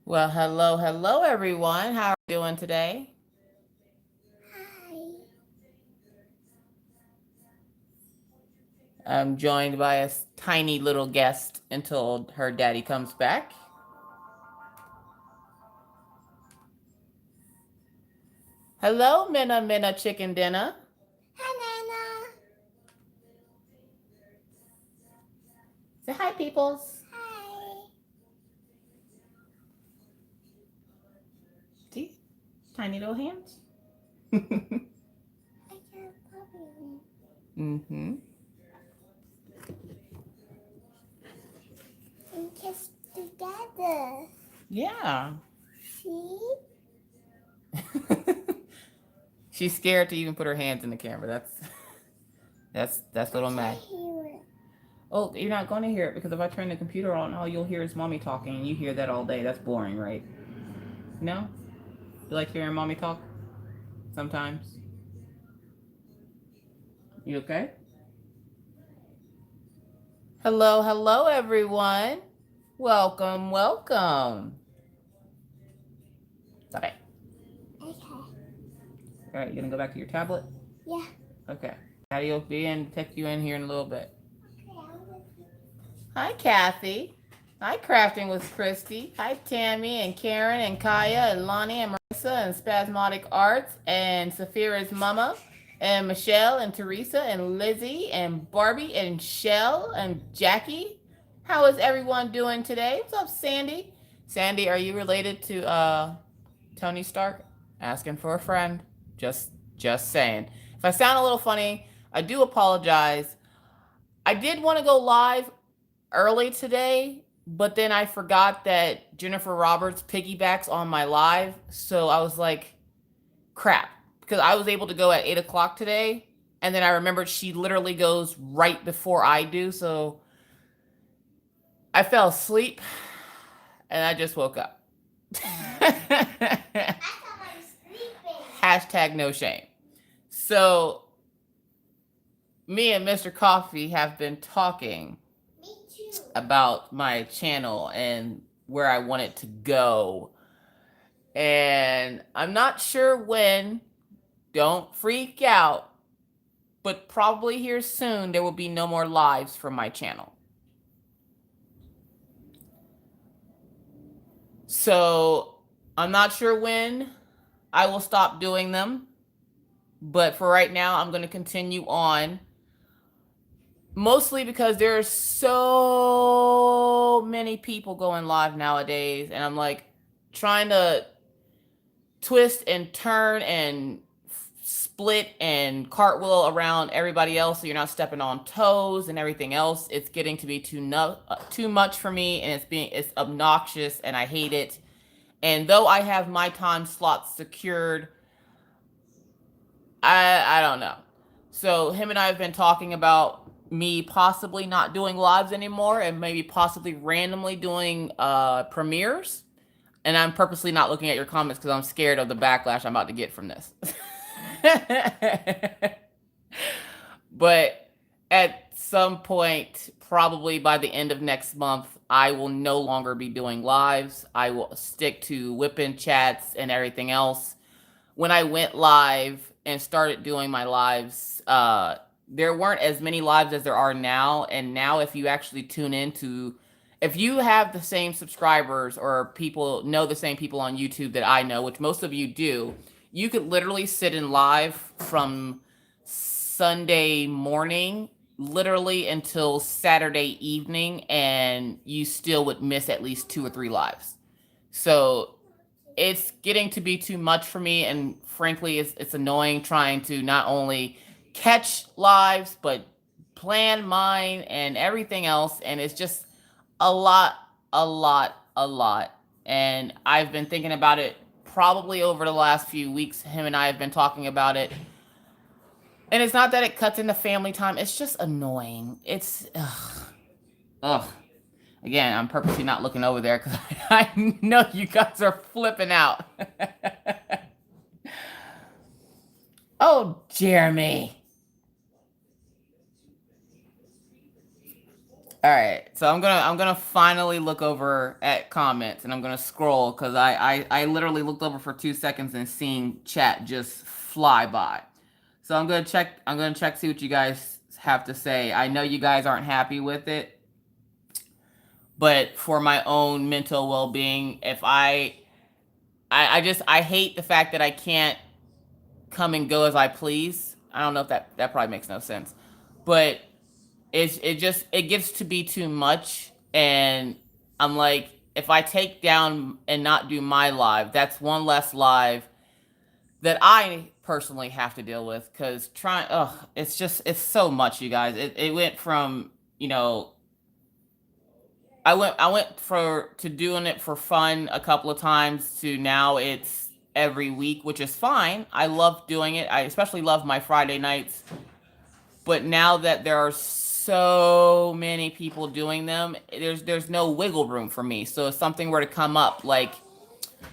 Well, hello, everyone. How are you doing today? Hi. I'm joined by a tiny little guest until her daddy comes back. Hello, Minna Chicken Dinner. Hi, Nana. Say hi, peoples. Hi. See? Tiny little hands. I can't puppy. Mm-hmm. And kiss together. Yeah. See? She's scared to even put her hands in the camera. That's I little Mag. can't hear it. Oh, you're not going to hear it because if I turn the computer on, all you'll hear is mommy talking, and you hear that all day. That's boring, right? No? You like hearing mommy talk? Sometimes. You okay? Hello, everyone. Welcome. Okay. Okay. All right, you gonna go back to your tablet? Yeah. Okay. Daddy will be in, take you in here in a little bit. Okay. Hi, Kathy. Hi, Crafting with Christy. Hi, Tammy and Karen and Kaya and Lonnie and Marissa and Spasmodic Arts and Saphira's Mama and Michelle and Teresa and Lizzie and Barbie and Shell and Jackie. How is everyone doing today? What's up, Sandy? Sandy, are you related to Tony Stark? Asking for a friend. Just saying. If I sound a little funny, I do apologize. I did want to go live early today, but then I forgot that Jennifer Roberts piggybacks on my live. So I was like, crap. Because I was able to go at 8 o'clock today. And then I remembered she literally goes right before I do. So I fell asleep and I just woke up. I thought I was sleeping. Hashtag no shame. So me and Mr. Coffee have been talking Me too. about my channel and where I want it to go. And I'm not sure when. Don't freak out. But probably here soon, there will be no more lives from my channel. So I'm not sure when I will stop doing them. But for right now, I'm going to continue on. Mostly because there are so many people going live nowadays. And I'm like trying to twist and turn and split and cartwheel around everybody else so you're not stepping on toes and everything else. It's getting to be too much for me, and it's obnoxious and I hate it. And though I have my time slots secured, I don't know. So him and I have been talking about me possibly not doing lives anymore and maybe possibly randomly doing premieres. And I'm purposely not looking at your comments because I'm scared of the backlash I'm about to get from this. But at some point, probably by the end of next month, I will no longer be doing lives. I will stick to whipping chats and everything else. When I went live and started doing my lives, there weren't as many lives as there are now. And now, if you actually tune into, if you have the same subscribers or people know the same people on YouTube that I know, which most of you do, you could literally sit in live from Sunday morning literally until Saturday evening, and you still would miss at least 2 or 3 lives. So it's getting to be too much for me, and frankly, it's annoying trying to not only catch lives but plan mine and everything else, and it's just a lot, a lot. And I've been thinking about it probably over the last few weeks. Him and I have been talking about it, and it's not that it cuts into family time. It's just annoying. It's ugh. Again, I'm purposely not looking over there because I know you guys are flipping out. Oh, Jeremy. All right, so I'm gonna finally look over at comments and I'm gonna scroll because I literally looked over for 2 seconds and seen chat just fly by. So I'm gonna check see what you guys have to say. I know you guys aren't happy with it, but for my own mental well being, if I hate the fact that I can't come and go as I please. I don't know if that probably makes no sense, but it gets to be too much, and I'm like, if I take down and not do my live, that's one less live that I personally have to deal with because it's so much, you guys. It went from I went for to doing it for fun a couple of times to now it's every week, which is fine. I love doing it. I especially love my Friday nights. But now that there are so many people doing them, there's no wiggle room for me. So if something were to come up, like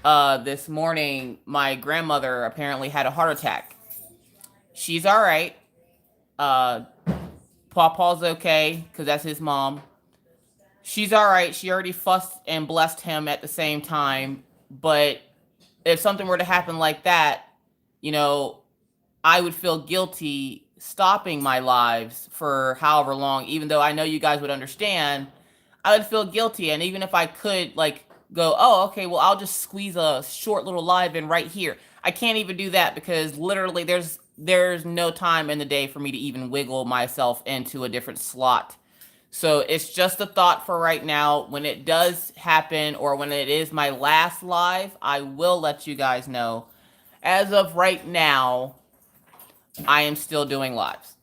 this morning, my grandmother apparently had a heart attack. She's all right. Uh, Pawpaw's okay because that's his mom. She's all right. She already fussed and blessed him at the same time. But if something were to happen like that, you know, I would feel guilty stopping my lives for however long, even though I know you guys would understand. I would feel guilty. And even if I could, like, go, oh, okay, well, I'll just squeeze a short little live in right here. I can't even do that because literally there's no time in the day for me to even wiggle myself into a different slot. So it's just a thought for right now. When it does happen or when it is my last live, I will let you guys know. As of right now, I am still doing lives.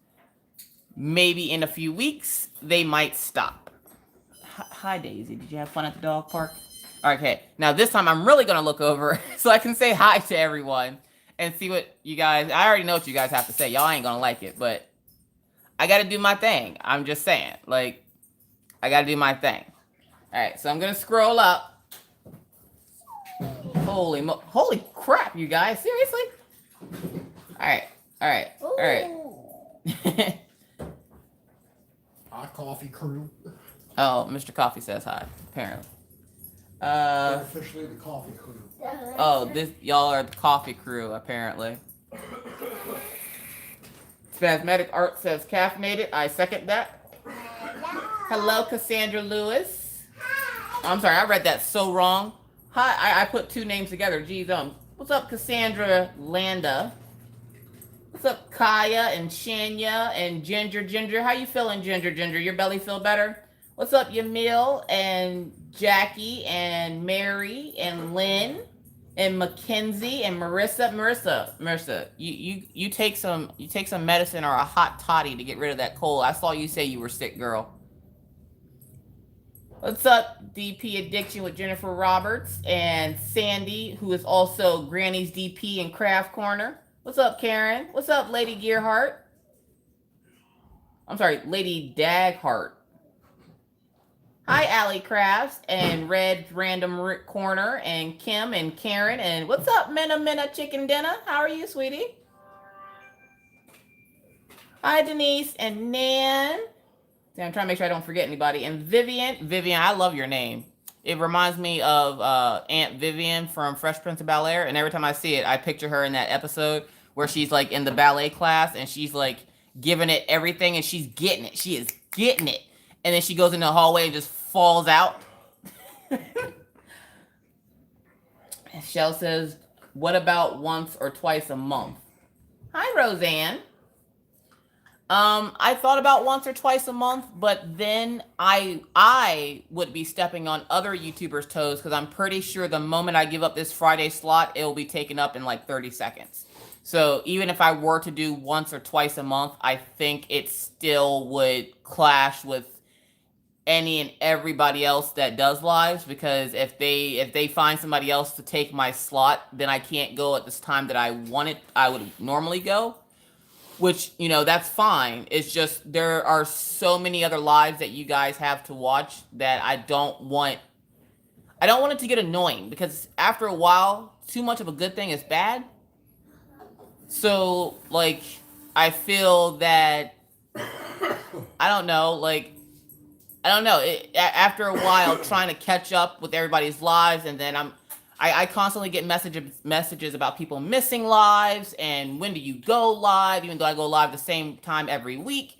Maybe in a few weeks, they might stop. Hi, Daisy. Did you have fun at the dog park? Okay. Now, this time I'm really going to look over so I can say hi to everyone and see what you guys... I already know what you guys have to say. Y'all ain't going to like it, but I got to do my thing. I'm just saying. Like, I got to do my thing. All right. So I'm going to scroll up. Holy crap, you guys. Seriously? All right. All right. All right. Our coffee crew. Oh, Mr. Coffee says hi, apparently. They're officially the coffee crew. Oh, y'all are the coffee crew, apparently. Spasmodic Art says caffeinated. I second that. Hello, Cassandra Lewis. I'm sorry, I read that so wrong. Hi, I put two names together. Geez, what's up, Cassandra Landa? What's up, Kaya and Shania and Ginger? How you feeling, Ginger? Your belly feel better? What's up, Yamil and Jackie and Mary and Lynn and Mackenzie and Marissa, you take some medicine or a hot toddy to get rid of that cold. I saw you say you were sick, girl. What's up, DP Addiction with Jennifer Roberts and Sandy, who is also Granny's DP in Craft Corner. What's up, Karen? What's up, Lady Gearhart? I'm sorry, Lady Daghart. Hi, Allie Crafts and Red Random Corner and Kim and Karen. And what's up, Minna Chicken Dinner? How are you, sweetie? Hi, Denise and Nan. I'm trying to make sure I don't forget anybody. And Vivian, I love your name. It reminds me of Aunt Vivian from Fresh Prince of Bel-Air. And every time I see it, I picture her in that episode where she's like in the ballet class and she's like giving it everything and she's getting it. She is getting it. And then she goes in the hallway and just falls out. Shell says, what about once or twice a month? Hi, Roseanne. I thought about once or twice a month, but then I would be stepping on other YouTubers' toes because I'm pretty sure the moment I give up this Friday slot, it will be taken up in like 30 seconds. So even if I were to do once or twice a month, I think it still would clash with any and everybody else that does lives, because if they find somebody else to take my slot, then I can't go at this time that I would normally go. Which, that's fine. It's just there are so many other lives that you guys have to watch that I don't want it to get annoying, because after a while, too much of a good thing is bad. So, I feel that, I don't know, I don't know. After a while, trying to catch up with everybody's lives, and then I constantly get messages about people missing lives and when do you go live, even though I go live the same time every week.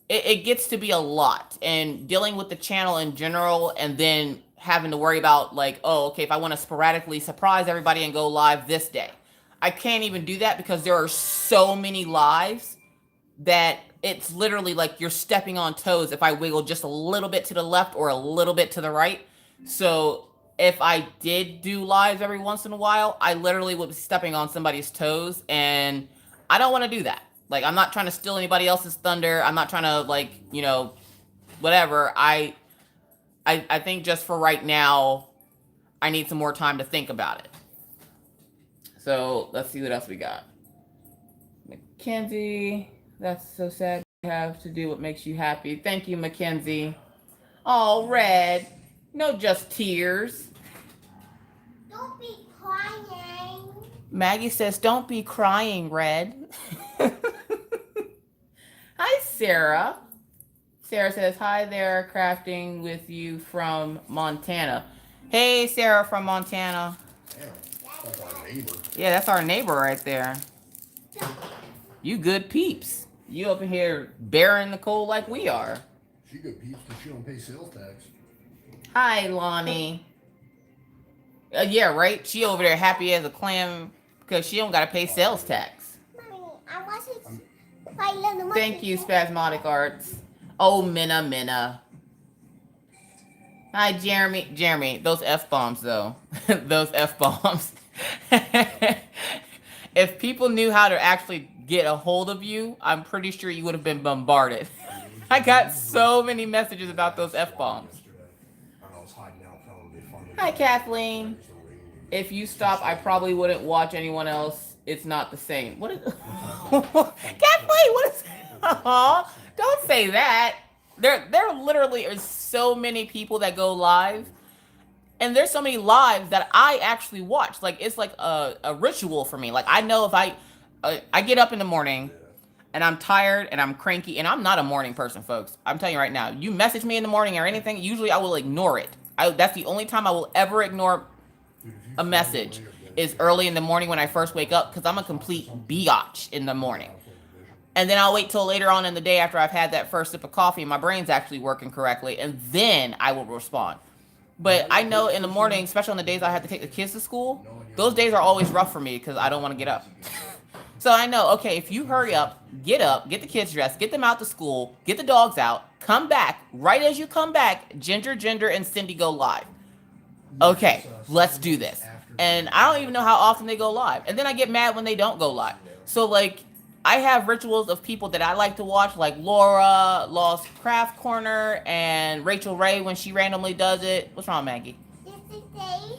It gets to be a lot, and dealing with the channel in general, and then having to worry about like, oh, okay, if I want to sporadically surprise everybody and go live this day, I can't even do that because there are so many lives that it's literally like you're stepping on toes if I wiggle just a little bit to the left or a little bit to the right. So if I did do lives every once in a while, I literally would be stepping on somebody's toes, and I don't want to do that. Like, I'm not trying to steal anybody else's thunder. I'm not trying to, like, whatever. I think just for right now, I need some more time to think about it. So let's see what else we got. Mackenzie, that's so sad. You have to do what makes you happy. Thank you, Mackenzie. Oh, Red. No, just tears. Don't be crying. Maggie says, don't be crying, Red. Hi, Sarah. Sarah says, hi there, crafting with you from Montana. Hey, Sarah from Montana. Damn, that's our neighbor. Yeah, that's our neighbor right there. You good peeps. You up in here bearing the cold like we are. She good peeps because she don't pay sales tax. Hi, Lonnie. Yeah, right? She over there happy as a clam because she don't got to pay sales tax. Mommy, I want to fight little monkey. Thank you, Spasmodic Arts. Oh, Minna. Hi, Jeremy. Jeremy, those F-bombs, though. Those F-bombs. If people knew how to actually get a hold of you, I'm pretty sure you would have been bombarded. I got so many messages about those F-bombs. Hi, Kathleen. If you stop, I probably wouldn't watch anyone else. It's not the same. What is... Kathleen, what is... Aw, don't say that. There literally are so many people that go live. And there's so many lives that I actually watch. Like, it's like a ritual for me. Like, I know if I get up in the morning and I'm tired and I'm cranky, and I'm not a morning person, folks. I'm telling you right now, you message me in the morning or anything, usually I will ignore it. That's the only time I will ever ignore a message is early in the morning when I first wake up, because I'm a complete biatch in the morning. And then I'll wait till later on in the day after I've had that first sip of coffee and my brain's actually working correctly, and then I will respond. But I know in the morning, especially on the days I have to take the kids to school, those days are always rough for me because I don't want to get up. So I know, okay, if you hurry up, get the kids dressed, get them out to school, get the dogs out, come back. Right as you come back, Ginger, and Cindy go live. Okay, let's do this. And I don't even know how often they go live. And then I get mad when they don't go live. So, like, I have rituals of people that I like to watch, like Laura, Lost Craft Corner, and Rachel Ray when she randomly does it. What's wrong, Maggie? Yesterday,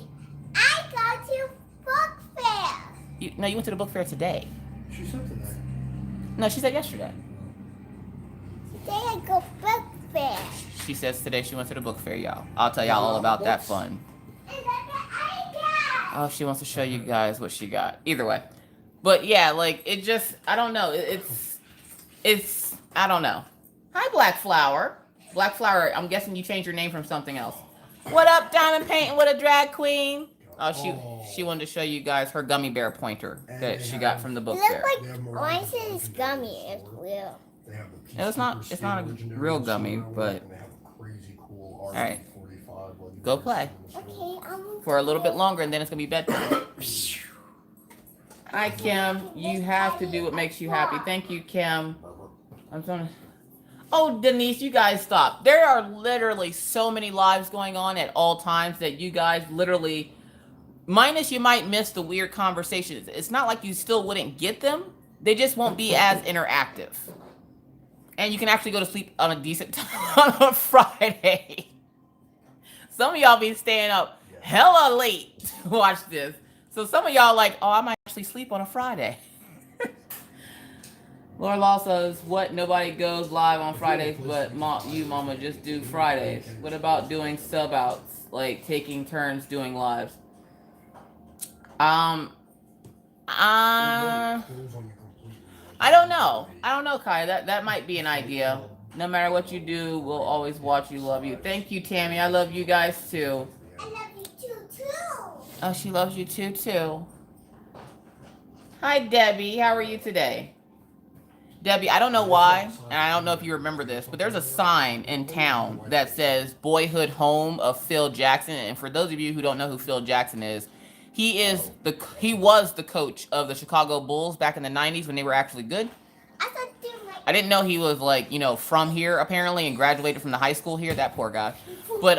I go to book fair. You went to the book fair today. She said today. No, she said yesterday. Today I go book fair. She says today she went to the book fair, y'all. I'll tell y'all all about that fun. And look at I got. Oh, she wants to show you guys what she got. Either way. But yeah, like, it just, I don't know. It's, I don't know. Hi, Black Flower. Black Flower, I'm guessing you changed your name from something else. What up, Diamond Painting with a drag queen? Oh, she wanted to show you guys her gummy bear pointer that she got from the book It fair. looks like orange is gummy. It's real. It's not a real gummy, but all right, go play Okay, for a little bit longer, and then it's gonna be bedtime. Hi, Kim. You have to do what makes you happy. Thank you, Kim. I'm gonna. Oh, Denise, you guys stop. There are literally so many lives going on at all times that you guys literally, minus you might miss the weird conversations. It's not like you still wouldn't get them. They just won't be as interactive. And you can actually go to sleep on a decent time on a Friday. Some of y'all be staying up hella late to watch this. So some of y'all like, oh, I might actually sleep on a Friday. Laura Law says, what? Nobody goes live on Fridays, but you, Mama, just do Fridays. What about doing sub-outs, like taking turns doing lives? I don't know. I don't know, Kai. That might be an idea. No matter what you do, we'll always watch you, love you. Thank you, Tammy. I love you guys too. I love you too. Oh, she loves you too. Hi, Debbie. How are you today? Debbie, I don't know why, and I don't know if you remember this, but there's a sign in town that says Boyhood Home of Phil Jackson. And for those of you who don't know who Phil Jackson is, he was the coach of the Chicago Bulls back in the 90s when they were actually good. I didn't know he was like, from here apparently and graduated from the high school here. That poor guy. But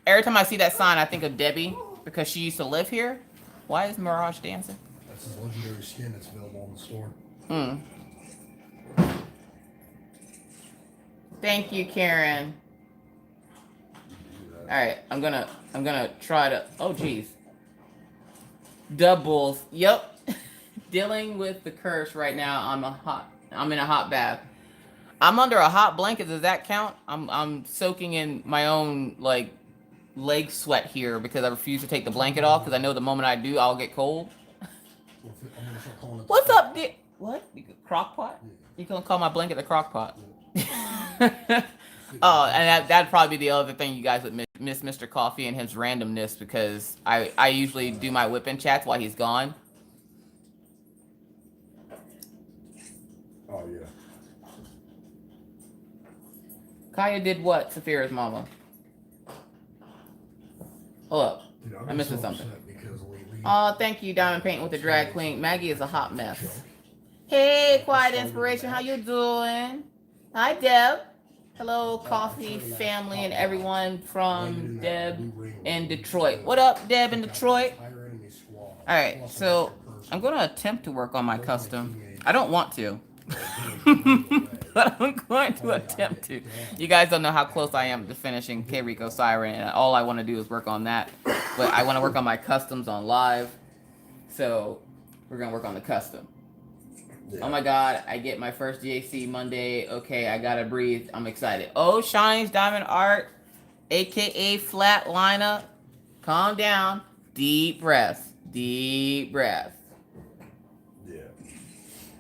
every time I see that sign, I think of Debbie because she used to live here. Why is Mirage dancing? That's his legendary skin that's available in the store. Thank you, Karen. All right, I'm gonna try to. Oh, geez. Doubles. Yep. Dealing with the curse right now. I'm in a hot bath. I'm under a hot blanket. Does that count? I'm soaking in my own like leg sweat here because I refuse to take the blanket off because I know the moment I do, I'll get cold. What's up, what? Crock pot? You gonna call my blanket the crock pot? Oh, and that'd probably be the other thing you guys would miss Mr. Coffee and his randomness because I usually do my whipping chats while he's gone. Oh, yeah. Kaya did what, Saphira's mama? Hold up. Dude, I'm missing something. Lately, Oh, thank you, Diamond Paint with the drag queen. Maggie is a hot mess. Hey, Quiet Inspiration, how you doing? Hi, Deb. Hello, Coffee family and everyone from Deb in Detroit. What up, Deb in Detroit? All right, so I'm going to attempt to work on my custom. I don't want to, but I'm going to attempt to. You guys don't know how close I am to finishing K Rico Siren, and all I want to do is work on that. But I want to work on my customs on live, so we're going to work on the custom. Oh my God, I get my first GAC Monday. Okay, I gotta breathe. I'm excited. Oh, Shines Diamond Art, aka Flatliner. Calm down. Deep breaths. Deep breaths. Yeah.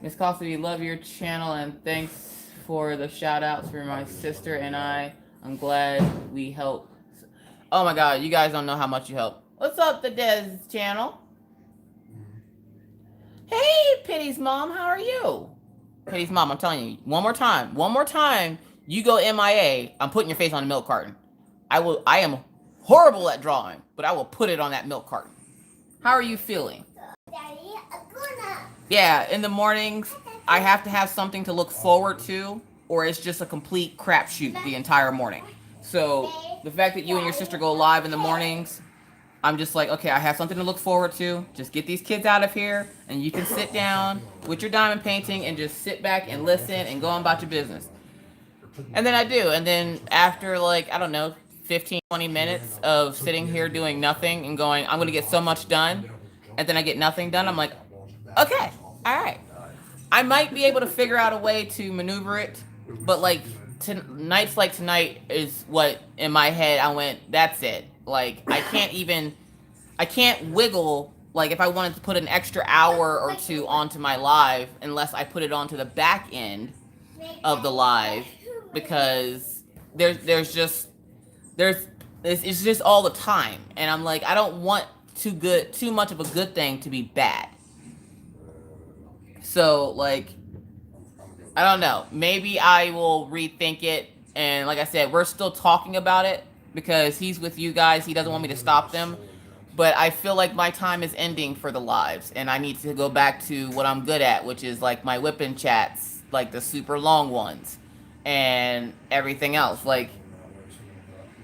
Miss Coffee, love your channel and thanks for the shout outs for my sister and I. I'm glad we helped. Oh my God, you guys don't know how much you help. What's up, the Des channel? Hey, Pity's mom, how are you? Pity's mom, I'm telling you, one more time, you go MIA, I'm putting your face on the milk carton. I am horrible at drawing, but I will put it on that milk carton. How are you feeling? Daddy, I'm gonna. Yeah, in the mornings, I have to have something to look forward to, or it's just a complete crapshoot the entire morning. So, the fact that you and your sister go live in the mornings, I'm just like, okay, I have something to look forward to. Just get these kids out of here, and you can sit down with your diamond painting and just sit back and listen and go on about your business. And then I do. And then after, like, I don't know, 15, 20 minutes of sitting here doing nothing and going, I'm going to get so much done, and then I get nothing done, I'm like, okay, all right. I might be able to figure out a way to maneuver it, but, like, nights like tonight is what, in my head, I went, that's it. Like, I can't wiggle, like, if I wanted to put an extra hour or two onto my live, unless I put it onto the back end of the live, because it's just all the time. And I'm like, I don't want too much of a good thing to be bad. So, like, I don't know. Maybe I will rethink it. And like I said, we're still talking about it because he's with you guys. He doesn't want me to stop them. But I feel like my time is ending for the lives. And I need to go back to what I'm good at, which is like my whipping chats, like the super long ones and everything else. Like,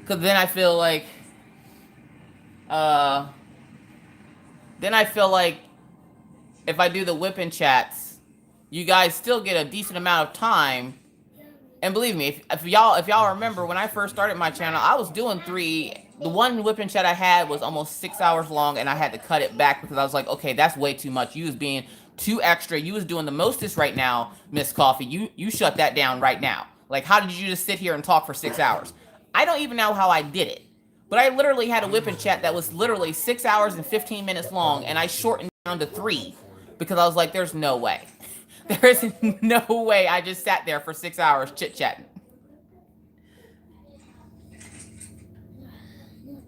because then I feel like, if I do the whipping chats, you guys still get a decent amount of time. And believe me, if y'all remember, when I first started my channel, I was doing 3. The one whipping chat I had was almost 6 hours long, and I had to cut it back because I was like, okay, that's way too much. You was being too extra. You was doing the mostest right now, Miss Coffee. You shut that down right now. Like, how did you just sit here and talk for 6 hours? I don't even know how I did it. But I literally had a whipping chat that was literally 6 hours and 15 minutes long, and I shortened down to 3 because I was like, there's no way. There's no way I just sat there for 6 hours chit-chatting.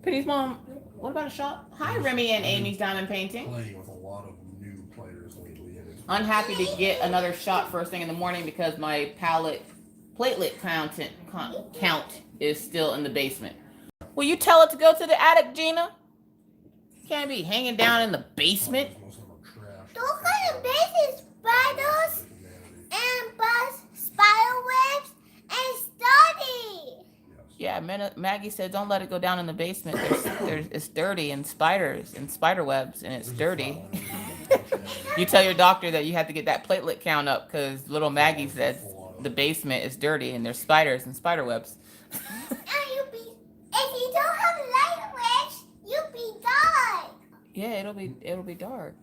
Pitty's mom, what about a shot? Hi, Remy and Amy's Diamond Painting. Playing with a lot of new players lately. And it's Unhappy to get another shot first thing in the morning because my platelet count is still in the basement. Will you tell it to go to the attic, Gina? Can't be hanging down in the basement. most of them are trash. Those kind of basic spiders and buzz spider webs and study. Yeah, Maggie said don't let it go down in the basement. It's dirty and spiders and spider webs and it's dirty. You tell your doctor that you have to get that platelet count up because little Maggie says the basement is dirty and there's spiders and spider webs. If you don't have light webs, you'll be dark. Yeah, it'll be dark.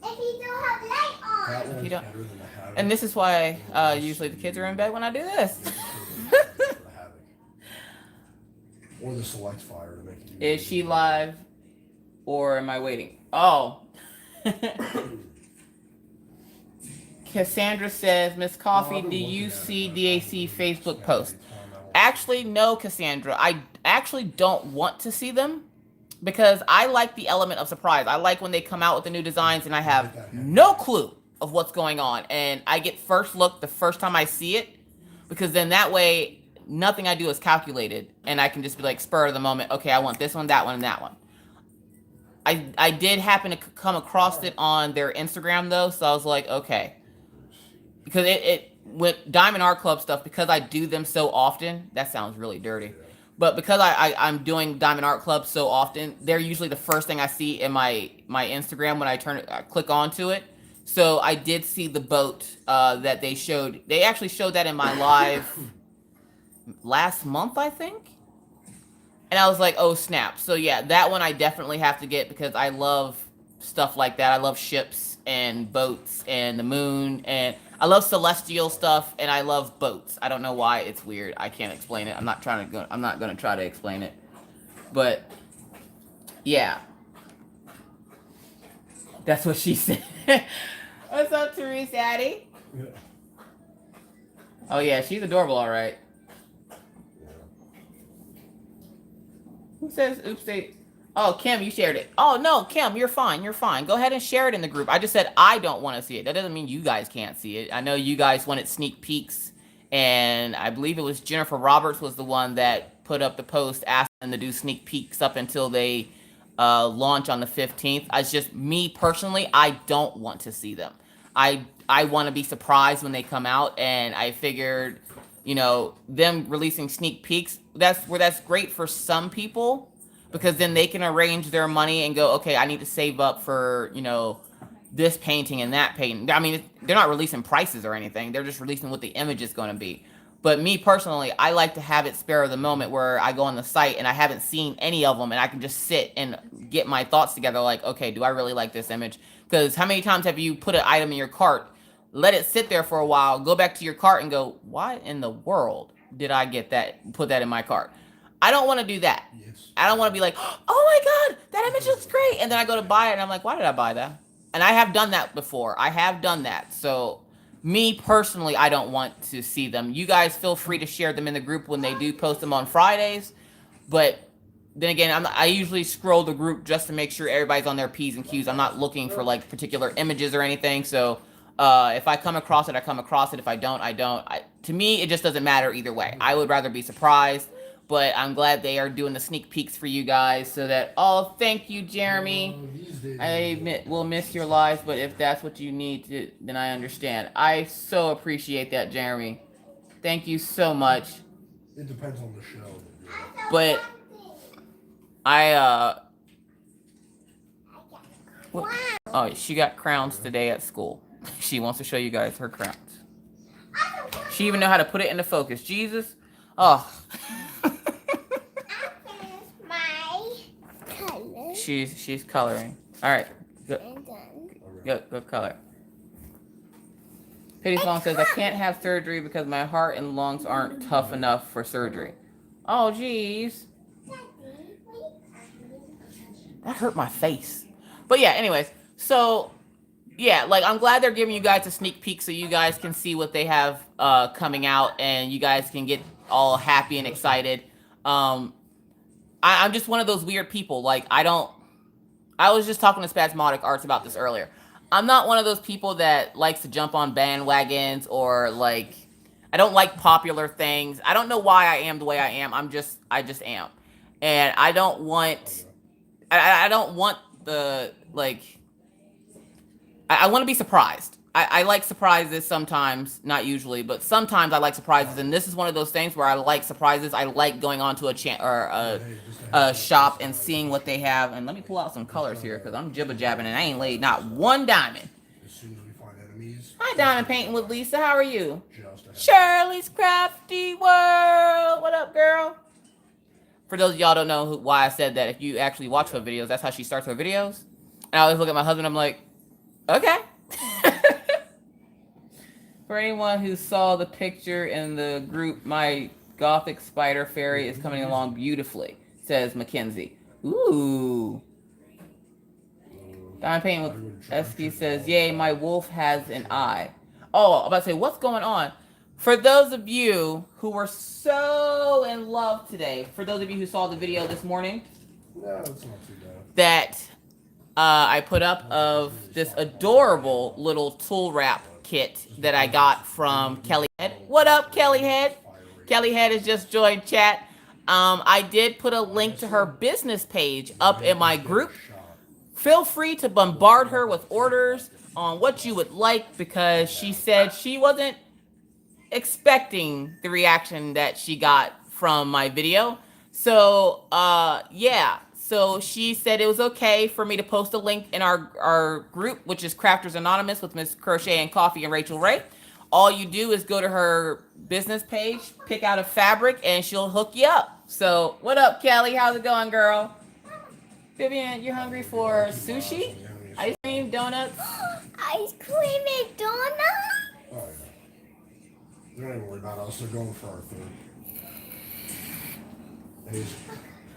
If you don't have light on. That one's You don't- better than the Havoc. And this is why usually the kids are in bed when I do this. The Havoc. Or the Select Fire to make it Is she live or am I waiting? Oh. Cassandra says, Miss Coffee, do you see DAC Facebook post? Actually, no, Cassandra. I actually don't want to see them because I like the element of surprise. I like when they come out with the new designs and I have no clue of what's going on. And I get first look the first time I see it because then that way nothing I do is calculated and I can just be like spur of the moment. Okay, I want this one, that one, and that one. I did happen to come across it on their Instagram though, so I was like, okay. Because it with Diamond Art Club stuff, because I do them so often, that sounds really dirty. But because I'm doing Diamond Art Club so often, they're usually the first thing I see in my Instagram when I click onto it. So I did see the boat that they showed. They actually showed that in my live last month, I think. And I was like, oh snap. So yeah, that one I definitely have to get because I love stuff like that. I love ships and boats and the moon and I love celestial stuff and I love boats. I don't know why, it's weird. I can't explain it. I'm not going to try to explain it. But yeah. That's what she said. What's up, Teresa Addie? Yeah. Oh yeah, she's adorable, all right. Who says oops they Oh, Kim, you shared it. Oh no, Kim, you're fine. You're fine. Go ahead and share it in the group. I just said I don't want to see it. That doesn't mean you guys can't see it. I know you guys wanted sneak peeks, and I believe it was Jennifer Roberts was the one that put up the post asking them to do sneak peeks up until they launch on the 15th. It's just me personally, I don't want to see them. I want to be surprised when they come out, and I figured, you know, them releasing sneak peeks, that's great for some people because then they can arrange their money and go, okay, I need to save up for, you know, this painting and that painting. I mean, they're not releasing prices or anything. They're just releasing what the image is going to be. But me personally, I like to have it spare of the moment where I go on the site and I haven't seen any of them and I can just sit and get my thoughts together like, okay, do I really like this image? Because how many times have you put an item in your cart, let it sit there for a while, go back to your cart and go, why in the world did I put that in my cart? I don't want to do that. Yes. I don't want to be like, oh my God, that image looks great. And then I go to buy it and I'm like, why did I buy that? And I have done that before. I have done that. So me personally, I don't want to see them. You guys feel free to share them in the group when they do post them on Fridays. But then again, I usually scroll the group just to make sure everybody's on their P's and Q's. I'm not looking for like particular images or anything. So if I come across it, I come across it. If I don't, I don't. To me, it just doesn't matter either way. I would rather be surprised. But I'm glad they are doing the sneak peeks for you guys so that, oh, thank you, Jeremy. I will miss your lives, but if that's what you need to, then I understand. I so appreciate that, Jeremy. Thank you so much. It depends on the show. But oh, she got crowns today at school. She wants to show you guys her crowns. She even know how to put it into focus. Jesus. Oh. She's coloring. All right, go color. Pitty's mom says I can't have surgery because my heart and lungs aren't tough enough for surgery. Oh, geez, that hurt my face. But yeah, anyways, so yeah, like I'm glad they're giving you guys a sneak peek so you guys can see what they have coming out and you guys can get all happy and excited. I'm just one of those weird people. Like I was just talking to Spasmodic Arts about this earlier. I'm not one of those people that likes to jump on bandwagons or like I don't like popular things. I don't know why I am the way I am. I just am. And I don't want I don't want the like I want to be surprised. I like surprises sometimes, not usually, but sometimes I like surprises, and this is one of those things where I like surprises. I like going onto a shop and seeing what they have. And let me pull out some colors here because I'm jibber jabbing and I ain't laid not one diamond. As soon as we find enemies. Hi, Diamond Painting with Lisa. How are you? Just Shirley's Crafty World. What up, girl? For those of y'all don't know why I said that, if you actually watch her videos, that's how she starts her videos. And I always look at my husband, I'm like, okay. For anyone who saw the picture in the group, my Gothic Spider Fairy is coming along beautifully, says Mackenzie. Ooh. Diamond Painting with Esky says, yay, my wolf has an eye. Oh, I'm about to say, what's going on? For those of you who were so in love today, for those of you who saw the video this morning, no, it's not too bad. that I put up of this adorable little tool wrap kit that I got from Kelly Head. What up, Kelly Head? Kelly Head has just joined chat. I did put a link to her business page up in my group. Feel free to bombard her with orders on what you would like because she said she wasn't expecting the reaction that she got from my video. So, yeah. So she said it was okay for me to post a link in our group, which is Crafters Anonymous with Miss Crochet and Coffee and Rachel Ray. All you do is go to her business page, pick out a fabric, and she'll hook you up. So, what up, Kelly? How's it going, girl? Vivian, you hungry for sushi? Ice cream, donuts? Ice cream and donut? Oh, yeah. They're not even worried about us. They're going for our third.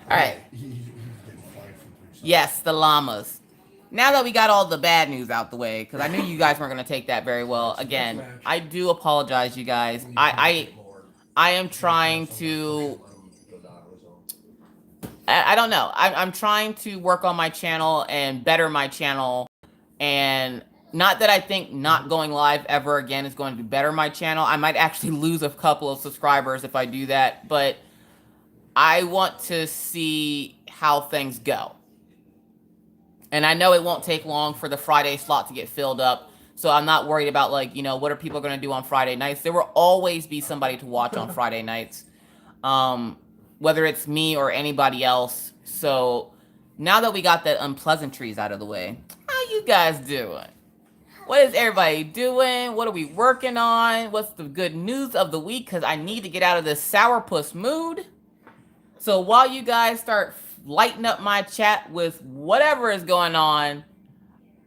All right. He's getting flagged from 3 seconds. Yes, the llamas. Now that we got all the bad news out the way, because I knew you guys weren't going to take that very well. Again, I do apologize, you guys. I am trying to... I don't know. I'm trying to work on my channel and better my channel. And not that I think not going live ever again is going to better my channel. I might actually lose a couple of subscribers if I do that. But I want to see how things go. And I know it won't take long for the Friday slot to get filled up. So I'm not worried about, like, you know, what are people going to do on Friday nights? There will always be somebody to watch on Friday nights. Whether it's me or anybody else. So now that we got that unpleasantries out of the way, how you guys doing? What is everybody doing? What are we working on? What's the good news of the week? Because I need to get out of this sourpuss mood. So while you guys start lighting up my chat with whatever is going on,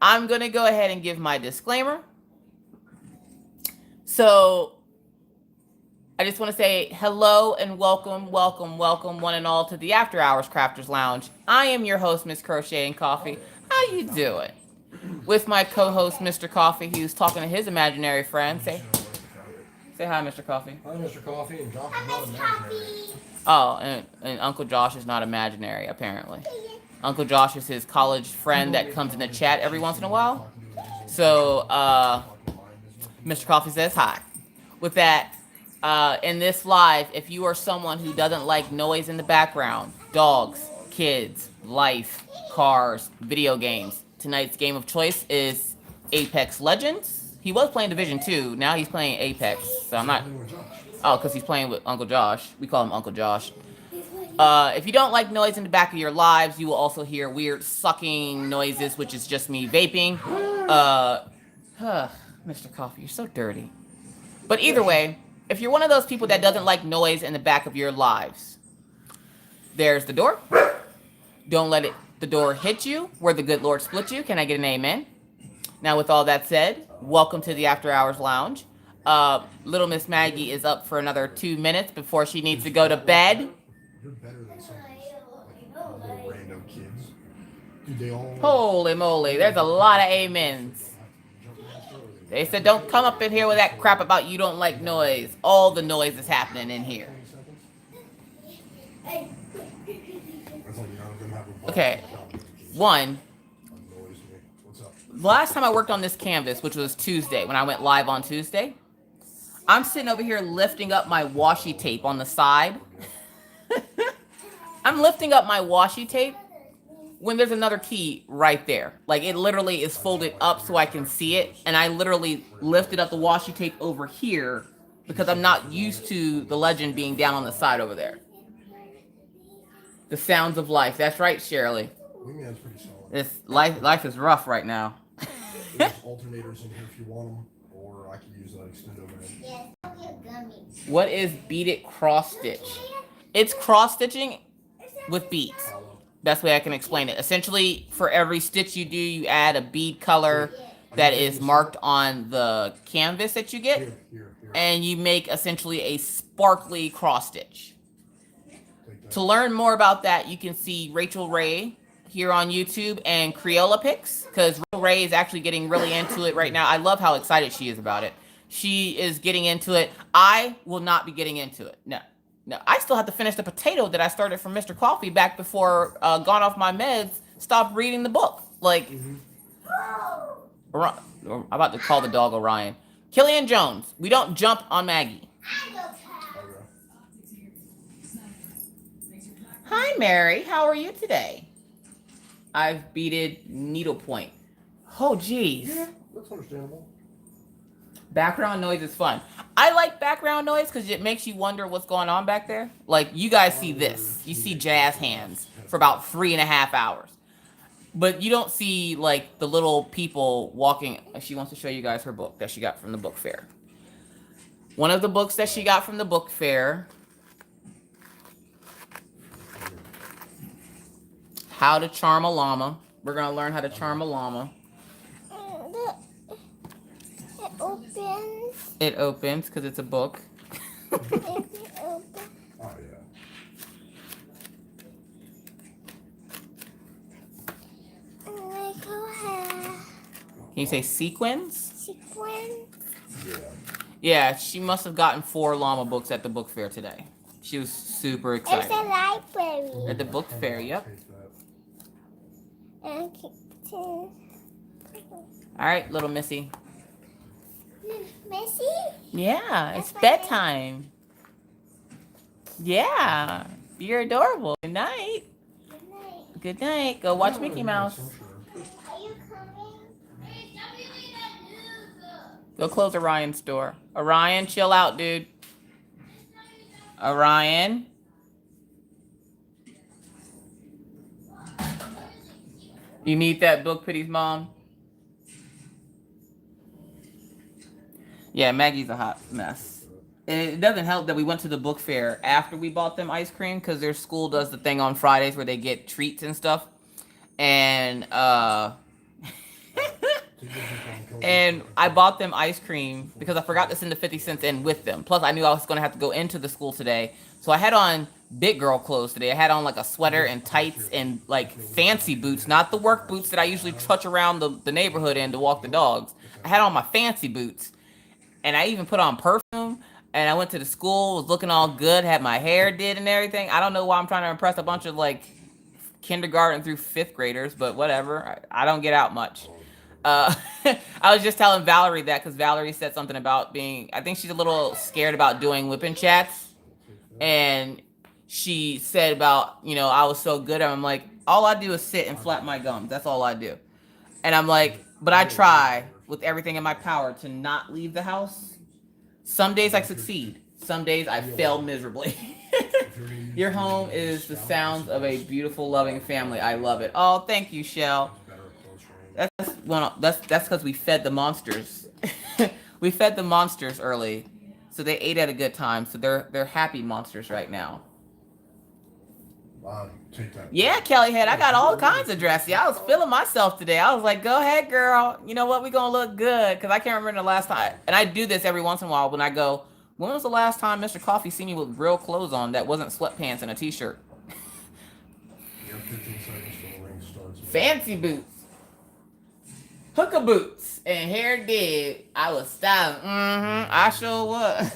I'm going to go ahead and give my disclaimer. So I just want to say hello and welcome, one and all to the After Hours Crafters Lounge. I am your host, Miss Crochet and Coffee. How you doing? With my co-host, Mr. Coffee, who's talking to his imaginary friend. Say hi, Mr. Coffee. Hi, Mr. Coffee, and Josh is I not miss imaginary. coffee. Oh, and Uncle Josh is not imaginary, apparently. Uncle Josh is his college friend that comes in the chat every once in a while. So, Mr. Coffee says hi. With that, in this live, if you are someone who doesn't like noise in the background, dogs, kids, life, cars, video games, tonight's game of choice is Apex Legends. He was playing Division 2. Now he's playing Apex. So I'm not... Oh, because he's playing with Uncle Josh. We call him Uncle Josh. If you don't like noise in the back of your lives, you will also hear weird sucking noises, which is just me vaping. Mr. Coffee, you're so dirty. But either way, if you're one of those people that doesn't like noise in the back of your lives, there's the door. Don't let the door hit you where the good Lord split you. Can I get an amen? Now, with all that said, welcome to the After Hours Lounge. Little Miss Maggie is up for another 2 minutes before she needs to go to bed. You're better than some of these little random kids. Dude, they all... Holy moly, there's a lot of amens. They said don't come up in here with that crap about you don't like noise. All the noise is happening in here. 20 seconds? That's like none of them have a ball. Okay. One, Annoys me. What's up? last time I worked on this canvas, which was Tuesday, when I went live on Tuesday, I'm sitting over here lifting up my washi tape on the side. I'm lifting up my washi tape when there's another key right there. Like, it literally is folded up so I can see it. And I literally lifted up the washi tape over here because I'm not used to the legend being down on the side over there. The sounds of life. That's right, Shirley. Wingman's pretty solid. This life is rough right now. There's alternators in here if you want them, or I could use that extendo man. Yes, I'll get gummies. What is beaded cross stitch? It's cross stitching with beads. Best way I can explain it. Essentially, for every stitch you do, you add a bead color that is marked on the canvas that you get, Here. and you make essentially a sparkly cross stitch. Take that. To learn more about that, you can see Rachel Ray here on YouTube and Crayola Picks, because Rachel Ray is actually getting really into it right now. I love how excited she is about it. She is getting into it. I will not be getting into it. No, I still have to finish the potato that I started from Mr. Coffee back before Gone Off My Meds stopped reading the book. Like, I'm about to call the dog Orion. Killian Jones, we don't jump on Maggie. Okay. Hi, Mary. How are you today? I've beaded needlepoint. Oh, geez. Yeah, that's understandable. Background noise is fun. I like background noise because it makes you wonder what's going on back there. Like, you guys see this. You see jazz hands for about 3.5 hours. But you don't see, like, the little people walking. She wants to show you guys her book that she got from the book fair. One of the books that she got from the book fair, How to Charm a Llama. We're going to learn how to charm a llama. It opens. It opens because it's a book. It opens. Oh, yeah. Go ahead. Can you say sequins? Sequin. Yeah. Yeah, she must have gotten 4 llama books at the book fair today. She was super It's excited. a library. At the book fair, yep. Take that. And All right, little Missy. Missy? Yeah, it's That's my bedtime. Yeah, you're adorable. Good night. Good night. Good night. Go watch Mickey Mouse. Are you coming? Go close Orion's door. Orion, chill out, dude. Orion. You need that book, Pity's mom? Yeah, Maggie's a hot mess. And it doesn't help that we went to the book fair after we bought them ice cream because their school does the thing on Fridays where they get treats and stuff. And and I bought them ice cream because I forgot to send the 50 cents in with them. Plus, I knew I was going to have to go into the school today. So I had on big girl clothes today. I had on like a sweater and tights and like fancy boots, not the work boots that I usually trudge around the neighborhood in to walk the dogs. I had on my fancy boots. And I even put on perfume. And I went to the school, was looking all good, had my hair did and everything. I don't know why I'm trying to impress a bunch of like kindergarten through 5th graders, but whatever. I don't get out much. I was just telling Valerie that because Valerie said something about being, I think she's a little scared about doing whipping chats. And she said about, you know, I was so good. I'm like, all I do is sit and flap my gums. That's all I do. And I'm like, but I try with everything in my power to not leave the house. Some days I succeed. Some days I fail miserably. Your home is the sounds of a beautiful, loving family. I love it. Oh, thank you, Shell. That's because we fed the monsters. We fed the monsters early, so they ate at a good time. So they're happy monsters right now. Take that. Yeah, Kelly Head, I got all kinds of dresses. I was feeling myself today. I was like, go ahead, girl. You know what? We're going to look good. Because I can't remember the last time. And I do this every once in a while when I go, when was the last time Mr. Coffee seen me with real clothes on that wasn't sweatpants and a t-shirt? You have 15 seconds till the ring starts. Fancy boots. Hooker boots and hair did. I was styling. I sure was.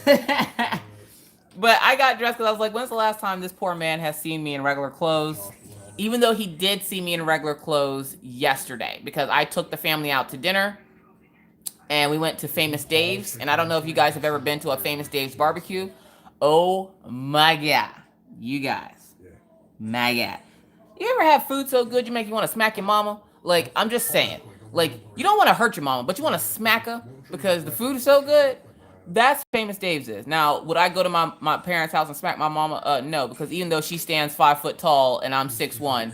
But I got dressed because I was like, when's the last time this poor man has seen me in regular clothes? Even though he did see me in regular clothes yesterday, because I took the family out to dinner and we went to Famous Dave's. And I don't know if you guys have ever been to a Famous Dave's barbecue. Oh my God. You guys. My God. You ever have food so good you make you want to smack your mama? Like, I'm just saying. Like, you don't want to hurt your mama, but you want to smack her because the food is so good. That's what Famous Dave's is. Now, would I go to my parents' house and smack my mama? No, because even though she stands 5 foot tall and I'm 6'1",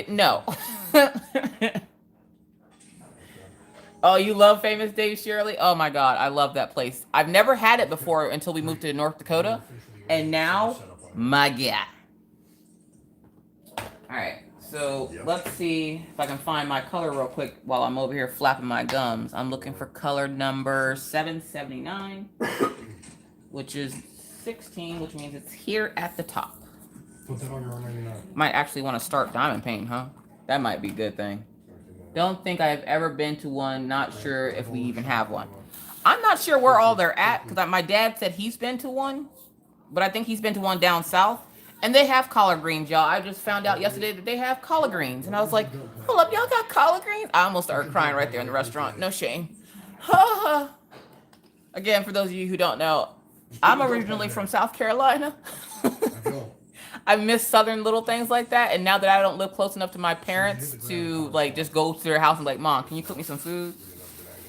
no. Oh, you love Famous Dave's, Shirley? Oh my God, I love that place. I've never had it before until we moved to North Dakota, and now, my God. All right, so let's see if I can find my color real quick while I'm over here flapping my gums. I'm looking for color number 779, which is 16, which means it's here at the top. Put that on your R99. Might actually want to start diamond painting, huh? That might be a good thing. Don't think I've ever been to one. Not sure if we even have one. I'm not sure where all they're at because my dad said he's been to one, but I think he's been to one down south. And they have collard greens, y'all. I just found out yesterday that they have collard greens. And I was like, hold up, y'all got collard greens? I almost started crying right there in the restaurant. No shame. Again, for those of you who don't know, I'm originally from South Carolina. I miss southern little things like that. And now that I don't live close enough to my parents to like just go to their house and like, Mom, can you cook me some food?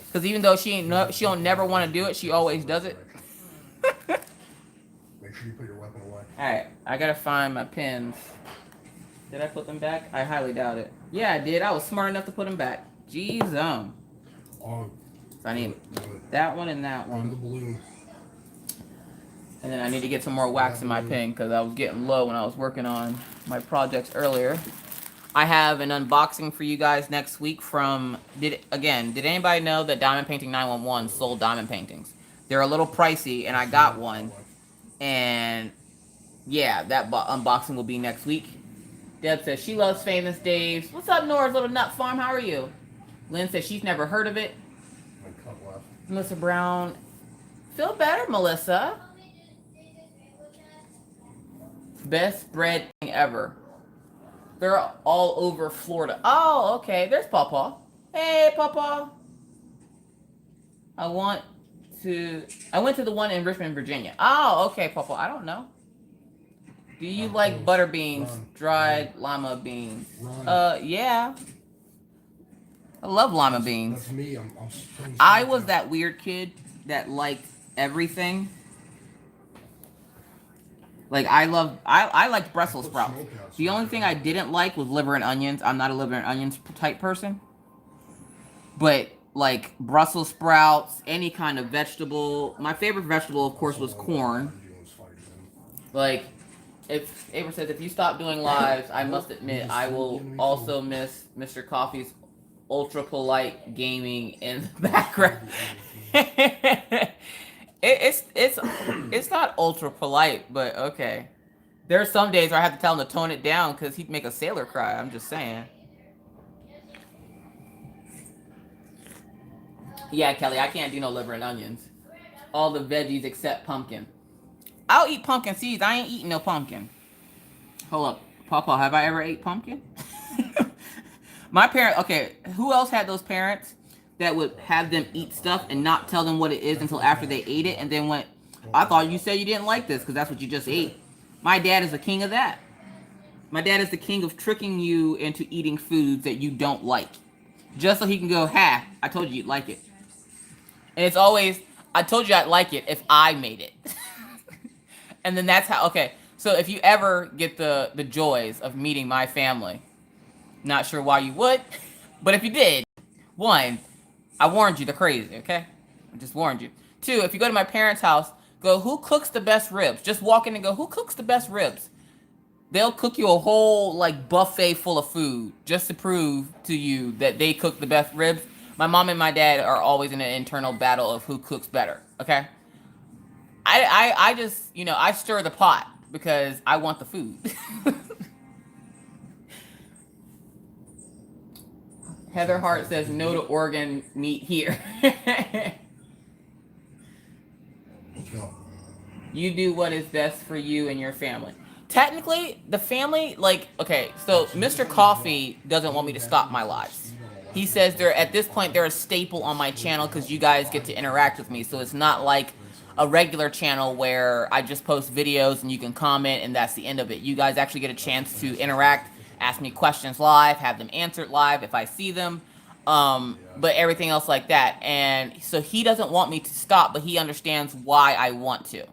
Because even though she don't never want to do it, she always does it. Make sure you put your weapon away. Alright, I gotta find my pins. Did I put them back? I highly doubt it. Yeah, I did. I was smart enough to put them back. Jeez, Oh, so I need that one and that on the one. balloon. And then I need to get some more wax in my pen because I was getting low when I was working on my projects earlier. I have an unboxing for you guys next week from... Did anybody know that Diamond Painting 911 sold diamond paintings? They're a little pricey, and I got one. And yeah, that unboxing will be next week. Deb says she loves Famous Dave's. What's up, Nora's Little Nut Farm? How are you? Lynn says she's never heard of it. Melissa Brown. Feel better, Melissa. Best bread thing ever. They're all over Florida. Oh, okay. There's Pawpaw. Hey, Pawpaw. I went to the one in Richmond, Virginia. Oh, okay, Pawpaw. I don't know. Do you like butter beans, dried lima beans? Yeah. I love lima beans. That's me. I was that weird kid that liked everything. Like I liked Brussels sprouts. The only thing I didn't like was liver and onions. I'm not a liver and onions type person. But like Brussels sprouts, any kind of vegetable. My favorite vegetable, of course, was corn. Like, if Abra says, if you stop doing lives, I must admit, I will also miss Mr. Coffee's ultra polite gaming in the background. It's not ultra polite, but okay. There are some days where I have to tell him to tone it down because he'd make a sailor cry. I'm just saying. Yeah, Kelly, I can't do no liver and onions. All the veggies except pumpkin. I'll eat pumpkin seeds. I ain't eating no pumpkin. Hold up. Papa, have I ever ate pumpkin? My parents, okay, who else had those parents that would have them eat stuff and not tell them what it is until after they ate it and then went, I thought you said you didn't like this because that's what you just ate. My dad is the king of that. My dad is the king of tricking you into eating foods that you don't like. Just so he can go, ha, I told you you'd like it. And it's always, I told you I'd like it if I made it. And then that's how, okay, so if you ever get the joys of meeting my family, not sure why you would, but if you did, one, I warned you, they're crazy, okay? I just warned you. Two, if you go to my parents' house, go, who cooks the best ribs? Just walk in and go, who cooks the best ribs? They'll cook you a whole, like, buffet full of food just to prove to you that they cook the best ribs. My mom and my dad are always in an internal battle of who cooks better, okay? I just, you know, I stir the pot because I want the food. Heather Hart says no to organ meat here. Let's go. You do what is best for you and your family. Technically, the family, like, okay, so Mr. Coffee doesn't want me to stop my lives. He says they're at this point they're a staple on my channel because you guys get to interact with me. So it's not like a regular channel where I just post videos and you can comment and that's the end of it. You guys actually get a chance to interact, ask me questions live, have them answered live if I see them. But everything else like that. And so he doesn't want me to stop, but he understands why I want to.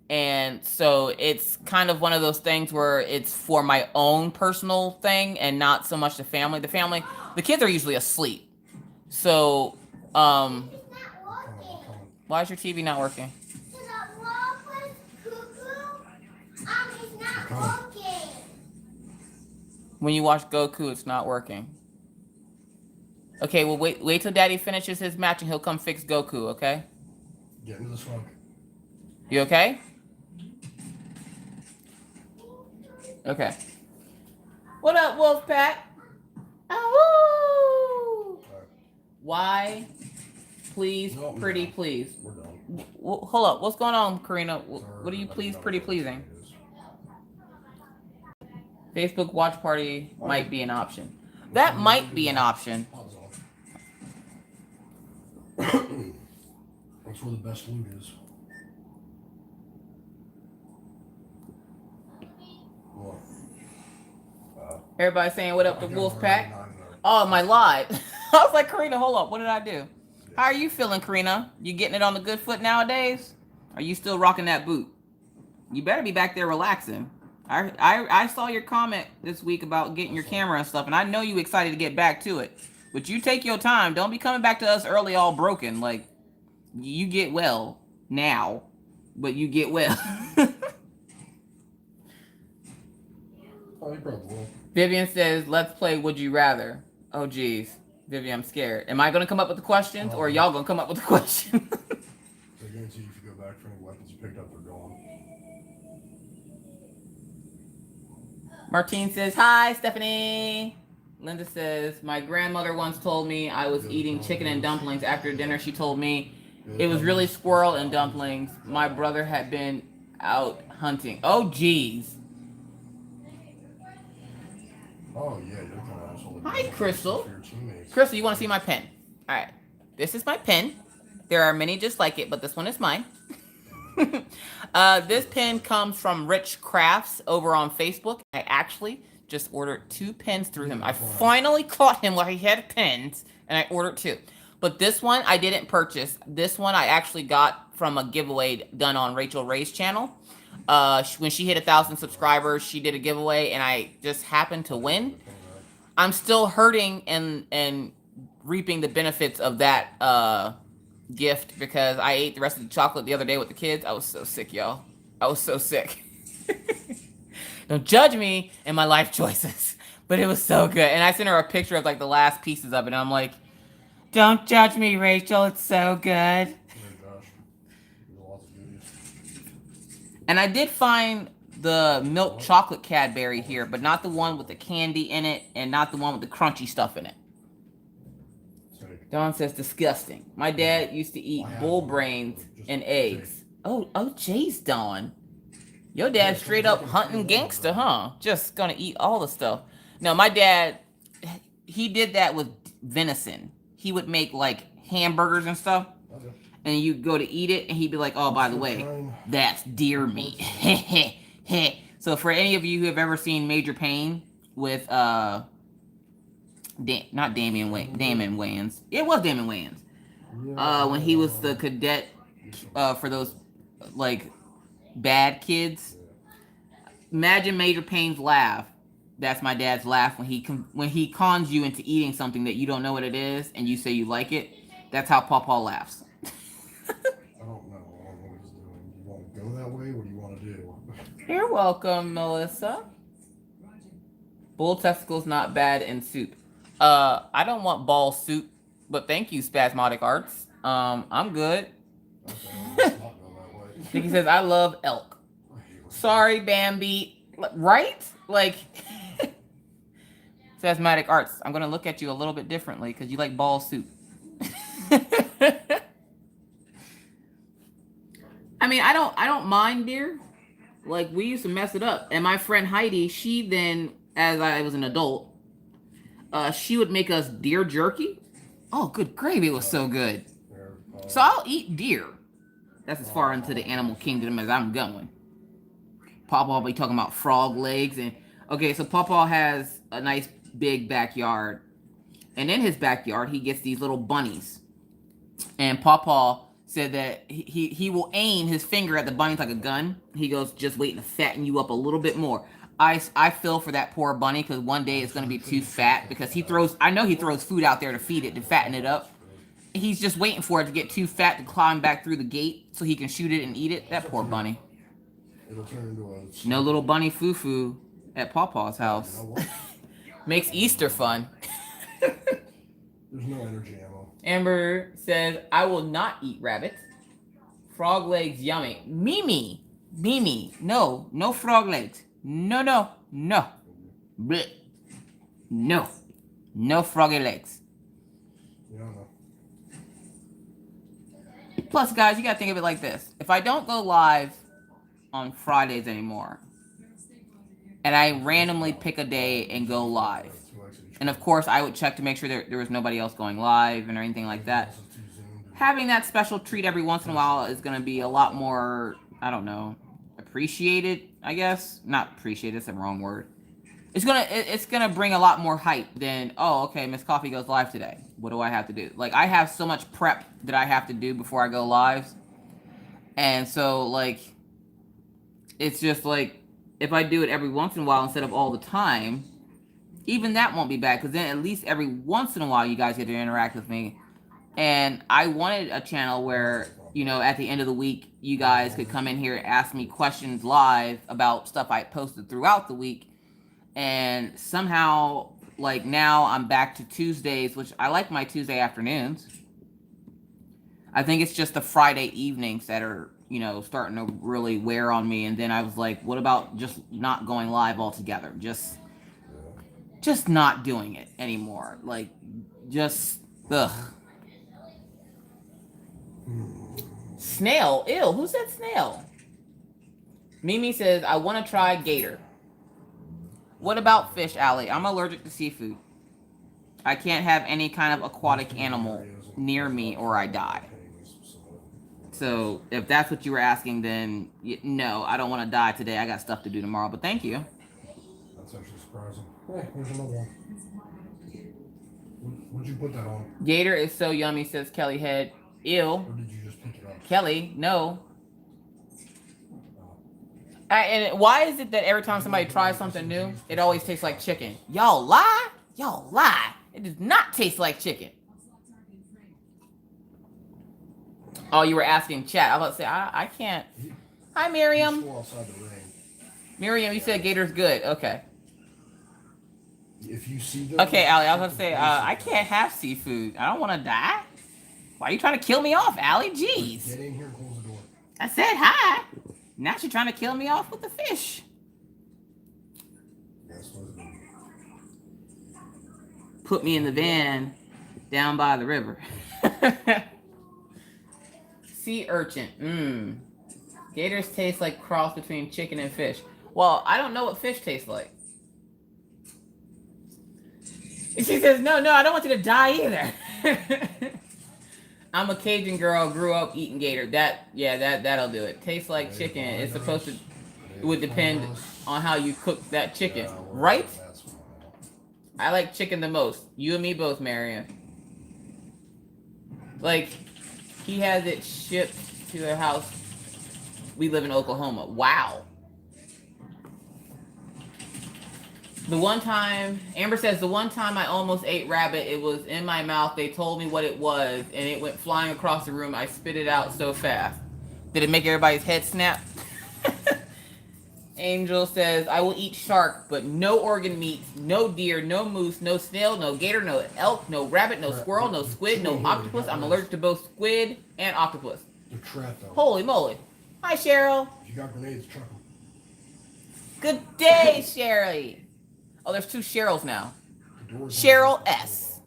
And so it's kind of one of those things where it's for my own personal thing and not so much the family. The kids are usually asleep. So, It's not working. why is your TV not working? So the wall was cuckoo. It's not working. When you watch Goku, it's not working. Okay, well, wait till Daddy finishes his match and he'll come fix Goku, okay? Get into the smoke. You okay? Okay. What up, Wolfpack? Oh! Why? Please, No, pretty, no. please. We're done. Hold up. What's going on, Karina? What are you please, pretty, pleasing? Facebook watch party might be an option. That might be an option. Pause off. That's where the best loot is. What? Everybody saying what up to Wolfpack? Oh, my live. I was like, Karina, hold up. What did I do? How are you feeling, Karina? You getting it on the good foot nowadays? Are you still rocking that boot? You better be back there relaxing. I saw your comment this week about getting your camera and stuff, and I know you excited to get back to it. But you take your time. Don't be coming back to us early all broken. Like, you get well now, but you get well. Oh, you probably will. Vivian says, let's play Would You Rather. Oh, geez. Vivian, I'm scared. Am I going to come up with the questions, or are y'all going to come up with the questions? I guarantee you if you go back for any weapons you picked up, they're gone. Martine says, hi, Stephanie. Linda says, my grandmother once told me I was eating chicken and dumplings. After dinner, she told me it was really squirrel and dumplings. My brother had been out hunting. Oh, geez. Oh, yeah, you're kind of asshole. Hi, Crystal. For your teammates. Crystal, you want to see my pen? All right. This is my pen. There are many just like it, but this one is mine. This pen comes from Rich Crafts over on Facebook. I actually just ordered 2 pens through him. I finally caught him while he had pens, and I ordered 2. But this one I didn't purchase. This one I actually got from a giveaway done on Rachel Ray's channel. When she hit 1,000 subscribers, she did a giveaway, and I just happened to win. I'm still hurting and reaping the benefits of that gift because I ate the rest of the chocolate the other day with the kids. I was so sick, y'all. I was so sick. Don't judge me and my life choices, but it was so good. And I sent her a picture of like the last pieces of it, and I'm like, don't judge me, Rachel. It's so good. Oh, gosh. There's lots of goodies. And I did find the milk chocolate Cadbury here, but not the one with the candy in it and not the one with the crunchy stuff in it. Dawn says disgusting. My dad used to eat bull brains and eggs. Oh, jeez, Dawn. Your dad's straight up hunting gangster, huh? Just gonna eat all the stuff. No, my dad, he did that with venison. He would make like hamburgers and stuff. Okay. And you go to eat it, and he'd be like, oh, by the way, that's deer meat. So for any of you who have ever seen Major Payne with, not Damon Wayans. It was Damon Wayans. When he was the cadet for those, like, bad kids. Imagine Major Payne's laugh. That's my dad's laugh when he cons you into eating something that you don't know what it is, and you say you like it. That's how Pawpaw laughs. I don't know what he's doing. Do you want to go that way? What do you want to do? You're welcome, Melissa. Bull testicles not bad in soup. I don't want ball soup, but thank you, Spasmodic Arts. I'm good. Okay, let's not go that way. Nikki says, I love elk. Sorry, Bambi. Right? Like, Says Matic Arts. I'm gonna look at you a little bit differently because you like ball soup. I mean, I don't mind deer. Like, we used to mess it up. And my friend Heidi, she then, as I was an adult, she would make us deer jerky. Oh, good gravy, it was so good. So I'll eat deer. That's as far into the animal kingdom as I'm going. Pawpaw will be talking about frog legs. And okay, so Pawpaw has a nice big backyard. And in his backyard, he gets these little bunnies. And Pawpaw said that he will aim his finger at the bunnies like a gun. He goes, just waiting to fatten you up a little bit more. I feel for that poor bunny because one day it's going to be too fat because I know he throws food out there to feed it, to fatten it up. He's just waiting for it to get too fat to climb back through the gate so he can shoot it and eat it. That poor bunny. It'll turn into a... No little bunny foo-foo at Pawpaw's house. Makes Easter fun. There's no energy ammo. Amber says, I will not eat rabbit. Frog legs yummy. Mimi. No frog legs. No. Blech. No froggy legs. Yeah, no. Plus, guys, you gotta think of it like this. If I don't go live on Fridays anymore, and I randomly pick a day and go live, and of course I would check to make sure there was nobody else going live and or anything like that, having that special treat every once in a while is going to be a lot more, I don't know, appreciated, I guess. Not appreciated, that's the wrong word. It's gonna bring a lot more hype than, oh, okay, Miss Coffee goes live today. What do I have to do? Like, I have so much prep that I have to do before I go live. And so, like, it's just like, if I do it every once in a while instead of all the time, even that won't be bad, because then at least every once in a while you guys get to interact with me. And I wanted a channel where, you know, at the end of the week, you guys could come in here and ask me questions live about stuff I posted throughout the week. And somehow, like, now I'm back to Tuesdays, which I like my Tuesday afternoons. I think it's just the Friday evenings that are, you know, starting to really wear on me. And then I was like, what about just not going live altogether? Just not doing it anymore. Like, just, ugh. Snail. Ew, who said snail? Mimi says, I want to try gator. What about fish, Allie? I'm allergic to seafood. I can't have any kind of aquatic animal near me or I die. So, if that's what you were asking, then no, I don't want to die today. I got stuff to do tomorrow, but thank you. That's actually surprising. Hey, here's another one. What'd you put that on? Gator is so yummy, says Kelly Head. Ew. Or did you just pick it up? Kelly, no. And why is it that every time somebody tries something new, it always tastes like chicken? Y'all lie? Y'all lie. It does not taste like chicken. Oh, you were asking chat. I was about to say, I can't. Hi, Miriam. Miriam, you said gator's good. Okay. If you see them, okay, Allie, I was going to say, I can't have seafood. I don't want to die. Why are you trying to kill me off, Allie? Jeez. Get in here and close the door. I said hi. Now she's trying to kill me off with the fish. Put me in the van down by the river. Sea urchin. Gators taste like cross between chicken and fish. Well, I don't know what fish tastes like. She says, no, I don't want you to die either. I'm a Cajun girl, grew up eating gator. That'll do it. Tastes like chicken. It's supposed to, it would depend on how you cook that chicken. Right? I like chicken the most. You and me both, Marion. Like, he has it shipped to their house. We live in Oklahoma. Wow. The one time, Amber says, the one time I almost ate rabbit, it was in my mouth. They told me what it was, and it went flying across the room. I spit it out so fast. Did it make everybody's head snap? Angel says, I will eat shark, but no organ meat, no deer, no moose, no snail, no gator, no elk, no rabbit, no squirrel, no squid, no octopus. I'm allergic to both squid and octopus. They're trapped though. Holy moly. Hi, Cheryl. If you got grenades, chuck them. Good day, Sherry. Oh, there's two Cheryls now. Doors Cheryl on. S.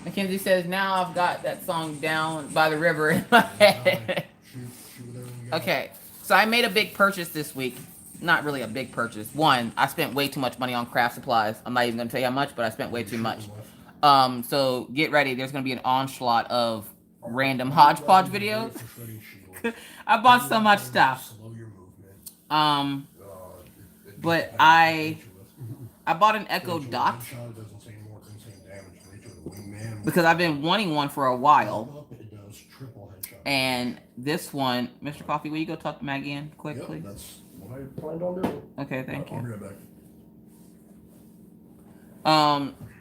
Mackenzie says, now I've got that song down by the river in my head. Shoot whatever you got. Okay, so I made a big purchase this week. Not really a big purchase. One, I spent way too much money on craft supplies. I'm not even going to tell you how much, but I spent way too much. So get ready. There's going to be an onslaught of random hodgepodge videos. I bought so much stuff. But I bought an Echo Dot because I've been wanting one for a while. And this one, Mr. Coffee, will you go talk to Maggie in quickly? Yep, that's what I planned on doing. Okay, thank you. I'll be right back.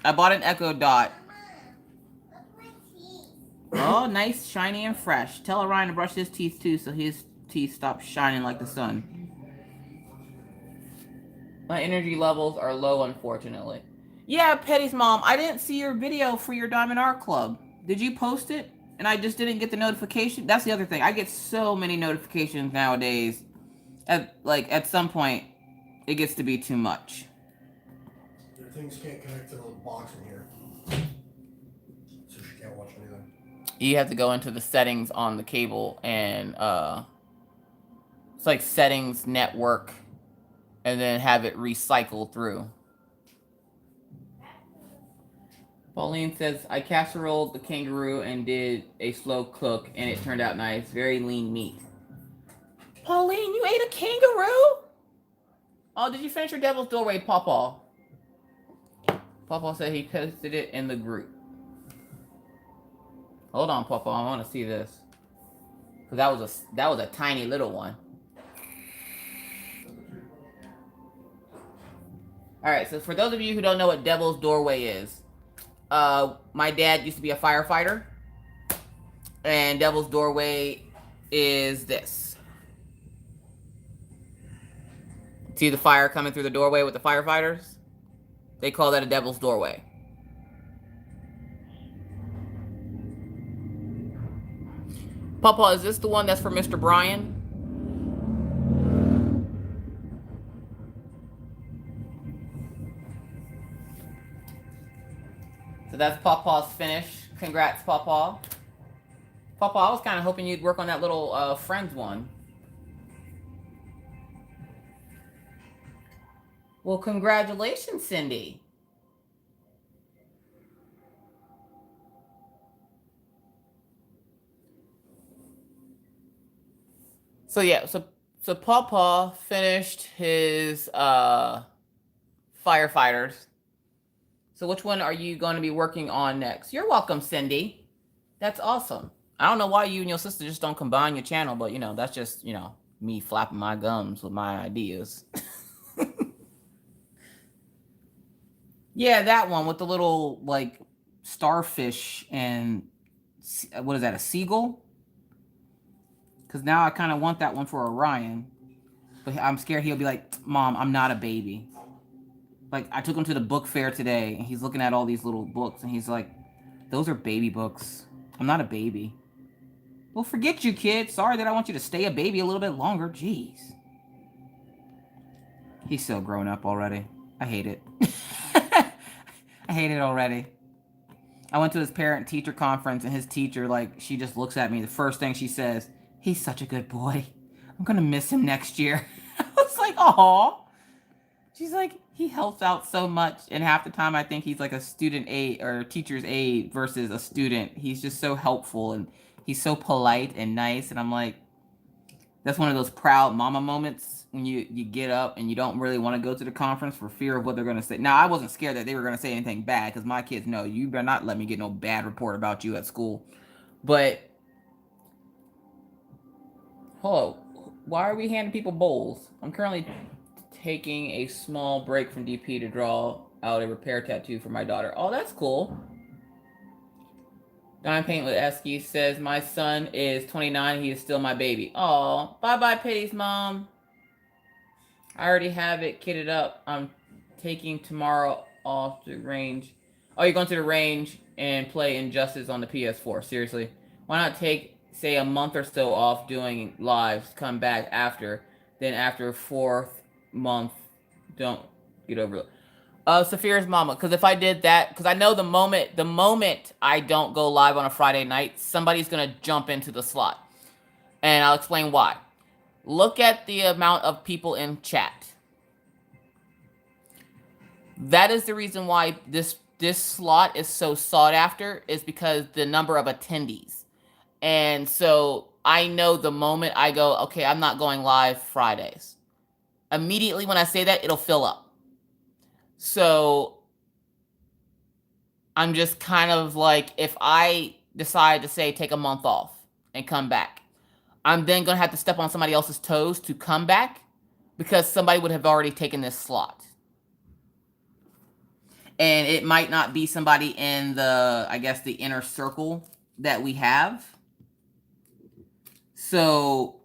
I bought an Echo Dot. Oh, nice, shiny and fresh. Tell Orion to brush his teeth too, so his teeth stop shining like the sun. My energy levels are low, unfortunately. Yeah, Petty's mom, I didn't see your video for your Diamond Art Club. Did you post it? And I just didn't get the notification. That's the other thing. I get so many notifications nowadays. At some point, it gets to be too much. Your things can't connect to the box in here, so she can't watch anything. You have to go into the settings on the cable, and it's like settings, network, and then have it recycle through. Pauline says, I casseroled the kangaroo and did a slow cook, and it turned out nice. Very lean meat. Pauline, you ate a kangaroo? Oh, did you finish your Devil's Doorway, Pawpaw? Pawpaw said he posted it in the group. Hold on, Pawpaw, I want to see this. Because that was a tiny little one. Alright, so for those of you who don't know what Devil's Doorway is, my dad used to be a firefighter, and Devil's Doorway is this. See the fire coming through the doorway with the firefighters? They call that a Devil's Doorway. Papa, is this the one that's for Mr. Brian? So that's Papa's finish. Congrats, Papa. Papa, I was kind of hoping you'd work on that little Friends one. Well, congratulations, Cindy. So yeah, so Pawpaw finished his firefighters. So which one are you going to be working on next? You're welcome, Cindy. That's awesome. I don't know why you and your sister just don't combine your channel, but you know, that's just, you know, me flapping my gums with my ideas. Yeah, that one with the little like starfish and what is that, a seagull? Because now I kind of want that one for Orion. But I'm scared he'll be like, Mom, I'm not a baby. Like, I took him to the book fair today, and he's looking at all these little books, and he's like, those are baby books. I'm not a baby. Well, forget you, kid. Sorry that I want you to stay a baby a little bit longer. Jeez. He's so grown up already. I hate it. I hate it already. I went to his parent-teacher conference, and his teacher, like, she just looks at me. The first thing she says, he's such a good boy. I'm going to miss him next year. I was like, aw. She's like, he helps out so much. And half the time I think he's like a student aide or teacher's aide versus a student. He's just so helpful and he's so polite and nice. And I'm like, that's one of those proud mama moments when you get up and you don't really want to go to the conference for fear of what they're going to say. Now, I wasn't scared that they were going to say anything bad because my kids know you better not let me get no bad report about you at school. But, hello, why are we handing people bowls? I'm currently taking a small break from DP to draw out a repair tattoo for my daughter. Oh, that's cool. Dime Paint with Esky says, my son is 29. He is still my baby. Oh, bye-bye, Pitty's mom. I already have it kitted up. I'm taking tomorrow off to range. Oh, you're going to the range and play Injustice on the PS4. Seriously. Why not take, say, a month or so off doing lives, come back after, then after 4th month Don't get over it. Saphira's mama. Because if I did that, because I know the moment I don't go live on a Friday night, somebody's gonna jump into the slot, and I'll explain why. Look at the amount of people in chat. That is the reason why this slot is so sought after, is because the number of attendees. And so I know the moment I go, okay, I'm not going live Fridays, immediately when I say that, it'll fill up. So I'm just kind of like, if I decide to say take a month off and come back, I'm then going to have to step on somebody else's toes to come back, because somebody would have already taken this slot. And it might not be somebody in the, I guess, the inner circle that we have. So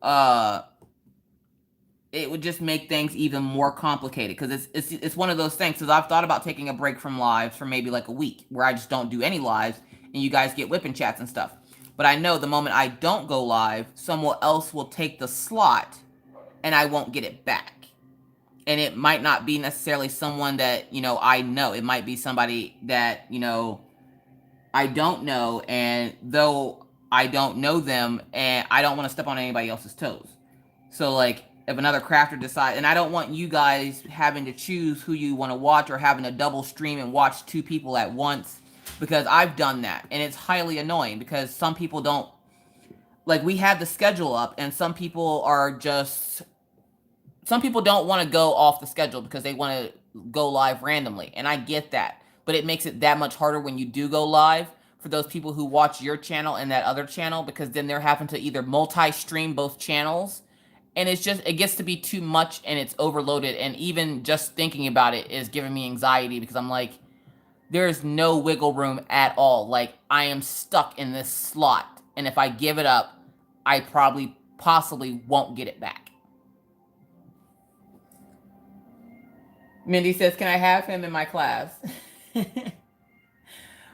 it would just make things even more complicated, because it's one of those things. Because I've thought about taking a break from lives for maybe like a week, where I just don't do any lives, and you guys get whipping chats and stuff. But I know the moment I don't go live, someone else will take the slot, and I won't get it back. And it might not be necessarily someone that, you know, I know. It might be somebody that, you know, I don't know. And though I don't know them, and I don't want to step on anybody else's toes. So, like, if another crafter decides, and I don't want you guys having to choose who you want to watch, or having a double stream and watch two people at once, because I've done that. And it's highly annoying, because some people don't, like, we have the schedule up, and some people don't want to go off the schedule because they want to go live randomly. And I get that. But it makes it that much harder when you do go live for those people who watch your channel and that other channel, because then they're having to either multi-stream both channels. And it gets to be too much, and it's overloaded. And even just thinking about it is giving me anxiety, because I'm like, there's no wiggle room at all. Like, I am stuck in this slot. And if I give it up, I possibly won't get it back. Mindy says, can I have him in my class?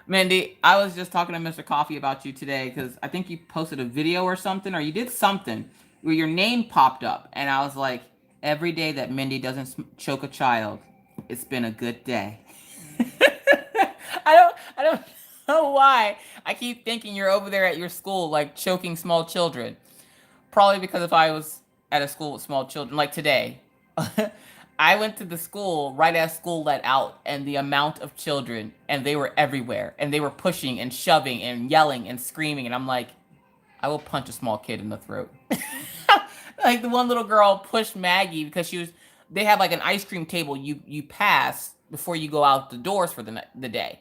Mindy, I was just talking to Mr. Coffee about you today, because I think you posted a video or something, or you did something where your name popped up. And I was like, every day that Mindy doesn't choke a child, it's been a good day. I don't know why I keep thinking you're over there at your school, like, choking small children. Probably because if I was at a school with small children, like today, I went to the school right as school let out, and the amount of children, and they were everywhere, and they were pushing and shoving and yelling and screaming, and I'm like, I will punch a small kid in the throat. Like, the one little girl pushed Maggie because they have like an ice cream table you pass before you go out the doors for the day.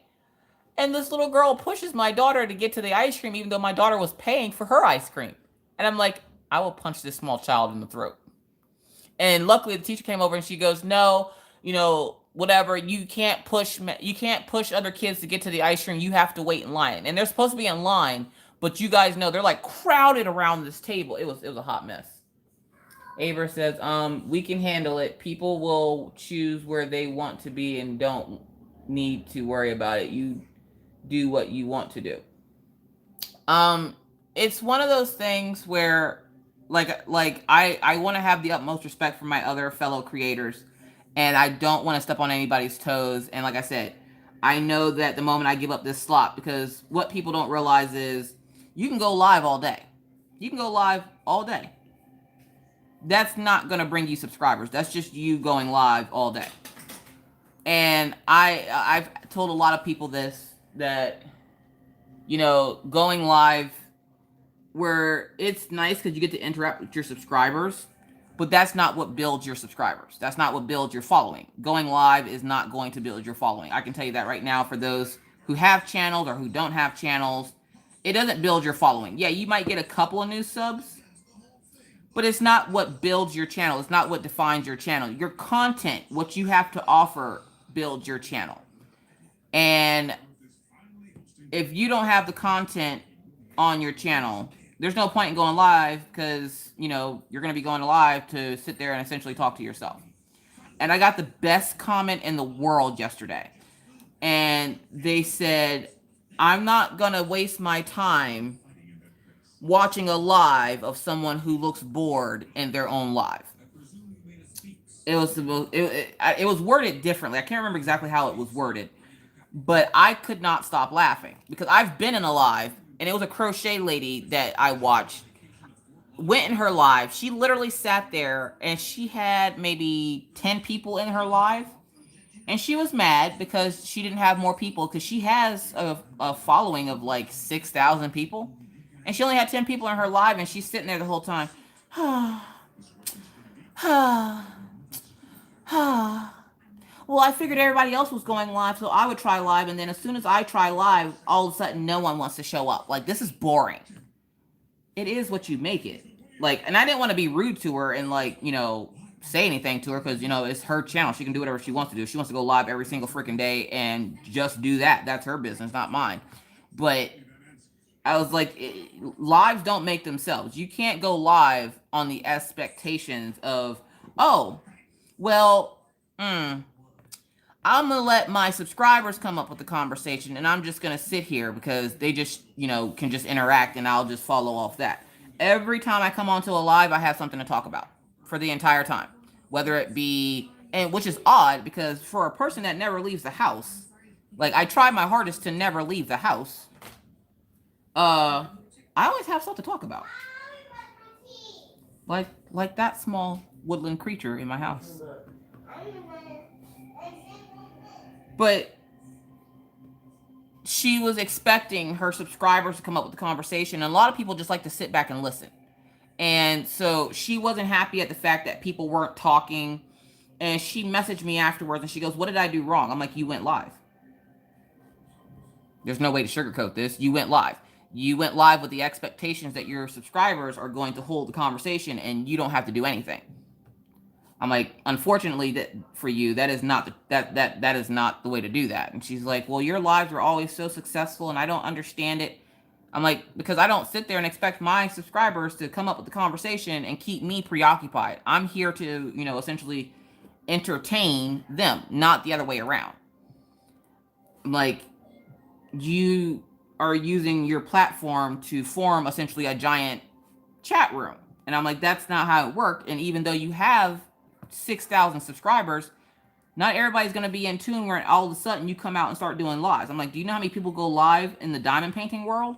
And this little girl pushes my daughter to get to the ice cream, even though my daughter was paying for her ice cream. And I'm like, I will punch this small child in the throat. And luckily the teacher came over and she goes, no, you know, whatever, you can't push other kids to get to the ice cream. You have to wait in line. And they're supposed to be in line, but you guys know they're like crowded around this table. It was a hot mess. Aver says, we can handle it. People will choose where they want to be and don't need to worry about it. You do what you want to do. It's one of those things where like I want to have the utmost respect for my other fellow creators, and I don't want to step on anybody's toes. And like I said, I know that the moment I give up this slot, because what people don't realize is you can go live all day. You can go live all day. That's not going to bring you subscribers. That's just you going live all day. And I've told a lot of people this, that, you know, going live, where it's nice because you get to interact with your subscribers, but that's not what builds your subscribers. That's not what builds your following. Going live is not going to build your following. I can tell you that right now. For those who have channels or who don't have channels, it doesn't build your following. Yeah, you might get a couple of new subs, but it's not what builds your channel. It's not what defines your channel. Your content, what you have to offer, builds your channel. And if you don't have the content on your channel, there's no point in going live, because, you know, you're going to be going live to sit there and essentially talk to yourself. And I got the best comment in the world yesterday. And they said, I'm not going to waste my time watching a live of someone who looks bored in their own live. It was the most, it was worded differently. I can't remember exactly how it was worded, but I could not stop laughing because I've been in a live and it was a crochet lady that I watched went in her live. She literally sat there and she had maybe 10 people in her live. And she was mad because she didn't have more people because she has a following of like 6,000 people. And she only had 10 people in her live and she's sitting there the whole time. Well, I figured everybody else was going live, so I would try live. And then as soon as I try live, all of a sudden no one wants to show up. Like, this is boring. It is what you make it. Like, and I didn't want to be rude to her and like, say anything to her because it's her channel. She can do whatever she wants to do. She wants to go live every single freaking day and just do that. That's her business, not mine. But I was like, lives don't make themselves. You can't go live on the expectations of, oh, well, I'm gonna let my subscribers come up with the conversation, and I'm just gonna sit here because they just, can just interact, and I'll just follow off that. Every time I come onto a live, I have something to talk about for the entire time, whether it be, and which is odd because for a person that never leaves the house, like I try my hardest to never leave the house. I always have stuff to talk about, like that small woodland creature in my house. But she was expecting her subscribers to come up with the conversation. And a lot of people just like to sit back and listen. And so she wasn't happy at the fact that people weren't talking. And she messaged me afterwards and she goes, "What did I do wrong?" I'm like, "You went live. There's no way to sugarcoat this. You went live. You went live with the expectations that your subscribers are going to hold the conversation and you don't have to do anything." I'm like, "Unfortunately, that for you, that is not that is not the way to do that." And she's like, "Well, your lives are always so successful, and I don't understand it." I'm like, "Because I don't sit there and expect my subscribers to come up with the conversation and keep me preoccupied. I'm here to, essentially entertain them, not the other way around." I'm like, "You are using your platform to form essentially a giant chat room." And I'm like, "That's not how it worked. And even though you have 6,000 subscribers, not everybody's going to be in tune where all of a sudden you come out and start doing lives." I'm like, "Do you know how many people go live in the diamond painting world?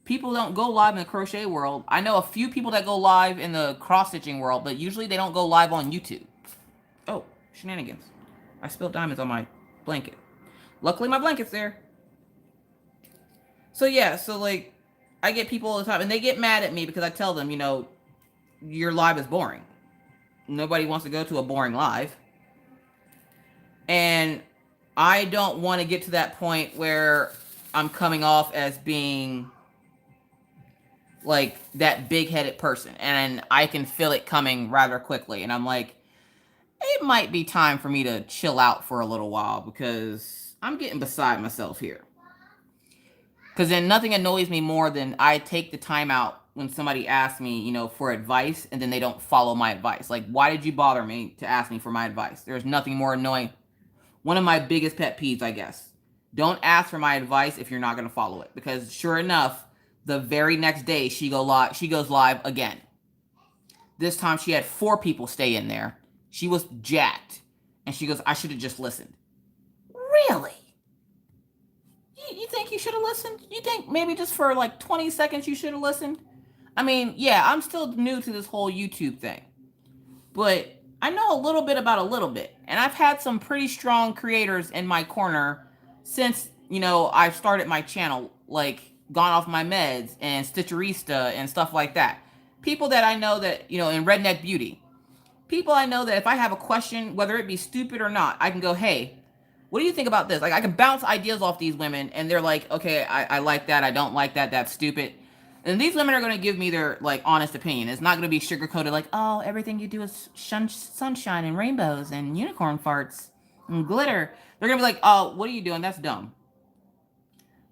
People don't go live in the crochet world. I know a few people that go live in the cross stitching world, but usually they don't go live on YouTube." Oh, shenanigans. I spilled diamonds on my blanket. Luckily, my blanket's there. So yeah, so like, I get people all the time, and they get mad at me because I tell them, your live is boring. Nobody wants to go to a boring live. And I don't want to get to that point where I'm coming off as being like that big-headed person. And I can feel it coming rather quickly. And I'm like, it might be time for me to chill out for a little while because I'm getting beside myself here. Because then nothing annoys me more than I take the time out when somebody asks me, for advice, and then they don't follow my advice. Like, why did you bother me to ask me for my advice? There's nothing more annoying. One of my biggest pet peeves, I guess. Don't ask for my advice if you're not going to follow it. Because sure enough, the very next day she goes live again. This time she had 4 people stay in there. She was jacked. And she goes, "I should have just listened." Really? You think you should have listened? You think maybe just for like 20 seconds you should have listened? I mean, yeah, I'm still new to this whole YouTube thing. But I know a little bit about a little bit. And I've had some pretty strong creators in my corner since, I've started my channel, like Gone Off My Meds and Stitcherista and stuff like that. People that I know that, in Redneck Beauty. People I know that if I have a question, whether it be stupid or not, I can go, "Hey, what do you think about this?" Like, I can bounce ideas off these women, and they're like, "Okay, I like that. I don't like that. That's stupid." And these women are going to give me their, like, honest opinion. It's not going to be sugar-coated like, "Oh, everything you do is sunshine and rainbows and unicorn farts and glitter." They're going to be like, "Oh, what are you doing? That's dumb."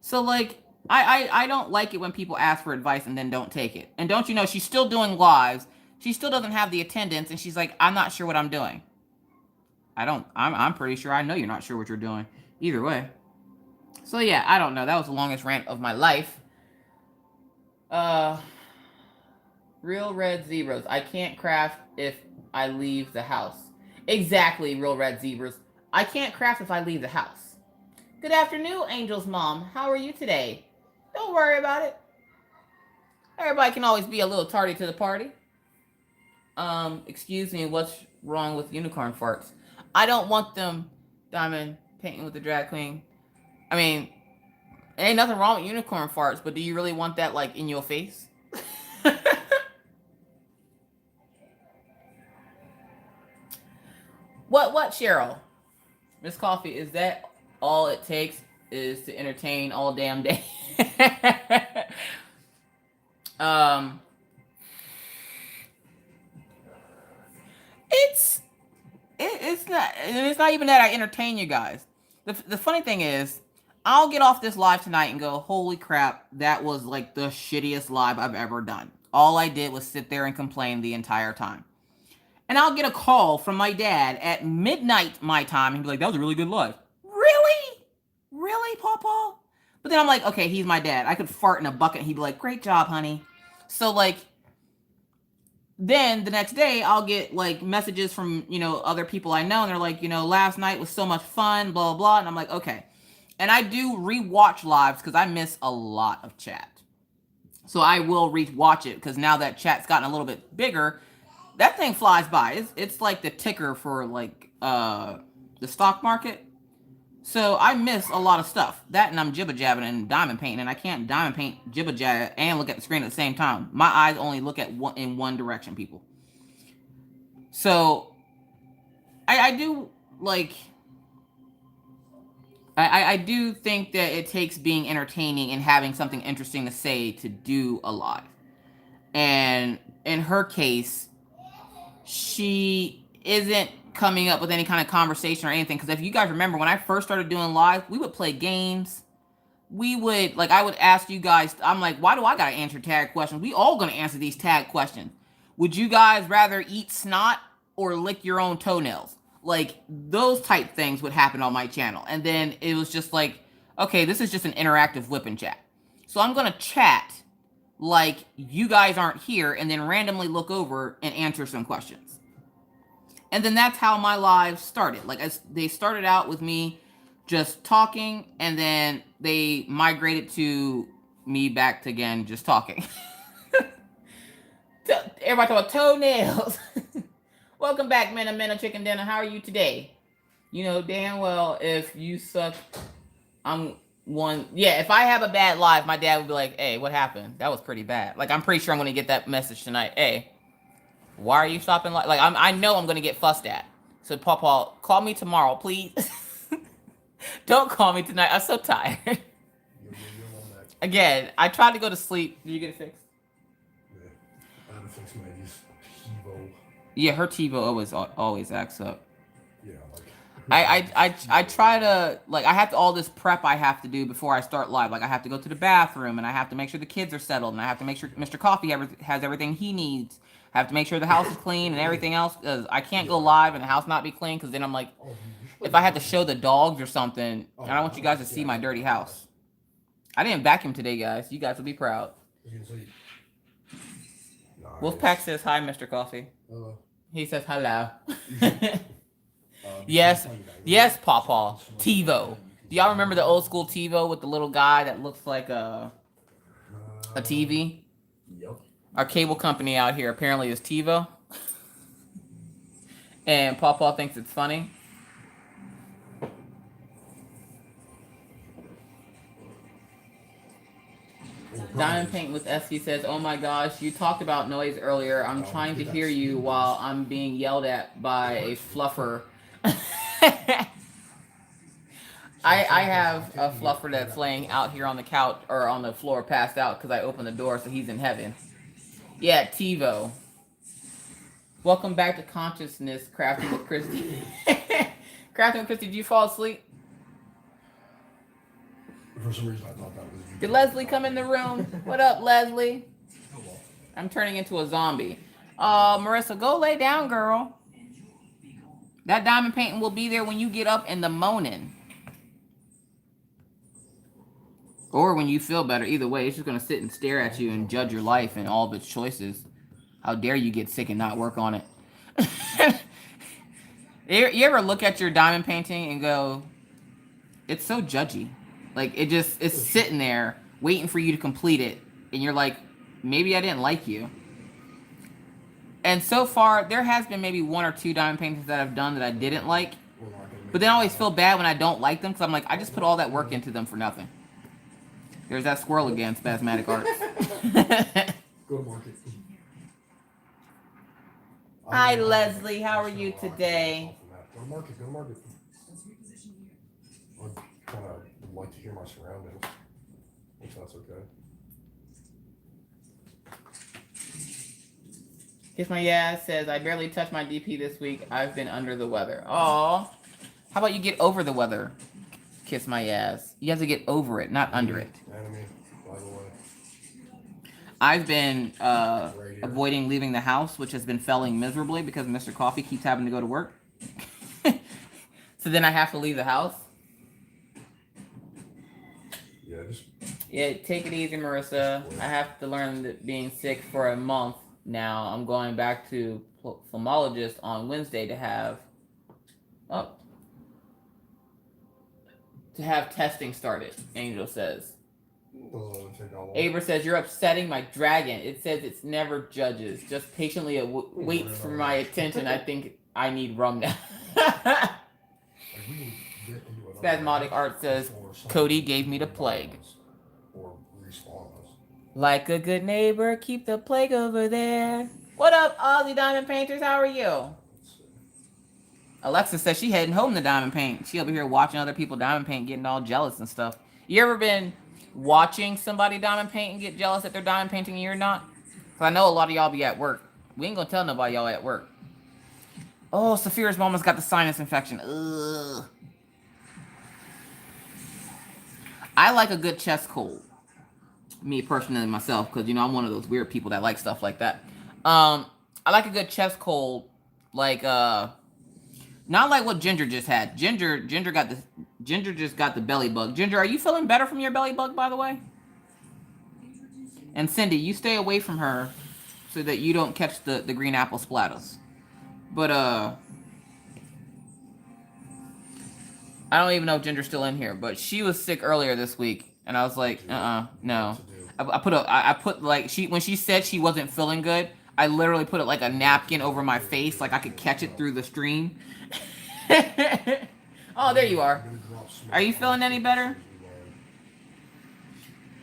So, like, I don't like it when people ask for advice and then don't take it. And don't you know, she's still doing lives. She still doesn't have the attendance, and she's like, "I'm not sure what I'm doing." I'm pretty sure I know you're not sure what you're doing. Either way. So yeah, I don't know. That was the longest rant of my life. Uh, Real red zebras. I can't craft if I leave the house. Exactly, real red zebras. I can't craft if I leave the house. Good afternoon, Angel's mom. How are you today? Don't worry about it. Everybody can always be a little tardy to the party. Excuse me, what's wrong with unicorn farts? I don't want them, Diamond, painting with the drag queen. I mean, ain't nothing wrong with unicorn farts, but do you really want that, like, in your face? What, Cheryl? Miss Coffee, is that all it takes is to entertain all damn day? um, it's it's not even that I entertain you guys. The funny thing is, I'll get off this live tonight and go, holy crap, that was like the shittiest live I've ever done. All I did was sit there and complain the entire time. And I'll get a call from my dad at midnight my time and be like, that was a really good live. Really? Really, Pawpaw? But then I'm like, okay, he's my dad. I could fart in a bucket and he'd be like, great job, honey. So, like, then the next day I'll get, like, messages from, other people I know. And they're like, last night was so much fun, blah, blah, blah. And I'm like, okay. And I do rewatch lives because I miss a lot of chat. So I will rewatch it because now that chat's gotten a little bit bigger, that thing flies by. It's like the ticker for, like, the stock market. So I miss a lot of stuff. That and I'm jibba-jabbing and diamond painting, and I can't diamond paint, jibba-jab, and look at the screen at the same time. My eyes only look at in one direction, people. So I do, like, I do think that it takes being entertaining and having something interesting to say to do a live. And in her case, she isn't coming up with any kind of conversation or anything. Because if you guys remember, when I first started doing live, we would play games. We would, like, I would ask you guys, I'm like, why do I gotta answer tag questions? We all gonna answer these tag questions. Would you guys rather eat snot or lick your own toenails? Like, those type things would happen on my channel. And then it was just like, okay, this is just an interactive whip and chat. So I'm gonna chat like you guys aren't here and then randomly look over and answer some questions. And then that's how my lives started. Like, they started out with me just talking, and then they migrated to me back to, again, just talking. Everybody talk about toenails. Welcome back, Mena Chicken Dinner. How are you today? You know damn well if you suck, I'm one. Yeah, if I have a bad live, my dad would be like, hey, what happened? That was pretty bad. Like, I'm pretty sure I'm going to get that message tonight. Hey, why are you stopping? Like, I know I'm going to get fussed at. So, Pawpaw, call me tomorrow, please. Don't call me tonight. I'm so tired. Again, I tried to go to sleep. Did you get it fixed? Yeah, I had to fix my TiVo. Yeah, her TiVo always acts up. Yeah, I try to, like, I have to, all this prep I have to do before I start live. Like, I have to go to the bathroom, and I have to make sure the kids are settled, and I have to make sure Mr. Coffee has everything he needs. I have to make sure the house is clean and everything else, because I can't go live and the house not be clean, because then I'm like, if I had to show the dogs or something, I don't want you guys to see my dirty house. I didn't vacuum today, guys. You guys will be proud. Wolfpack says hi, Mr. Coffee. He says hello. Yes, Pawpaw. TiVo. Do y'all remember the old school TiVo with the little guy that looks like a TV? Yep. Our cable company out here apparently is TiVo. And Pawpaw thinks it's funny. Diamond Paint with SC says, oh my gosh, you talked about noise earlier. I'm trying to hear you while I'm being yelled at by a fluffer. I have a fluffer that's laying out here on the couch or on the floor passed out because I opened the door, so he's in heaven. Yeah, TiVo. Welcome back to Consciousness, Crafting with Christy. Crafting with Christy, did you fall asleep? For some reason, I thought that was you. Did Leslie come in the room? What up, Leslie? I'm turning into a zombie. Marissa, go lay down, girl. That diamond painting will be there when you get up in the morning. Or when you feel better. Either way, it's just going to sit and stare at you and judge your life and all of its choices. How dare you get sick and not work on it? You ever look at your diamond painting and go, it's so judgy. Like it's sitting there waiting for you to complete it, and you're like, maybe I didn't like you. And so far, there has been maybe 1 or 2 diamond paintings that I've done that I didn't like, but then I always feel bad when I don't like them because I'm like, I just put all that work into them for nothing. There's that squirrel again, Spasmatic Arts. Go to market. Hi, Leslie. How are you today? Go to market. Go to market. I kind of would like to hear my surroundings, if that's okay. Kiss My Ass says, I barely touched my DP this week. I've been under the weather. Aw. How about you get over the weather? Kiss My Ass. You have to get over it, not under it. Enemy, by the way. I've been avoiding leaving the house, which has been failing miserably because Mr. Coffee keeps having to go to work. So then I have to leave the house. Yeah, take it easy, Marissa. I have to learn that being sick for a month now. I'm going back to ophthalmologist on Wednesday to have testing started, Angel says. Aber says, you're upsetting my dragon. It says it's never judges. Just patiently waits for my attention. I think I need rum now. Spasmodic Art says, Cody gave me the plague. Like a good neighbor, keep the plague over there. What up, Aussie Diamond Painters? How are you? Alexa says she heading home to diamond paint. She over here watching other people diamond paint, getting all jealous and stuff. You ever been watching somebody diamond paint and get jealous that they're diamond painting and you're not? Because I know a lot of y'all be at work. We ain't gonna tell nobody y'all at work. Oh, Saphira's mama's got the sinus infection. Ugh. I like a good chest cold. Me personally myself, because I'm one of those weird people that like stuff like that. I like a good chest cold, like not like what Ginger just had. Ginger just got the belly bug. Ginger, are you feeling better from your belly bug, by the way? And Cindy, you stay away from her so that you don't catch the green apple splatters. But I don't even know if Ginger's still in here, but she was sick earlier this week, and I was like, no. I put like when she said she wasn't feeling good, I literally put it like a napkin over my face, like I could catch it through the stream. Oh, there you are. Are you feeling any better?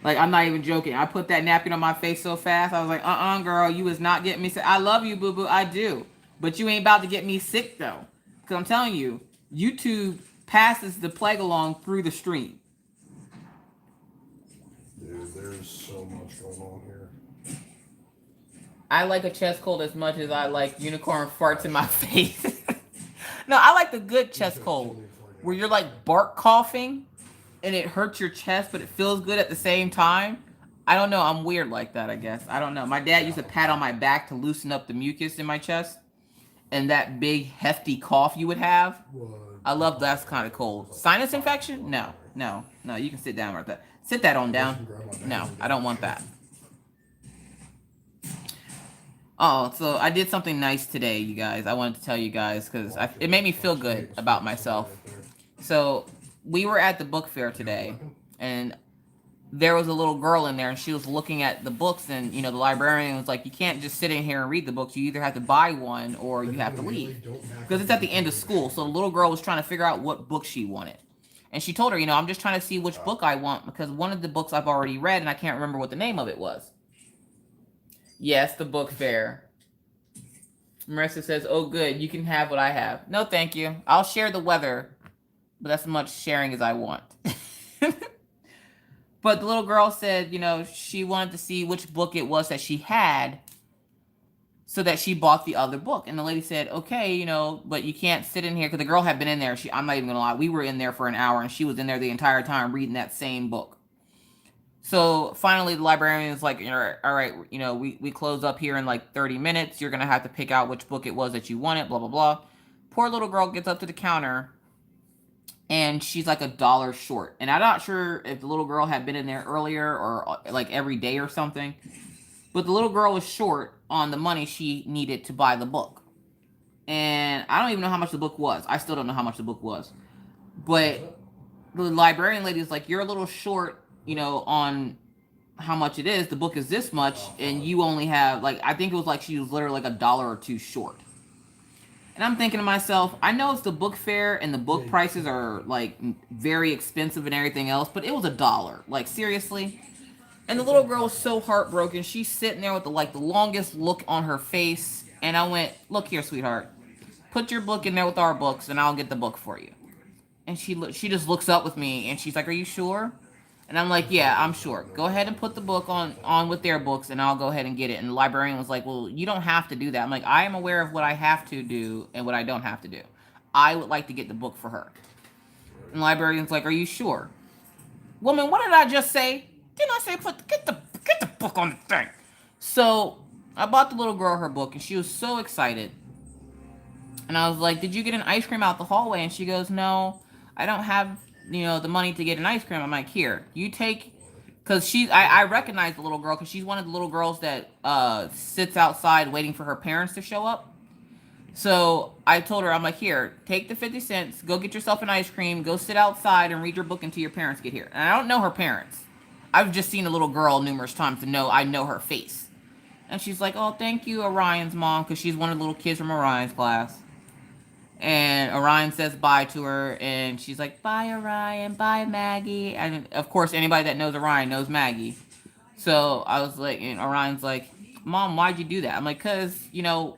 Like, I'm not even joking. I put that napkin on my face so fast, I was like, girl, you was not getting me sick. I love you, boo-boo, I do. But you ain't about to get me sick, though. Because I'm telling you, YouTube passes the plague along through the stream. Dude, there's so much going on here. I like a chest cold as much as I like unicorn farts in my face. No, I like the good chest cold, where you're like bark coughing, and it hurts your chest, but it feels good at the same time. I don't know. I'm weird like that, I guess. I don't know. My dad used to pat on my back to loosen up the mucus in my chest, and that big hefty cough you would have. I love that kind of cold. Sinus infection? No. You can sit down right there. Sit that on down. No, I don't want that. Oh, so I did something nice today, you guys. I wanted to tell you guys because it made me feel good about myself. So we were at the book fair today, and there was a little girl in there, and she was looking at the books, and the librarian was like, you can't just sit in here and read the books. You either have to buy one or you have to leave, because it's at the end of school. So the little girl was trying to figure out what book she wanted, and she told her, I'm just trying to see which book I want, because one of the books I've already read, and I can't remember what the name of it was. Yes, the book fair. Marissa says, oh good, you can have what I have. No, thank you. I'll share the weather, but that's as much sharing as I want. But the little girl said, she wanted to see which book it was that she had, so that she bought the other book. And the lady said, okay, but you can't sit in here, because the girl had been in there. I'm not even going to lie. We were in there for an hour, and she was in there the entire time reading that same book. So finally, the librarian was like, all right, we close up here in like 30 minutes. You're going to have to pick out which book it was that you wanted, blah, blah, blah. Poor little girl gets up to the counter, and she's like $1 short. And I'm not sure if the little girl had been in there earlier or like every day or something. But the little girl was short on the money she needed to buy the book. and I don't even know how much the book was. I still don't know how much the book was. But the librarian lady is like, you're a little short, on how much it is. The book is this much, and you only have, like, I think it was like she was literally like $1 or $2 short. And I'm thinking to myself, I know it's the book fair and the book prices are like very expensive and everything else, but it was $1. Like, seriously? And the little girl was so heartbroken. She's sitting there with the longest look on her face. And I went, look here, sweetheart. Put your book in there with our books, and I'll get the book for you. And she just looks up with me, and she's like, are you sure? And I'm like, yeah, I'm sure. Go ahead and put the book on with their books, and I'll go ahead and get it. And the librarian was like, well, you don't have to do that. I'm like, I am aware of what I have to do and what I don't have to do. I would like to get the book for her. And the librarian's like, are you sure? Woman, what did I just say? Didn't I say get the book on the thing? So I bought the little girl her book, and she was so excited. And I was like, did you get an ice cream out the hallway? And she goes, no, I don't have, the money to get an ice cream. I'm like, here, you take, because I recognize the little girl because she's one of the little girls that sits outside waiting for her parents to show up. So I told her, I'm like, here, take the 50 cents, go get yourself an ice cream, go sit outside and read your book until your parents get here. And I don't know her parents. I've just seen a little girl numerous times to know I know her face. And she's like, oh, thank you, Orion's mom, because she's one of the little kids from Orion's class. And Orion says bye to her, and she's like, bye, Orion, bye, Maggie. And, of course, anybody that knows Orion knows Maggie. So I was like, and Orion's like, Mom, why'd you do that? I'm like, because,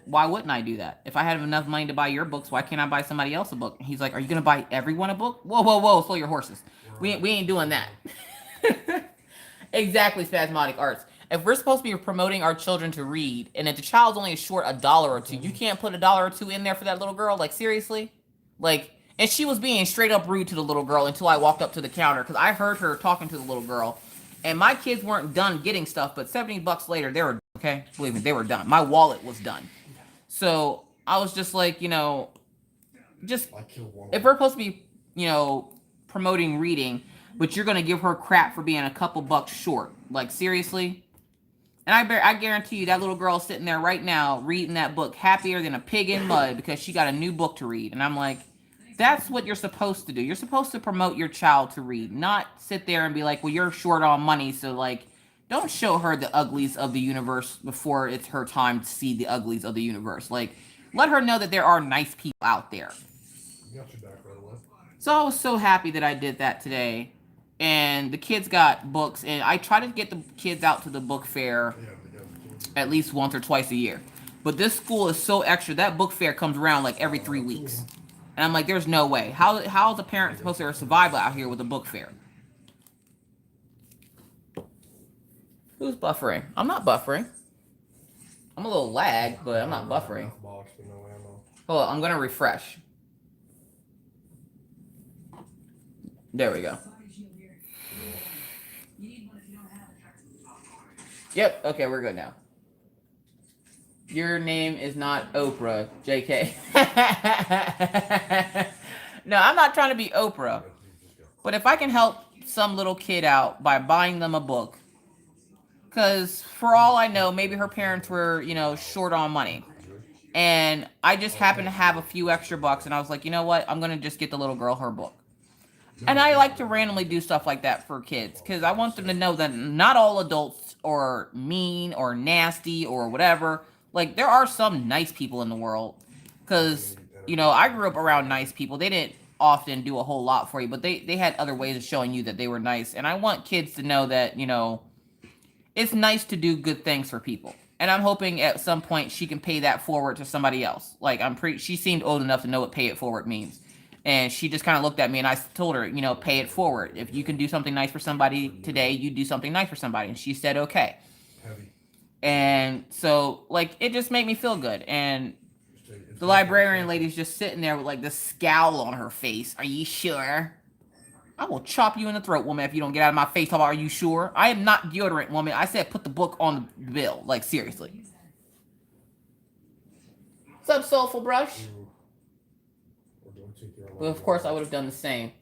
why wouldn't I do that? If I had enough money to buy your books, why can't I buy somebody else a book? And he's like, are you going to buy everyone a book? Whoa, whoa, whoa, slow your horses. We ain't doing that. Exactly, Spasmodic Arts. If we're supposed to be promoting our children to read, and if the child's only short $1 or $2, you can't put $1 or $2 in there for that little girl? Like, seriously? Like, and she was being straight up rude to the little girl until I walked up to the counter, because I heard her talking to the little girl, and my kids weren't done getting stuff, but $70 later, they were, okay? Believe me, they were done. My wallet was done. So, I was just like, just, if we're supposed to be, promoting reading, but you're going to give her crap for being a couple bucks short. Like, seriously? And I guarantee you that little girl's sitting there right now reading that book happier than a pig in mud because she got a new book to read. And I'm like, that's what you're supposed to do. You're supposed to promote your child to read, not sit there and be like, well, you're short on money, so, like, don't show her the uglies of the universe before it's her time to see the uglies of the universe. Like, let her know that there are nice people out there. Got your back right away. So I was so happy that I did that today. And the kids got books, and I try to get the kids out to the book fair at least once or twice a year. But this school is so extra, that book fair comes around like every 3 weeks. And I'm like, there's no way. How is a parent supposed to survive out here with a book fair? Who's buffering? I'm not buffering. I'm a little lag, but I'm not buffering. Hold on, I'm going to refresh. There we go. Yep, okay, we're good now. Your name is not Oprah, JK. No, I'm not trying to be Oprah. But if I can help some little kid out by buying them a book, because for all I know, maybe her parents were, short on money. And I just happened to have a few extra bucks, and I was like, you know what? I'm going to just get the little girl her book. And I like to randomly do stuff like that for kids, because I want them to know that not all adults are mean or nasty or whatever. Like, there are some nice people in the world, because, I grew up around nice people. They didn't often do a whole lot for you, but they had other ways of showing you that they were nice. And I want kids to know that, it's nice to do good things for people. And I'm hoping at some point she can pay that forward to somebody else. Like, she seemed old enough to know what pay it forward means. And she just kind of looked at me, and I told her, pay it forward. If you can do something nice for somebody today, you do something nice for somebody. And she said, okay. Heavy. And so, like, it just made me feel good. And the librarian lady's just sitting there with, like, this scowl on her face. Are you sure? I will chop you in the throat, woman, if you don't get out of my face. How about, are you sure? I am not deodorant, woman. I said put the book on the bill. Like, seriously. What's up, Soulful Brush? Well, of course, I would have done the same.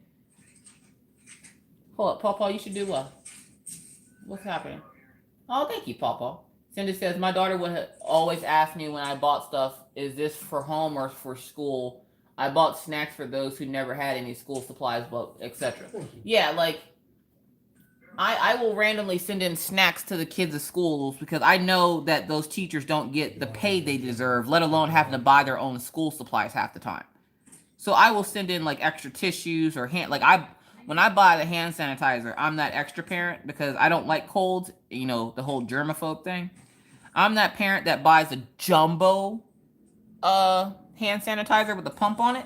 Hold up, Pawpaw, you should do what? What's happening? Oh, thank you, Pawpaw. Cindy says, my daughter would always ask me when I bought stuff, is this for home or for school? I bought snacks for those who never had any school supplies, but etc. Yeah, like I will randomly send in snacks to the kids' of schools because I know that those teachers don't get the pay they deserve, let alone having to buy their own school supplies half the time. So I will send in like extra tissues or hand when I buy the hand sanitizer, I'm that extra parent because I don't like colds, you know, the whole germaphobe thing. I'm that parent that buys a jumbo hand sanitizer with a pump on it.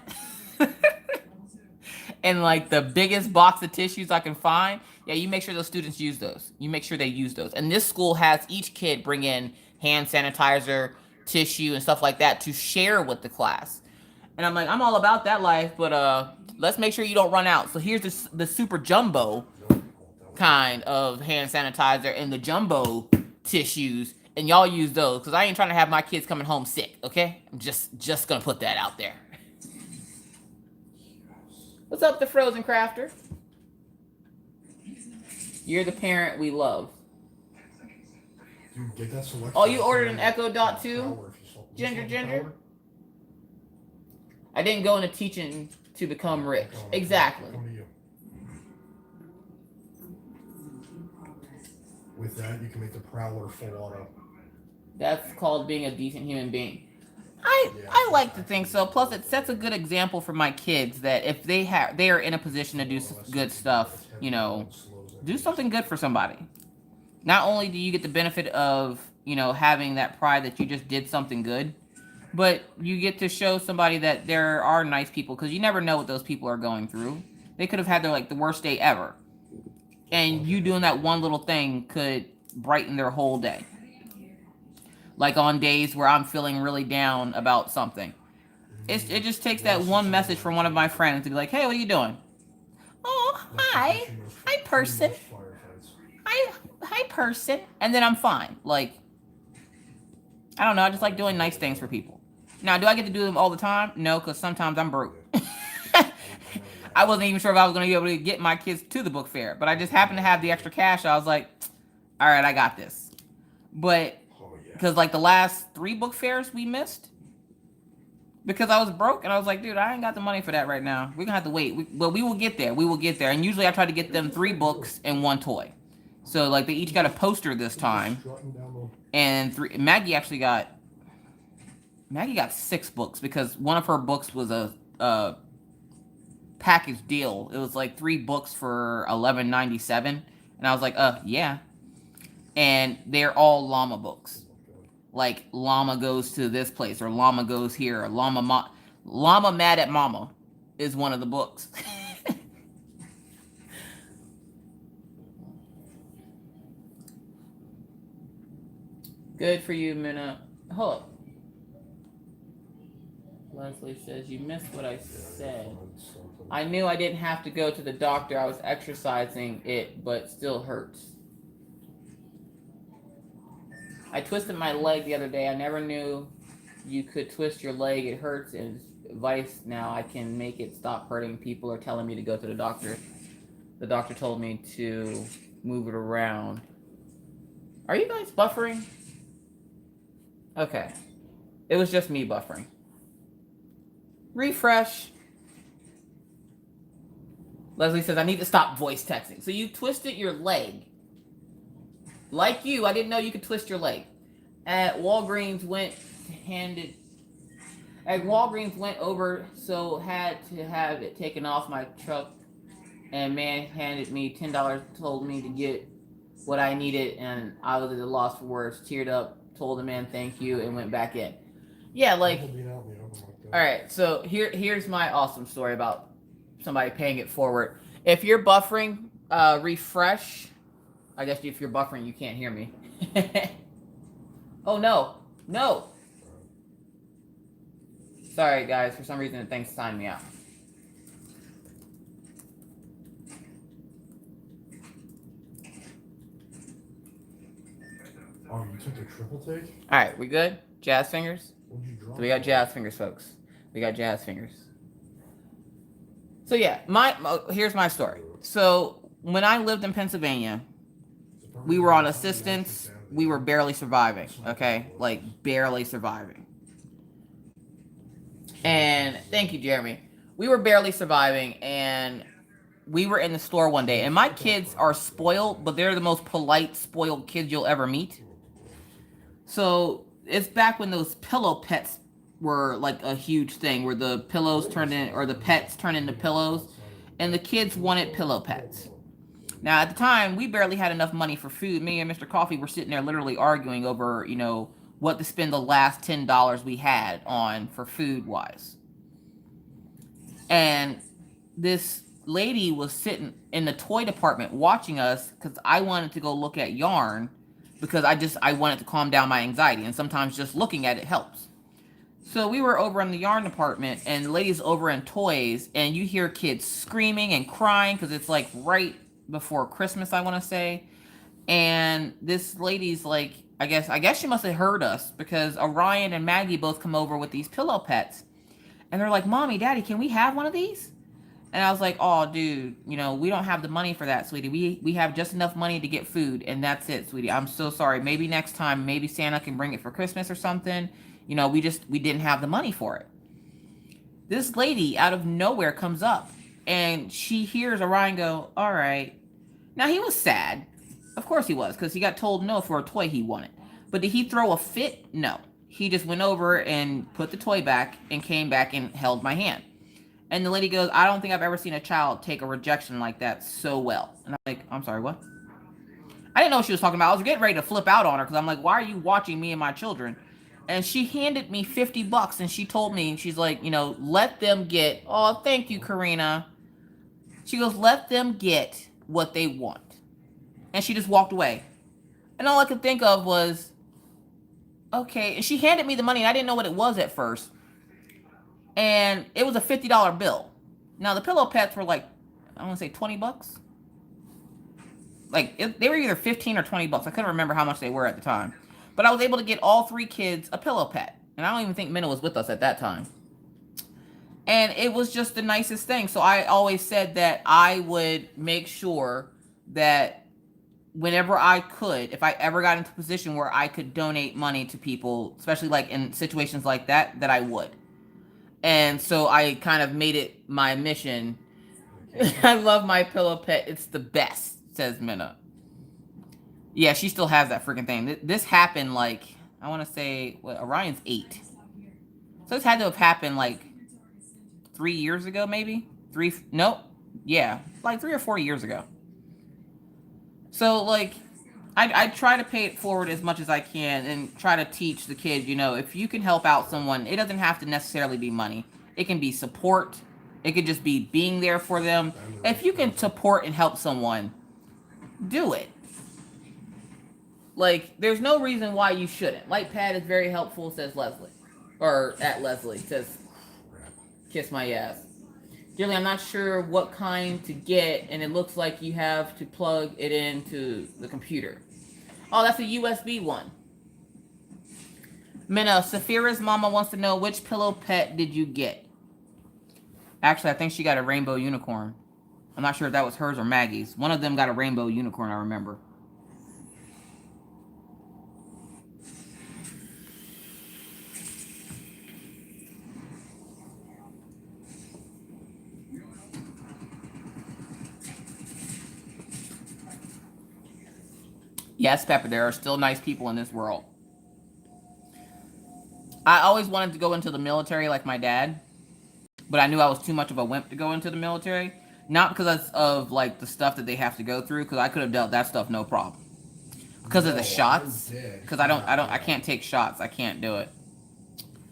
And like the biggest box of tissues I can find. Yeah, you make sure those students use those. You make sure they use those. And this school has each kid bring in hand sanitizer, tissue, and stuff like that to share with the class. And I'm like, I'm all about that life, but let's make sure you don't run out. So here's the super jumbo kind of hand sanitizer and the jumbo tissues, and y'all use those because I ain't trying to have my kids coming home sick. Okay, I'm just gonna put that out there. What's up, the Frozen Crafter? You're the parent we love. Dude, get that selection. Oh, you ordered an Echo Dot too? Ginger. I didn't go into teaching to become rich. Exactly. With that, you can make the Prowler full auto. That's called being a decent human being. I like to think so. Plus, it sets a good example for my kids that if they are in a position to do good stuff, you know, do something good for somebody. Not only do you get the benefit of, you know, having that pride that you just did something good, but you get to show somebody that there are nice people because you never know what those people are going through. They could have had their the worst day ever, and you doing that one little thing could brighten their whole day. Like on days where I'm feeling really down about something. It just takes that one message from one of my friends to be like, hey, what are you doing? Oh, hi. Hi, person. Hi, person. And then I'm fine. Like, I don't know. I just like doing nice things for people. Now, do I get to do them all the time? No, because sometimes I'm broke. I wasn't even sure if I was going to be able to get my kids to the book fair. But I just happened to have the extra cash. I was like, all right, I got this. But because like the last 3 book fairs we missed because I was broke and I was like, dude, I ain't got the money for that right now. We're gonna have to wait. But we will get there. We will get there. And usually I try to get them 3 books and 1 toy. So like they each got a poster this time. And Maggie got 6 books because one of her books was a package deal. It was like 3 books for $11.97. And I was like, yeah. And they're all llama books. Like llama goes to this place or llama goes here or llama mad at mama is one of the books. Good for you, Minna. Hold up. Leslie says, you missed what I said. I knew I didn't have to go to the doctor. I was exercising it, but still hurts. I twisted my leg the other day. I never knew you could twist your leg. It hurts, and advice now I can make it stop hurting. People are telling me to go to the doctor. The doctor told me to move it around. Are you guys buffering? Okay. It was just me buffering. Refresh. Leslie says, I need to stop voice texting. So you twisted your leg. Like you, I didn't know you could twist your leg. At Walgreens went over, so had to have it taken off my truck. And man handed me $10, told me to get what I needed, and I was at a loss for words. Teared up, told the man thank you, and went back in. Yeah, like, all right. So here's my awesome story about somebody paying it forward. If you're buffering, refresh. I guess if you're buffering, you can't hear me. Oh, no. Sorry, guys. For some reason, the thing signed me out. Oh, you took the triple take? All right, we good? Jazz fingers? What did you drop? So we got jazz fingers, folks. We got jazz fingers. So yeah, here's my story. So when I lived in Pennsylvania, we were on assistance we were barely surviving, okay? Like, barely surviving. And thank you, Jeremy. We were barely surviving, and we were in the store one day, and my kids are spoiled, but they're the most polite, spoiled kids you'll ever meet. So it's back when those pillow pets were like a huge thing, where the pillows turned in, or the pets turned into pillows, and the kids wanted pillow pets. Now, at the time, we barely had enough money for food. Me and Mr. Coffee were sitting there literally arguing over, what to spend the last $10 we had on for food wise. And this lady was sitting in the toy department watching us because I wanted to go look at yarn because I wanted to calm down my anxiety, and sometimes just looking at it helps. So we were over in the yarn department, and the lady's over in toys, and you hear kids screaming and crying because it's like right before Christmas, I want to say. And this lady's like, I guess she must have heard us, because Orion and Maggie both come over with these pillow pets, and they're like, "Mommy, Daddy, can we have one of these?" And I was like, "Oh, dude, we don't have the money for that, sweetie. We have just enough money to get food, and that's it, sweetie. I'm so sorry. Maybe next time, maybe Santa can bring it for Christmas or something. We didn't have the money for it." This lady out of nowhere comes up, and she hears Orion go, "All right." Now, he was sad. Of course he was, because he got told no for a toy he wanted. But did he throw a fit? No. He just went over and put the toy back and came back and held my hand. And the lady goes, "I don't think I've ever seen a child take a rejection like that so well." And I'm like, "I'm sorry, what?" I didn't know what she was talking about. I was getting ready to flip out on her because I'm like, "Why are you watching me and my children?" And she handed me $50, and she told me, she's like, "Let them get," oh, thank you, Karina. She goes, "Let them get what they want." And she just walked away. And all I could think of was, okay. And she handed me the money, and I didn't know what it was at first. And it was a $50 bill. Now, the pillow pets were like, I want to say $20. They were either 15 or $20. I couldn't remember how much they were at the time. But I was able to get all 3 kids a pillow pet. And I don't even think Minna was with us at that time. And it was just the nicest thing. So I always said that I would make sure that whenever I could, if I ever got into a position where I could donate money to people, especially like in situations like that, that I would. And so I kind of made it my mission. I love my pillow pet. It's the best, says Minna. Yeah, she still has that freaking thing. This happened like, I want to say, Orion's 8. So this had to have happened like 3 years ago, maybe? Like 3 or 4 years ago. So, like, I try to pay it forward as much as I can and try to teach the kids, if you can help out someone, it doesn't have to necessarily be money. It can be support. It could just be being there for them. If you can support and help someone, do it. Like, there's no reason why you shouldn't. Light pad is very helpful, says Leslie. Or at Leslie, says, "Kiss my ass." Jilly, I'm not sure what kind to get, and it looks like you have to plug it into the computer. Oh, that's a USB one. Minna, Saphira's mama wants to know, which pillow pet did you get? Actually, I think she got a rainbow unicorn. I'm not sure if that was hers or Maggie's. One of them got a rainbow unicorn, I remember. Yes, Pepper, there are still nice people in this world. I always wanted to go into the military like my dad, but I knew I was too much of a wimp to go into the military. Not because of like the stuff that they have to go through, because I could have dealt that stuff no problem. Because of the shots, because I can't take shots. I can't do it.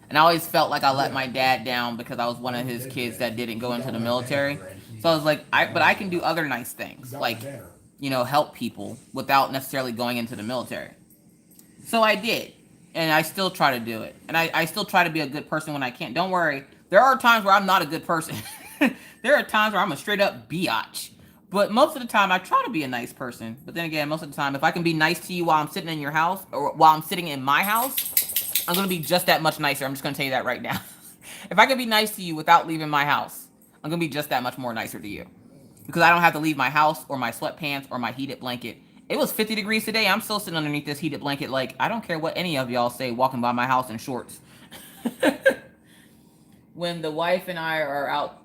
And I always felt like I let my dad down because I was one of his kids that didn't go into the military. So I was like, but I can do other nice things, like, help people without necessarily going into the military. So I did. And I still try to do it. And I still try to be a good person when I can. Don't worry. There are times where I'm not a good person. There are times where I'm a straight up biatch. But most of the time, I try to be a nice person. But then again, most of the time, if I can be nice to you while I'm sitting in your house, or while I'm sitting in my house, I'm going to be just that much nicer. I'm just going to tell you that right now. If I can be nice to you without leaving my house, I'm going to be just that much more nicer to you. Because I don't have to leave my house or my sweatpants or my heated blanket It was 50 degrees today. I'm still sitting underneath this heated blanket. Like, I don't care what any of y'all say walking by my house in shorts. When the wife and I are out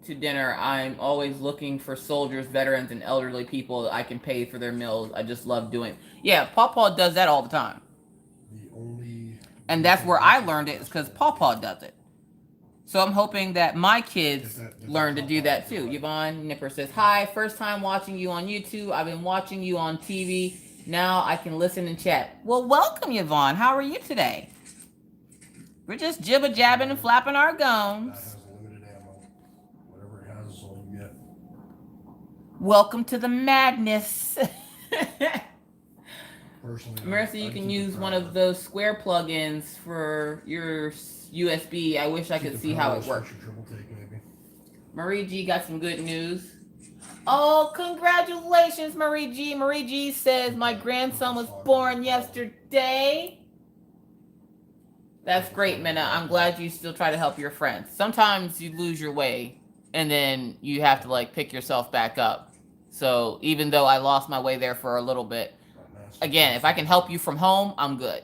to dinner, I'm always looking for soldiers, veterans, and elderly people that I can pay for their meals. I just love doing it. Yeah, Pawpaw does that all the time. And that's where I learned it, is because Pawpaw does it. So I'm hoping that my kids learn to do that too. Yvonne Nipper says, hi, first time watching you on YouTube. I've been watching you on TV. Now I can listen and chat. Well, welcome, Yvonne. How are you today? We're just jibber-jabbing and flapping our gums. That has limited ammo. Whatever it has is all you get. Welcome to the madness. Personally, Marissa, you can use one of those square plugins for your USB. I wish I could see how it works. Marie G got some good news. Oh, congratulations, Marie G. Marie G says my grandson was born yesterday. That's great, Minna. I'm glad you still try to help your friends. Sometimes you lose your way and then you have to like pick yourself back up. So even though I lost my way there for a little bit, again, if I can help you from home, I'm good.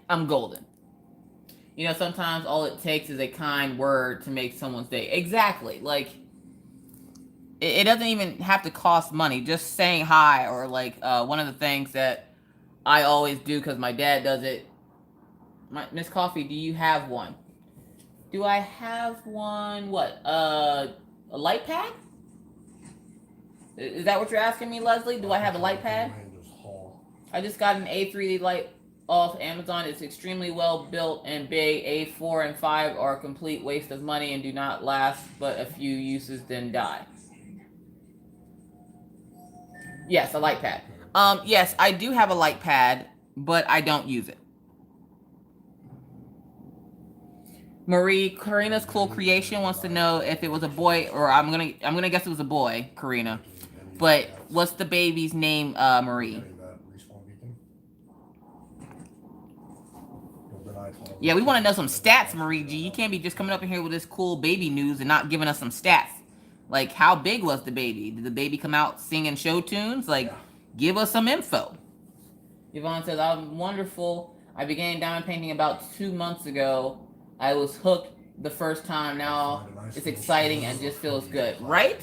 I'm golden. You know, sometimes all it takes is a kind word to make someone's day. Exactly. Like, it doesn't even have to cost money. Just saying hi, or like one of the things that I always do because my dad does it. Miss Coffee, do you have one? Do I have one? What? A light pad? Is that what you're asking me, Leslie? Do I have a light pad? I just got an A3 light off Amazon. It's extremely well built and big. A4 and 5 are a complete waste of money and do not last but a few uses, then die. Yes, a light pad. Yes, I do have a light pad, but I don't use it. Marie, Karina's Cool Creation wants to know if it was a boy, or I'm gonna guess it was a boy, Karina. But what's the baby's name, Marie? Yeah, we want to know some stats, Marie G. You can't be just coming up in here with this cool baby news and not giving us some stats. Like, how big was the baby? Did the baby come out singing show tunes? Like, give us some info. Yvonne says, I'm wonderful. I began diamond painting about 2 months ago. I was hooked the first time. Now it's exciting and just feels good. Right?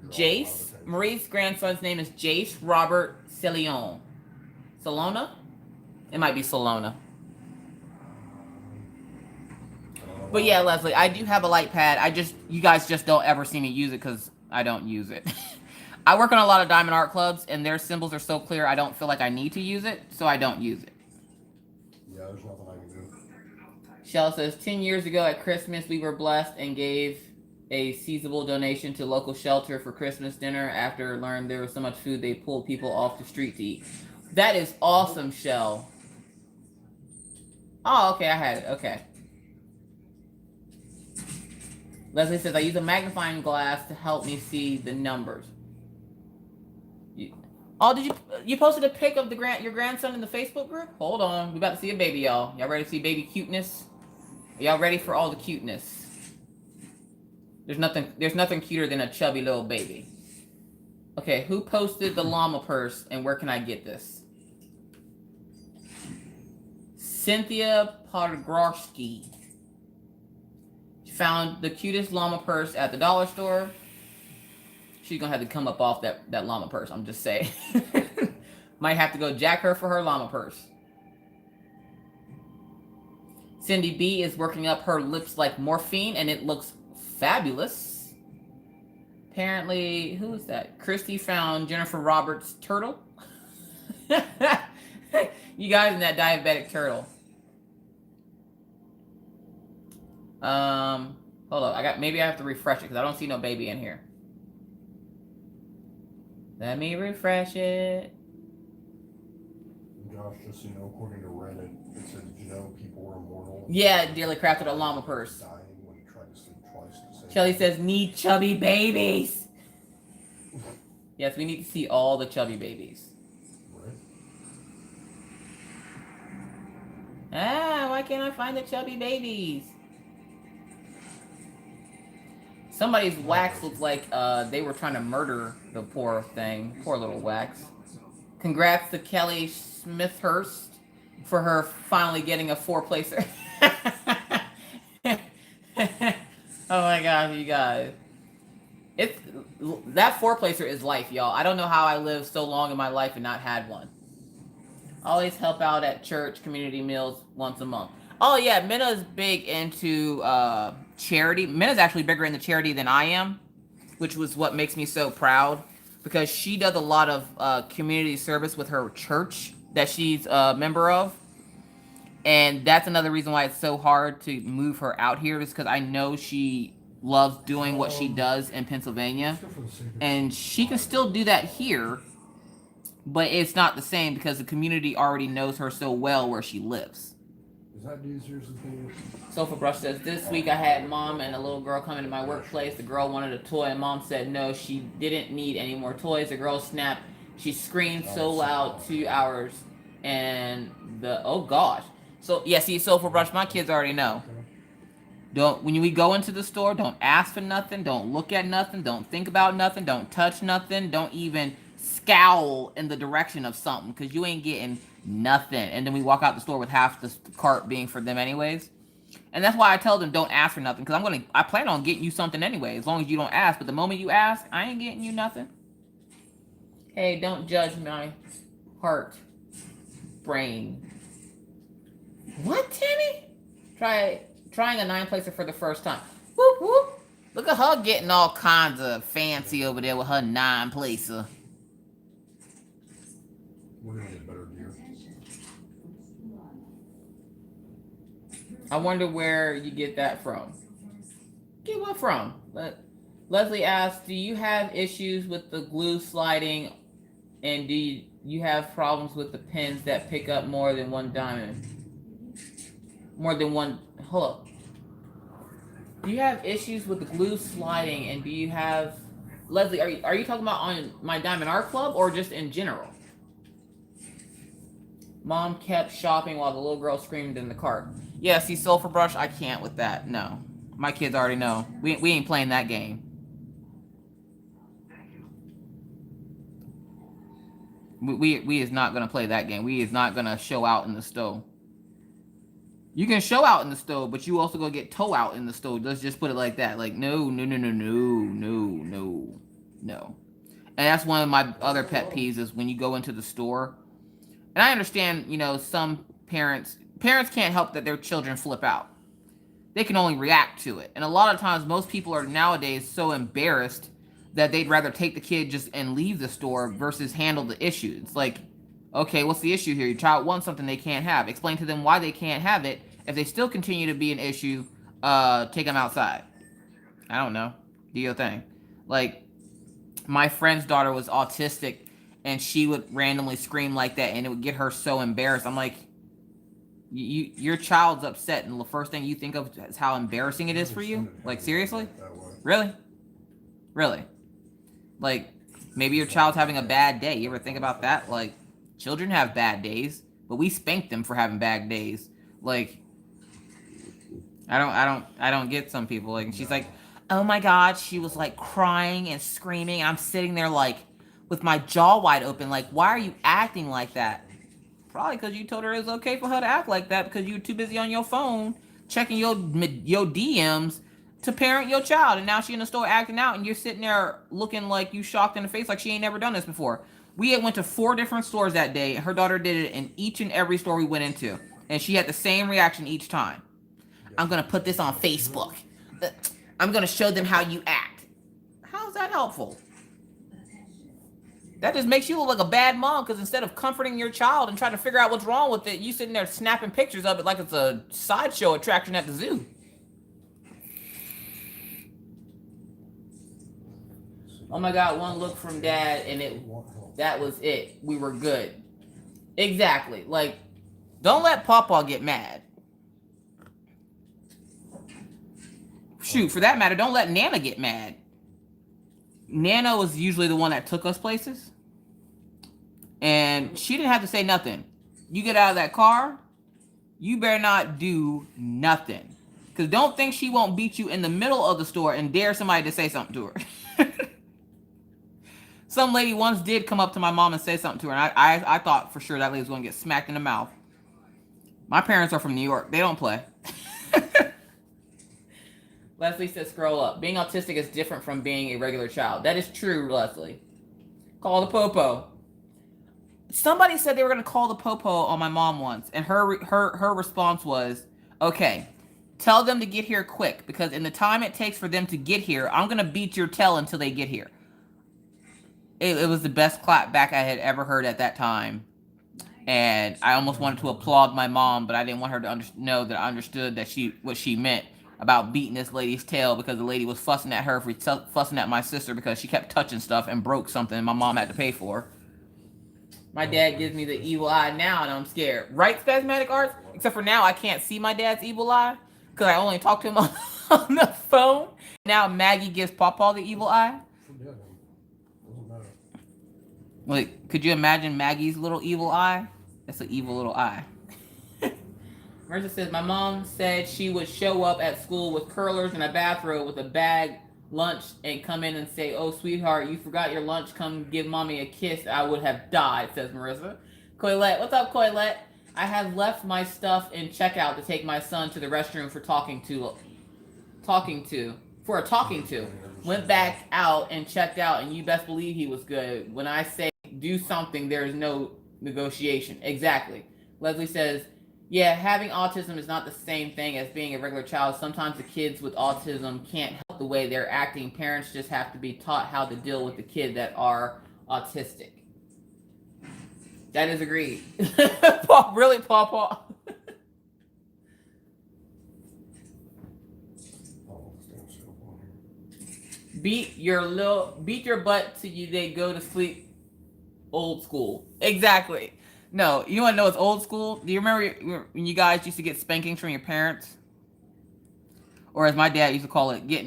Jace. Marie's grandson's name is Jace Robert Celion. Salona? It might be Salona. But yeah, Leslie, I do have a light pad. You guys just don't ever see me use it because I don't use it. I work on a lot of diamond art clubs, and their symbols are so clear I don't feel like I need to use it, so I don't use it. Yeah, there's nothing I can do. Shell says, 10 years ago at Christmas, we were blessed and gave a seasonable donation to local shelter for Christmas dinner. After learned there was so much food, they pulled people off the street to eat. That is awesome, Shell. Oh, okay, I had it. Okay. Leslie says, I use a magnifying glass to help me see the numbers. Oh, did you posted a pic of your grandson in the Facebook group? Hold on, we about to see a baby, y'all. Y'all ready to see baby cuteness? Are y'all ready for all the cuteness? There's nothing cuter than a chubby little baby. Okay, who posted the llama purse and where can I get this? Cynthia Podgorski. Found the cutest llama purse at the dollar store. She's gonna have to come up off that llama purse, I'm just saying. Might have to go jack her for her llama purse. Cindy B is working up her lips like morphine and it looks fabulous. Apparently, who is that? Christy found Jennifer Roberts' turtle. You guys in that diabetic turtle. Hold up. Maybe I have to refresh it because I don't see no baby in here. Let me refresh it. Josh, just so you know, according to Reddit, it said, did you know people were immortal? Yeah, dearly crafted a llama purse. Dying when he tried to sleep twice. Shelly says, need chubby babies. Yes, we need to see all the chubby babies. Right. Ah, why can't I find the chubby babies? Somebody's wax looks like they were trying to murder the poor thing. Poor little wax. Congrats to Kelly Smithhurst for her finally getting a four-placer. Oh my gosh, you guys. It's that four-placer is life, y'all. I don't know how I lived so long in my life and not had one. Always help out at church community meals once a month. Oh yeah, Minna's big into charity. Minna's actually bigger into charity than I am, which was what makes me so proud because she does a lot of community service with her church that she's a member of. And that's another reason why it's so hard to move her out here is because I know she loves doing what she does in Pennsylvania. And she can still do that here, but it's not the same because the community already knows her so well where she lives. Is that news? Here's the thing. Sofa Brush says, this week I had mom and a little girl come into my workplace. The girl wanted a toy and mom said no, she didn't need any more toys. The girl snapped. She screamed so loud, 2 hours. And oh gosh. So, yeah, see, Sofa Brush, my kids already know. When we go into the store, don't ask for nothing. Don't look at nothing. Don't think about nothing. Don't touch nothing. Don't even scowl in the direction of something because you ain't getting nothing. And then we walk out the store with half the cart being for them anyways. And that's why I tell them don't ask for nothing because I plan on getting you something anyway as long as you don't ask. But the moment you ask, I ain't getting you nothing. Hey, don't judge my heart, brain. What, Timmy? Trying a 9-placer for the first time. Whoop, whoop. Look at her getting all kinds of fancy over there with her 9-placer. We're gonna get better gear. I wonder where you get that from. Get what from? Leslie asks, do you have issues with the glue sliding and do you have problems with the pins that pick up more than one diamond? More than one, hold up. Do you have issues with the glue sliding and do you have, Leslie, are you talking about on my Diamond Art Club or just in general? Mom kept shopping while the little girl screamed in the cart. Yeah, see, Sulfur Brush, I can't with that. No. My kids already know. We ain't playing that game. We is not going to play that game. We is not going to show out in the stove. You can show out in the stove, but you also going to get toe out in the stove. Let's just put it like that. Like, no. And that's one of my other pet peeves is when you go into the store. And I understand, you know, some parents can't help that their children flip out. They can only react to it. And a lot of times, most people are nowadays so embarrassed that they'd rather take the kid just and leave the store versus handle the issue. It's like, okay, what's the issue here? Your child wants something they can't have. Explain to them why they can't have it. If they still continue to be an issue, take them outside. I don't know. Do your thing. Like, my friend's daughter was autistic, and she would randomly scream like that, and it would get her so embarrassed. I'm like, your child's upset, and the first thing you think of is how embarrassing it is for you? Like, seriously? Really? Really? Like, maybe your child's having a bad day. You ever think about that? Like, children have bad days, but we spank them for having bad days. Like, I don't get some people. Like, and she's like, oh my God, she was like crying and screaming. And I'm sitting there like with my jaw wide open. Like, why are you acting like that? Probably because you told her it was okay for her to act like that because you were too busy on your phone checking your DMs to parent your child. And now she in the store acting out and you're sitting there looking like you shocked in the face like she ain't never done this before. We went to 4 different stores that day. Her daughter did it in each and every store we went into. And she had the same reaction each time. I'm going to put this on Facebook. I'm going to show them how you act. How is that helpful? That just makes you look like a bad mom because instead of comforting your child and trying to figure out what's wrong with it, you sitting there snapping pictures of it like it's a sideshow attraction at the zoo. Oh my God, one look from Dad and that was it. We were good. Exactly. Like, don't let Pawpaw get mad. Shoot, for that matter, don't let Nana get mad. Nana was usually the one that took us places. And she didn't have to say nothing. You get out of that car, you better not do nothing. Because don't think she won't beat you in the middle of the store and dare somebody to say something to her. Some lady once did come up to my mom and say something to her, and I thought for sure that lady was going to get smacked in the mouth. My parents are from New York. They don't play. Leslie says, scroll up. Being autistic is different from being a regular child. That is true, Leslie. Call the popo. Somebody said they were going to call the popo on my mom once, and her response was, okay, tell them to get here quick, because in the time it takes for them to get here, I'm going to beat your tail until they get here. It was the best clap back I had ever heard at that time. And I almost wanted to applaud my mom, but I didn't want her to know that I understood that what she meant about beating this lady's tail, because the lady was fussing at her for fussing at my sister because she kept touching stuff and broke something my mom had to pay for. My dad gives me the evil eye now, and I'm scared. Right, Spasmatic Arts? Except for now, I can't see my dad's evil eye because I only talk to him on the phone. Now Maggie gives Pawpaw the evil eye. Wait, could you imagine Maggie's little evil eye? That's an evil little eye. Marissa says, my mom said she would show up at school with curlers and a bathrobe with a bag lunch and come in and say, oh, sweetheart, you forgot your lunch. Come give mommy a kiss. I would have died, says Marissa. Coilette, what's up, Coilette? I have left my stuff in checkout to take my son to the restroom for talking to. Went back out and checked out, and you best believe he was good. When I say do something, there's no negotiation. Exactly. Leslie says, yeah, having autism is not the same thing as being a regular child. Sometimes the kids with autism can't help the way they're acting. Parents just have to be taught how to deal with the kids that are autistic. That is agreed. Paul, really, Paul. Beat your butt till they go to sleep. Old school. Exactly. No, you want to know what's old school? Do you remember when you guys used to get spankings from your parents? Or as my dad used to call it, get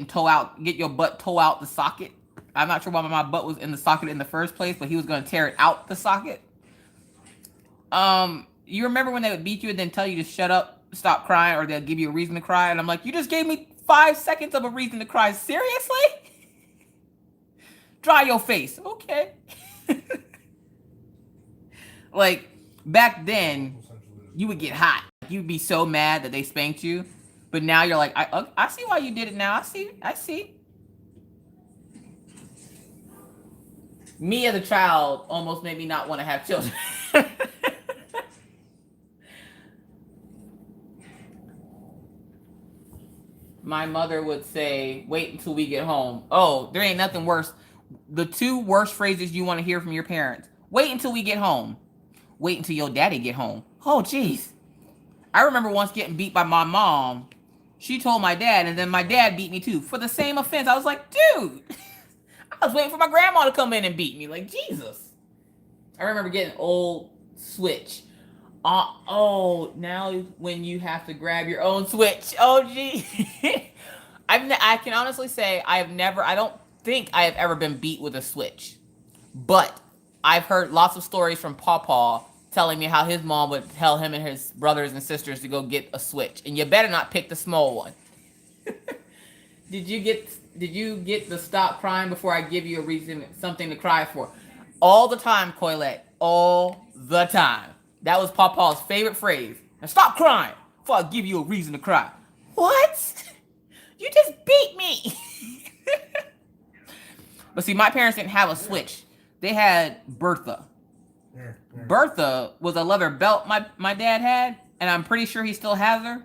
your butt toe out the socket. I'm not sure why my butt was in the socket in the first place, but he was going to tear it out the socket. You remember when they would beat you and then tell you to shut up, stop crying, or they'll give you a reason to cry? And I'm like, you just gave me 5 seconds of a reason to cry. Seriously? Dry your face. Okay. Like, back then, you would get hot. You'd be so mad that they spanked you. But now you're like, I see why you did it now. I see. Me as a child almost made me not want to have children. My mother would say, wait until we get home. Oh, there ain't nothing worse. The 2 worst phrases you want to hear from your parents. Wait until we get home. Wait until your daddy get home. Oh, jeez. I remember once getting beat by my mom. She told my dad, and then my dad beat me too for the same offense. I was like, dude, I was waiting for my grandma to come in and beat me. Like, Jesus. I remember getting old Switch. Now when you have to grab your own Switch. Oh, gee. I can honestly say I don't think I have ever been beat with a Switch. But I've heard lots of stories from Pawpaw telling me how his mom would tell him and his brothers and sisters to go get a Switch. And you better not pick the small one. Did you get the stop crying before I give you a reason, something to cry for? All the time, Coilette. All the time. That was Pawpaw's favorite phrase. Now stop crying before I give you a reason to cry. What? You just beat me. But see, my parents didn't have a Switch. They had Bertha. Bertha was a leather belt my dad had, and I'm pretty sure he still has her.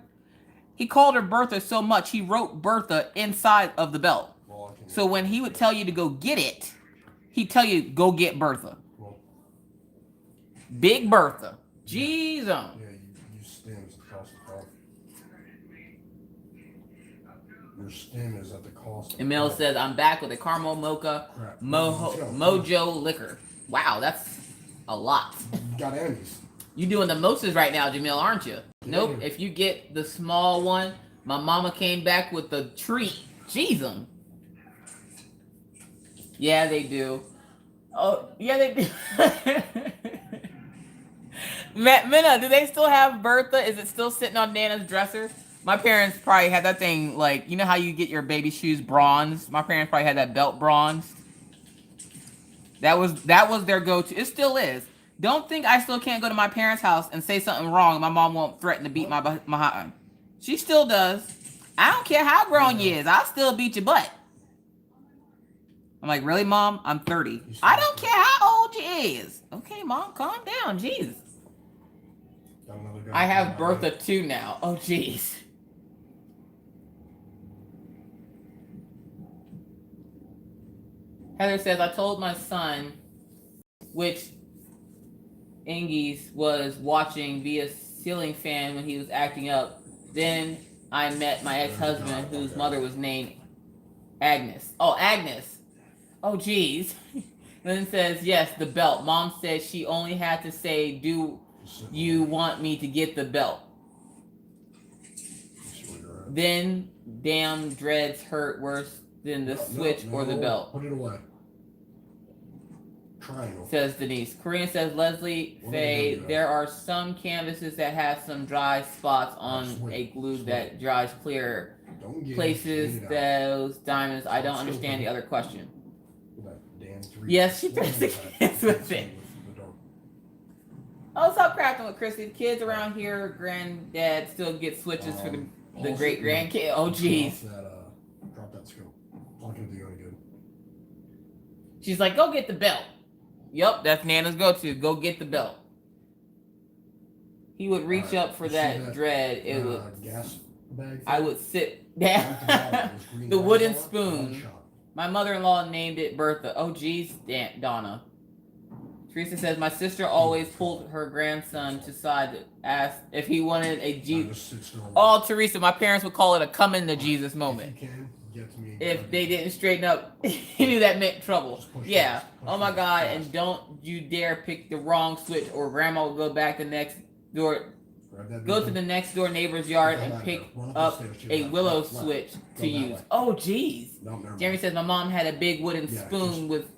He called her Bertha so much, he wrote Bertha inside of the belt. So when he would tell you to go get it, he'd tell you, go get Bertha. Big Bertha. Jeez. Yeah, you stems across the top. Your stem is at the cost. Emil says, I'm back with a caramel mocha mojo liquor. Wow, that's a lot. You got Andes. You doing the mimosas right now, Jamil, aren't you? Nope. If you get the small one, my mama came back with the treat. Jeez. Yeah, they do. Oh, yeah, they do. Minna, do they still have Bertha? Is it still sitting on Nana's dresser? My parents probably had that thing, like, you know how you get your baby shoes bronzed? My parents probably had that belt bronzed. That was their go-to. It still is. Don't think I still can't go to my parents' house and say something wrong and my mom won't threaten to beat my behind. She still does. I don't care how grown you is. I'll still beat your butt. I'm like, really, Mom? I'm 30. I don't care how old you is. Okay, Mom, calm down. Jeez. I have Bertha too now. Oh, jeez. Heather says, I told my son which Ingies was watching via ceiling fan when he was acting up. Then I met my ex-husband whose mother was named Agnes. Oh, Agnes. Oh, geez. Then says, yes, the belt. Mom said she only had to say, do you want me to get the belt? Then damn dreads hurt worse than the switch or the belt. Put it away. Triangle. Says Denise. Korean says, Leslie Faye, there are some canvases that have some dry spots on a glue that dries clear. Places those diamonds. I don't understand the other question. Yes, she throws the kids with it. Oh, stop crafting with Chrissy. The kids around here, granddad still gets switches for the great grandkid. Oh, jeez. Drop that scope. It's not gonna do any good. She's like, go get the belt. Yup, that's Nana's go-to. Go get the belt. He would reach up for that dread. It would. Gas bag. I would sit down. The wooden spoon. My mother-in-law named it Bertha. Oh, geez, Donna. Teresa says, my sister always pulled her grandson to side to ask if he wanted a Jesus. Oh, Teresa, my parents would call it a come into Jesus moment. If they didn't straighten up, he knew that meant trouble. Yeah. Oh my God, and don't you dare pick the wrong switch or grandma will go back the next door. Go to the next door neighbor's yard and pick up a willow switch to use. Oh, geez. Jeremy says, my mom had a big wooden spoon with...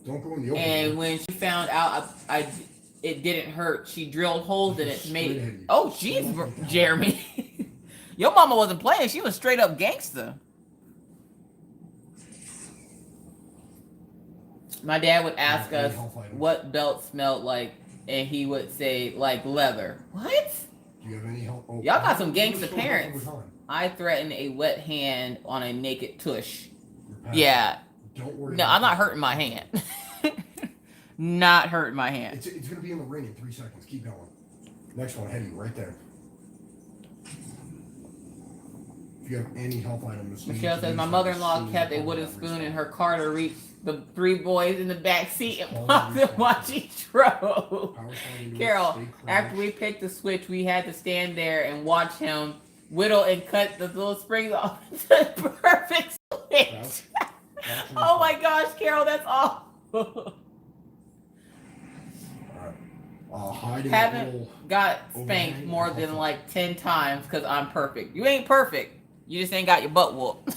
And when she found out it didn't hurt, she drilled holes in it to make it. Oh, jeez, Jeremy. Your mama wasn't playing. She was straight up gangster. My dad would ask us what belt smelled like, and he would say, like leather. What? Do you have any help? Oh, y'all got some gangster parents. I threatened a wet hand on a naked tush. Yeah. Don't worry. No, I'm not hurting my hand. Not hurting my hand. It's going to be in the ring in 3 seconds. Keep going. Next one, Hetty, right there. If you have any health items. Michelle says, my mother-in-law kept a wooden spoon in her car to reach the 3 boys in the back seat and pop them while she drove. Carol, after we picked the switch, we had to stand there and watch him whittle and cut the little springs off the perfect switch. Oh my gosh, Carol, that's awful. Haven't got spanked more than like 10 times because I'm perfect. You ain't perfect. You just ain't got your butt whooped.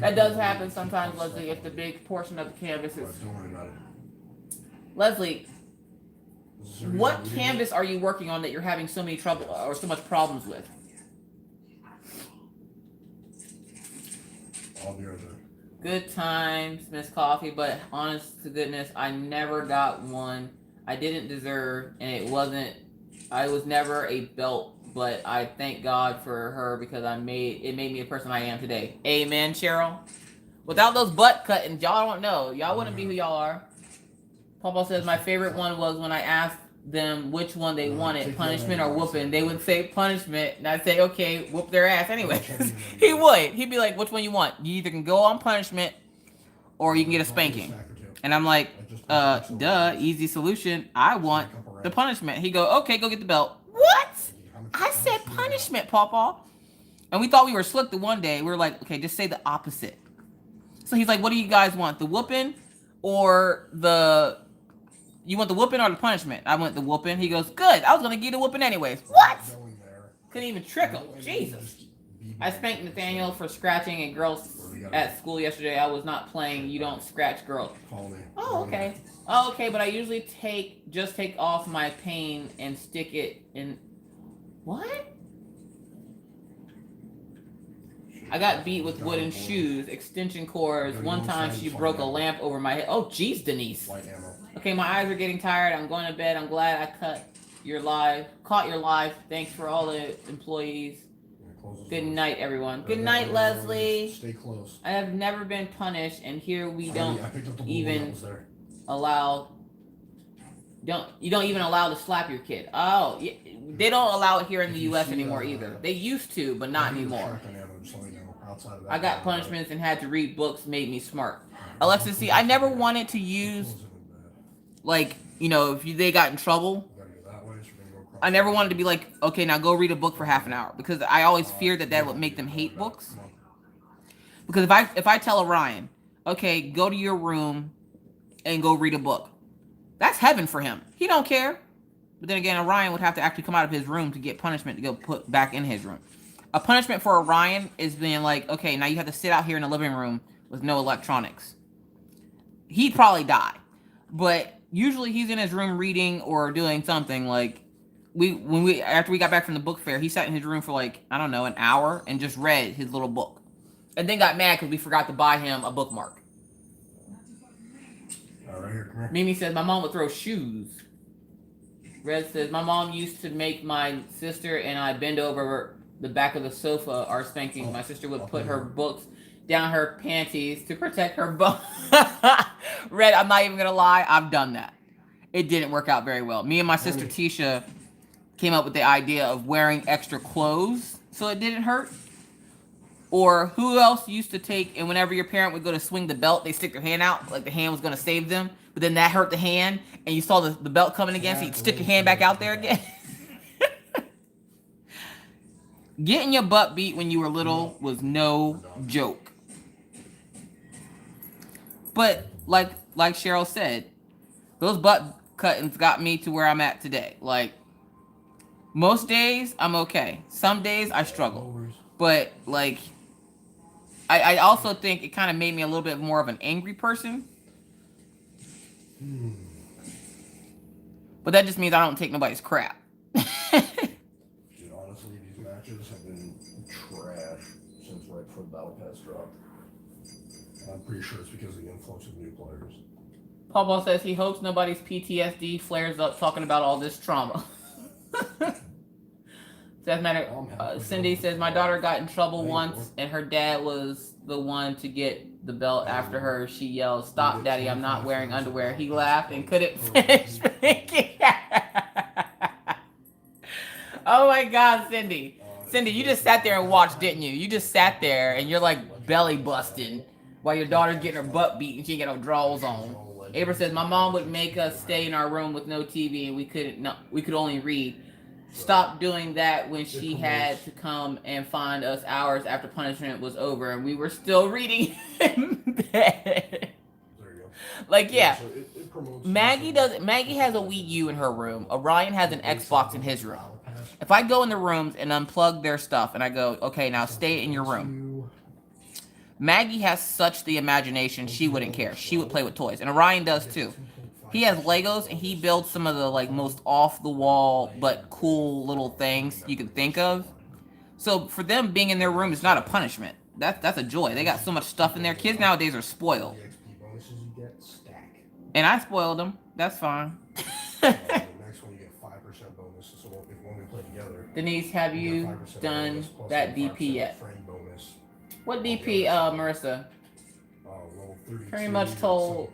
That does happen sometimes, Leslie, if the big portion of the canvas is... Don't worry about it. Leslie, what canvas are you working on that you're having so many trouble or so much problems with? Good times, Miss Coffee, but honest to goodness, I never got one I didn't deserve, and I was never a belt, but I thank God for her because it made me the person I am today. Amen, Cheryl. Without those butt cuttings, y'all don't know. Y'all wouldn't be who y'all are. Papa says, my favorite one was when I asked them which one they wanted, punishment or whooping. They would say punishment, and I'd say, okay, whoop their ass anyway. He would. He'd be like, which one you want? You either can go on punishment or you can get a spanking. And I'm like, duh, easy solution. I want the punishment. He go, okay, go get the belt. What? I said punishment, Papa. And we thought we were slick the one day. We were like, okay, just say the opposite. So he's like, what do you guys want? The whooping or the... You want the whooping or the punishment? I want the whooping. He goes, good. I was going to give you the whooping anyways. What? Couldn't even trick him. Jesus. I spanked Nathaniel for scratching a girl at school yesterday. I was not playing. You don't scratch girls. Oh, okay. Oh, okay, but I usually just take off my pain and stick it in... What? I got beat with wooden shoes, extension cords. One time she broke a lamp over my head. Oh, jeez, Denise. White ammo. Okay, my eyes are getting tired. I'm going to bed. I'm glad I caught your live. Thanks for all the employees. Good night, everyone. Good night, Leslie. Stay close. I have never been punished, and here we don't I picked up the blue even one that was there. allow. You don't even allow to slap your kid. Oh, yeah, they don't allow it here in the U.S. anymore either. They used to, but not anymore. I got punishments and had to read books. Made me smart. Alexis, see, I never wanted to use, like, you know, if they got in trouble. I never wanted to be like, okay, now go read a book for half an hour, because I always feared that would make them hate books. Because if I tell Orion, okay, go to your room and go read a book, that's heaven for him. He don't care. But then again, Orion would have to actually come out of his room to get punishment to go put back in his room. A punishment for Orion is being like, okay, now you have to sit out here in the living room with no electronics. He'd probably die. But usually he's in his room reading or doing something. Like, after we got back from the book fair, he sat in his room for like, I don't know, an hour and just read his little book. And then got mad because we forgot to buy him a bookmark. Right here, come here. Mimi says, my mom would throw shoes. Red says, my mom used to make my sister and I bend over the back of the sofa our spanking. My sister would put her books down her panties to protect her butt. Red, I'm not even going to lie. I've done that. It didn't work out very well. Me and my sister Tisha came up with the idea of wearing extra clothes so it didn't hurt. Or who else used to take, and whenever your parent would go to swing the belt, they stick their hand out like the hand was going to save them, but then that hurt the hand, and you saw the belt coming again, so you'd stick your hand back out there again. Getting your butt beat when you were little was no joke. But like Cheryl said, those butt cuttings got me to where I'm at today. Like, most days I'm okay. Some days I struggle. But like, I also think it kind of made me a little bit more of an angry person. But that just means I don't take nobody's crap. Dude, honestly, these matches have been trash since right before the Battle Pass dropped. I'm pretty sure it's because of the influx of new players. Paul says he hopes nobody's PTSD flares up talking about all this trauma. Cindy says, my daughter got in trouble once and her dad was the one to get the belt after her. She yelled, stop, daddy, I'm not wearing underwear. He laughed and couldn't finish speaking. Oh my God, Cindy. Cindy, you just sat there and watched, didn't you? You just sat there and you're like belly busting while your daughter's getting her butt beat and she ain't got no drawers on. Abra says, my mom would make us stay in our room with no TV and we could only read. Stopped doing that when she had to come and find us hours after punishment was over and we were still reading in bed. There you go. Like, yeah. So it promotes Maggie has a Wii U in her room. Orion has an Xbox in his room. If I go in the rooms and unplug their stuff and I go, okay, now stay in your room. Maggie has such the imagination, she wouldn't care. She would play with toys. And Orion does too. He has Legos and he builds some of the like most off the wall but cool little things you can think of. So for them being in their room is not a punishment. That's a joy. They got so much stuff in there. Kids nowadays are spoiled. And I spoiled them. That's fine. Next one you get 5% bonus. So when we play together, Denise, have you done that DP yet? What DP, Marissa? Pretty much told.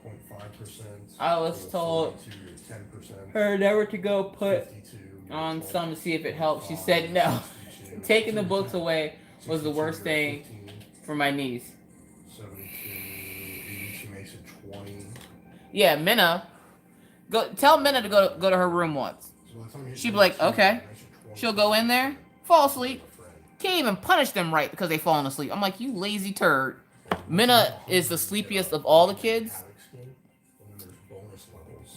I was told her never to go put on some to see if it helped. She said no. Taking the books away was the worst thing for my niece. 72 makes it 20. Yeah, Minna. Tell Minna to go to her room once. She'd be like, okay. She'll go in there, fall asleep. Can't even punish them right because they fallen asleep. I'm like, you lazy turd. Minna is the sleepiest of all the kids.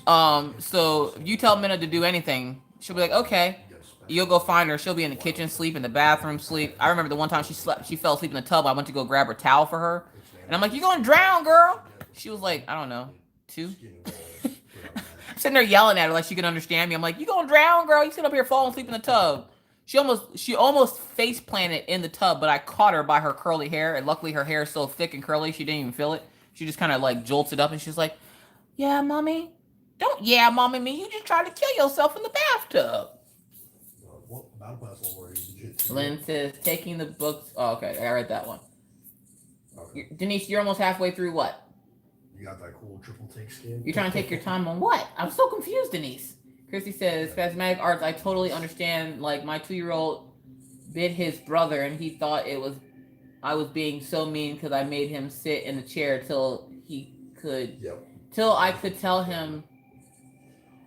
So if you tell Minna to do anything, she'll be like, okay. You'll go find her. She'll be in the kitchen sleep, in the bathroom sleep. I remember the one time she fell asleep in the tub. I went to go grab her towel for her. And I'm like, you gonna drown, girl? She was like, I don't know, 2? I'm sitting there yelling at her like she can understand me. I'm like, you gonna drown, girl? You sit up here falling asleep in the tub. She almost face planted in the tub, but I caught her by her curly hair, and luckily her hair is so thick and curly she didn't even feel it. She just kind of like jolts it up, and she's like, "Yeah, mommy, don't yeah, mommy me. You just tried to kill yourself in the bathtub." What Battle Pass level are you? Did you hit 2? Lynn says taking the books. Oh, okay, I read that one. Okay. Denise, you're almost halfway through what? You got that cool triple take skin? You're trying to take your time on what? I'm so confused, Denise. Christy says, Spasmatic Arts, I totally understand. Like, my 2-year-old bit his brother, and he thought I was being so mean because I made him sit in the chair till I could tell him.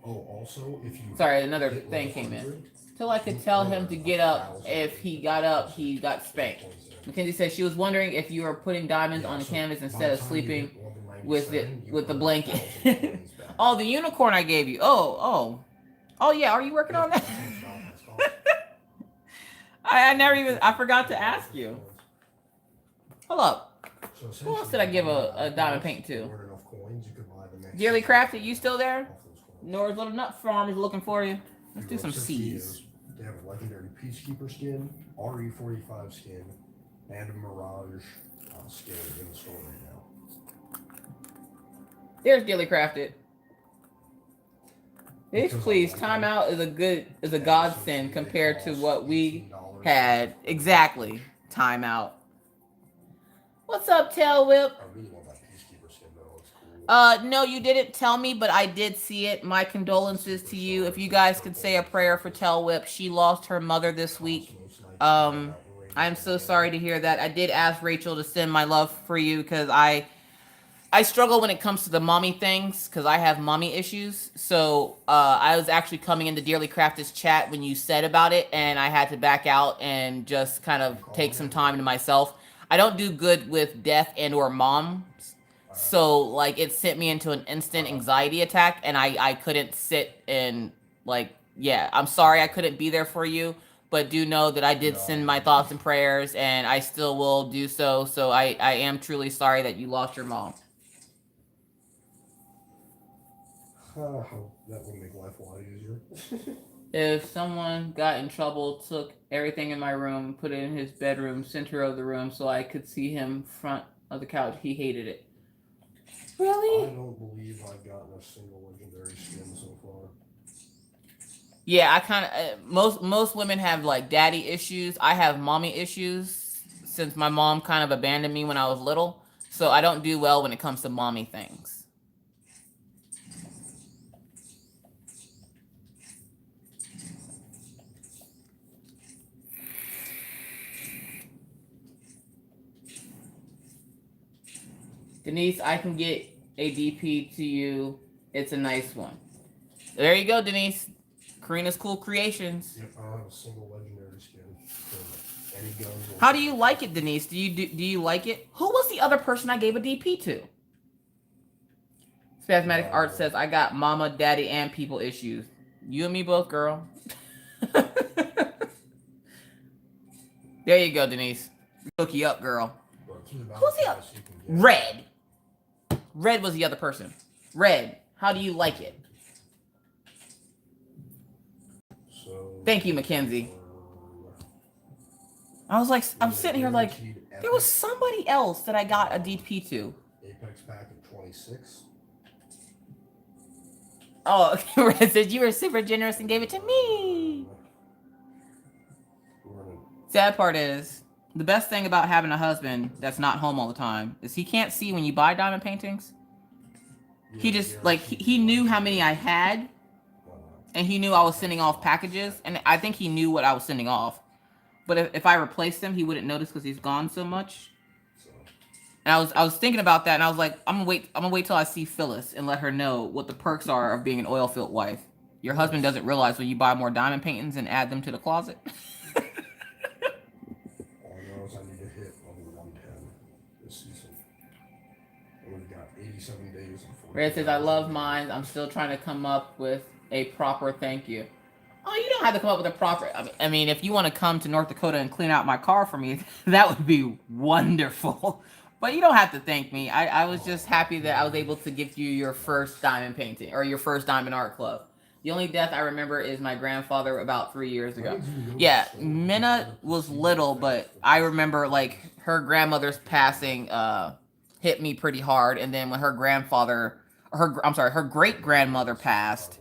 Oh, also, if you. Sorry, another thing came in. Till I could tell him to get up. If he got up, he got spanked. Mackenzie says she was wondering if you were putting diamonds on the canvas instead of sleeping with the blanket. Oh, the unicorn I gave you. Oh yeah. Are you working on that? I forgot to ask you. Hold up. Who else did I give a diamond paint to? Dearly Crafted, you still there? Nora's Little Nut Farm is looking for you. Let's do some C's. They have a legendary Peacekeeper skin, RE45 skin, and a Mirage skin in the store right now. There's Dearly Crafted. This please, timeout is a godsend compared to what we had. Exactly. Timeout. What's up, Tail Whip? I really want that Peacekeeper skin though. It's cool. No, you didn't tell me, but I did see it. My condolences to you. If you guys could say a prayer for Tail Whip. She lost her mother this week. I'm so sorry to hear that. I did ask Rachel to send my love for you because I struggle when it comes to the mommy things because I have mommy issues. So I was actually coming into Dearly Crafted's chat when you said about it, and I had to back out and just kind of take some time to myself. I don't do good with death and or moms. So like it sent me into an instant anxiety attack, and I couldn't sit and like, yeah, I'm sorry I couldn't be there for you, but do know that I did send my thoughts and prayers, and I still will do so. So I am truly sorry that you lost your mom. That would make life a lot easier. If someone got in trouble, took everything in my room, put it in his bedroom, center of the room, so I could see him front of the couch, he hated it. Really? I don't believe I've gotten a single legendary skin so far. Yeah, I kind of most women have like daddy issues. I have mommy issues since my mom kind of abandoned me when I was little, so I don't do well when it comes to mommy things. Denise, I can get a DP to you. It's a nice one. There you go, Denise. Karina's Cool Creations. Yep, I don't have a single legendary skin. So any guns. How do you like it, Denise? Do you like it? Who was the other person I gave a DP to? Spasmatic Art says, I got mama, daddy, and people issues. You and me both, girl. There you go, Denise. Hook you up, girl. Who's the other? Red. Red was the other person. Red, how do you like it? Thank you, Mackenzie. I was like, I'm sitting here like, there was somebody else that I got a DP to. Apex pack of 26. Oh, Red said you were super generous and gave it to me. Sad part is, the best thing about having a husband that's not home all the time is he can't see when you buy diamond paintings. He just, like, he knew how many I had, and he knew I was sending off packages, and I think he knew what I was sending off. But if I replaced him, he wouldn't notice because he's gone so much. And I was thinking about that, and I was like, I'm gonna wait till I see Phyllis and let her know what the perks are of being an oil-filled wife. Your husband doesn't realize when you buy more diamond paintings and add them to the closet. All I know is I need to hit level 110 this season. And we've got 87 days. Red says, I love mine. I'm still trying to come up with a proper thank you. Oh, you don't have to come up with a proper... I mean, if you want to come to North Dakota and clean out my car for me, that would be wonderful. But you don't have to thank me. I was just happy that I was able to give you your first diamond painting, or your first diamond art club. The only death I remember is my grandfather about 3 years ago. Why did you go to Yeah, the store? Minna was little, but I remember like her grandmother's passing hit me pretty hard, and then when her grandfather, her great grandmother passed,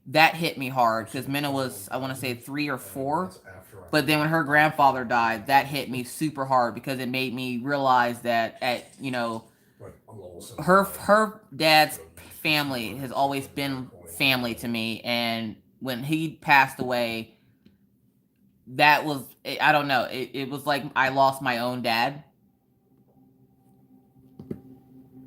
that hit me hard because Minna was, I want to say 3 or 4. That's after I. But then when her grandfather died, that hit me super hard because it made me realize that But I'm level 7. her dad's family has always been family to me, and when he passed away, that was, I don't know, it was like I lost my own dad.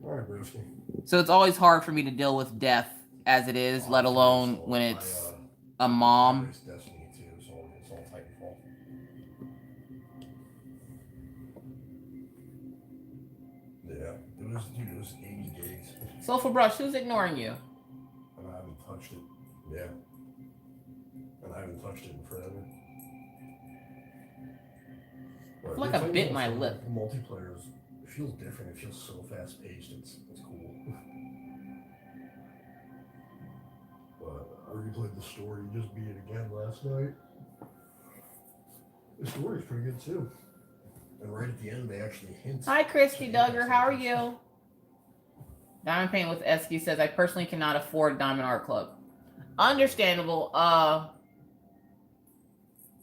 Alright, Brewski. So it's always hard for me to deal with death as it is, let alone when it's a mom. It's Destiny too, so it's all Titanfall. Yeah, it was 80 gigs. Soulful Brush, who's ignoring you? And I haven't touched it. Yeah. And I haven't touched it in forever. I feel like I bit my lip. Multiplayer it feels different. It feels so fast paced. It's cool. But I replayed the story. Just beat it again last night. The story's pretty good too. And right at the end, they actually hint. Hi, Christy Duggar. How are you? Diamond Paint with Esky says, I personally cannot afford Diamond Art Club. Understandable.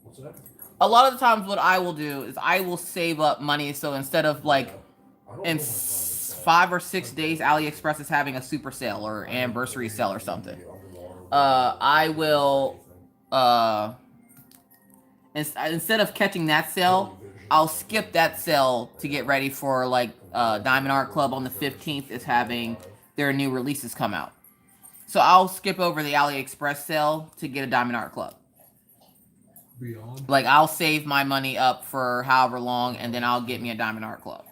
What's that? A lot of the times what I will do is I will save up money. So instead of like in 5 or 6 days, AliExpress is having a super sale or anniversary sale or something. I will, instead of catching that sale, I'll skip that sale to get ready for like Diamond Art Club on the 15th is having their new releases come out. So I'll skip over the AliExpress sale to get a Diamond Art Club. Beyond. Like I'll save my money up for however long and then I'll get me a Diamond Art Club.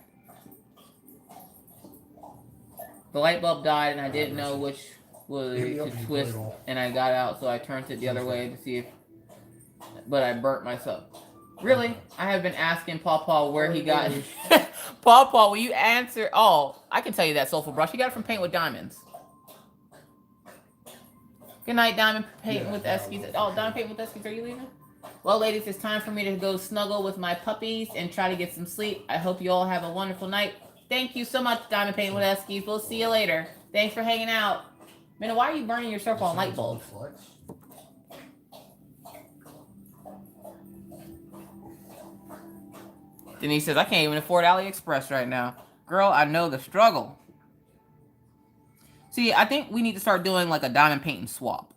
The light bulb died and I didn't know which was to twist and I got out, so I turned it the other way to see if, but I burnt myself. Really? I have been asking Paw where he got it. Paw, will you answer? Oh, I can tell you that, Soulful Brush. He got it from Paint with Diamonds. Good night, Diamond Paint with Eskies. Oh, Diamond Paint with Eskies, are you leaving? Well, ladies, it's time for me to go snuggle with my puppies and try to get some sleep. I hope you all have a wonderful night. Thank you so much, Diamond Paint with Eskies. We'll see you later. Thanks for hanging out. Man, why are you burning yourself on light bulbs? Denise says, I can't even afford AliExpress right now. Girl, I know the struggle. See, I think we need to start doing like a diamond painting swap.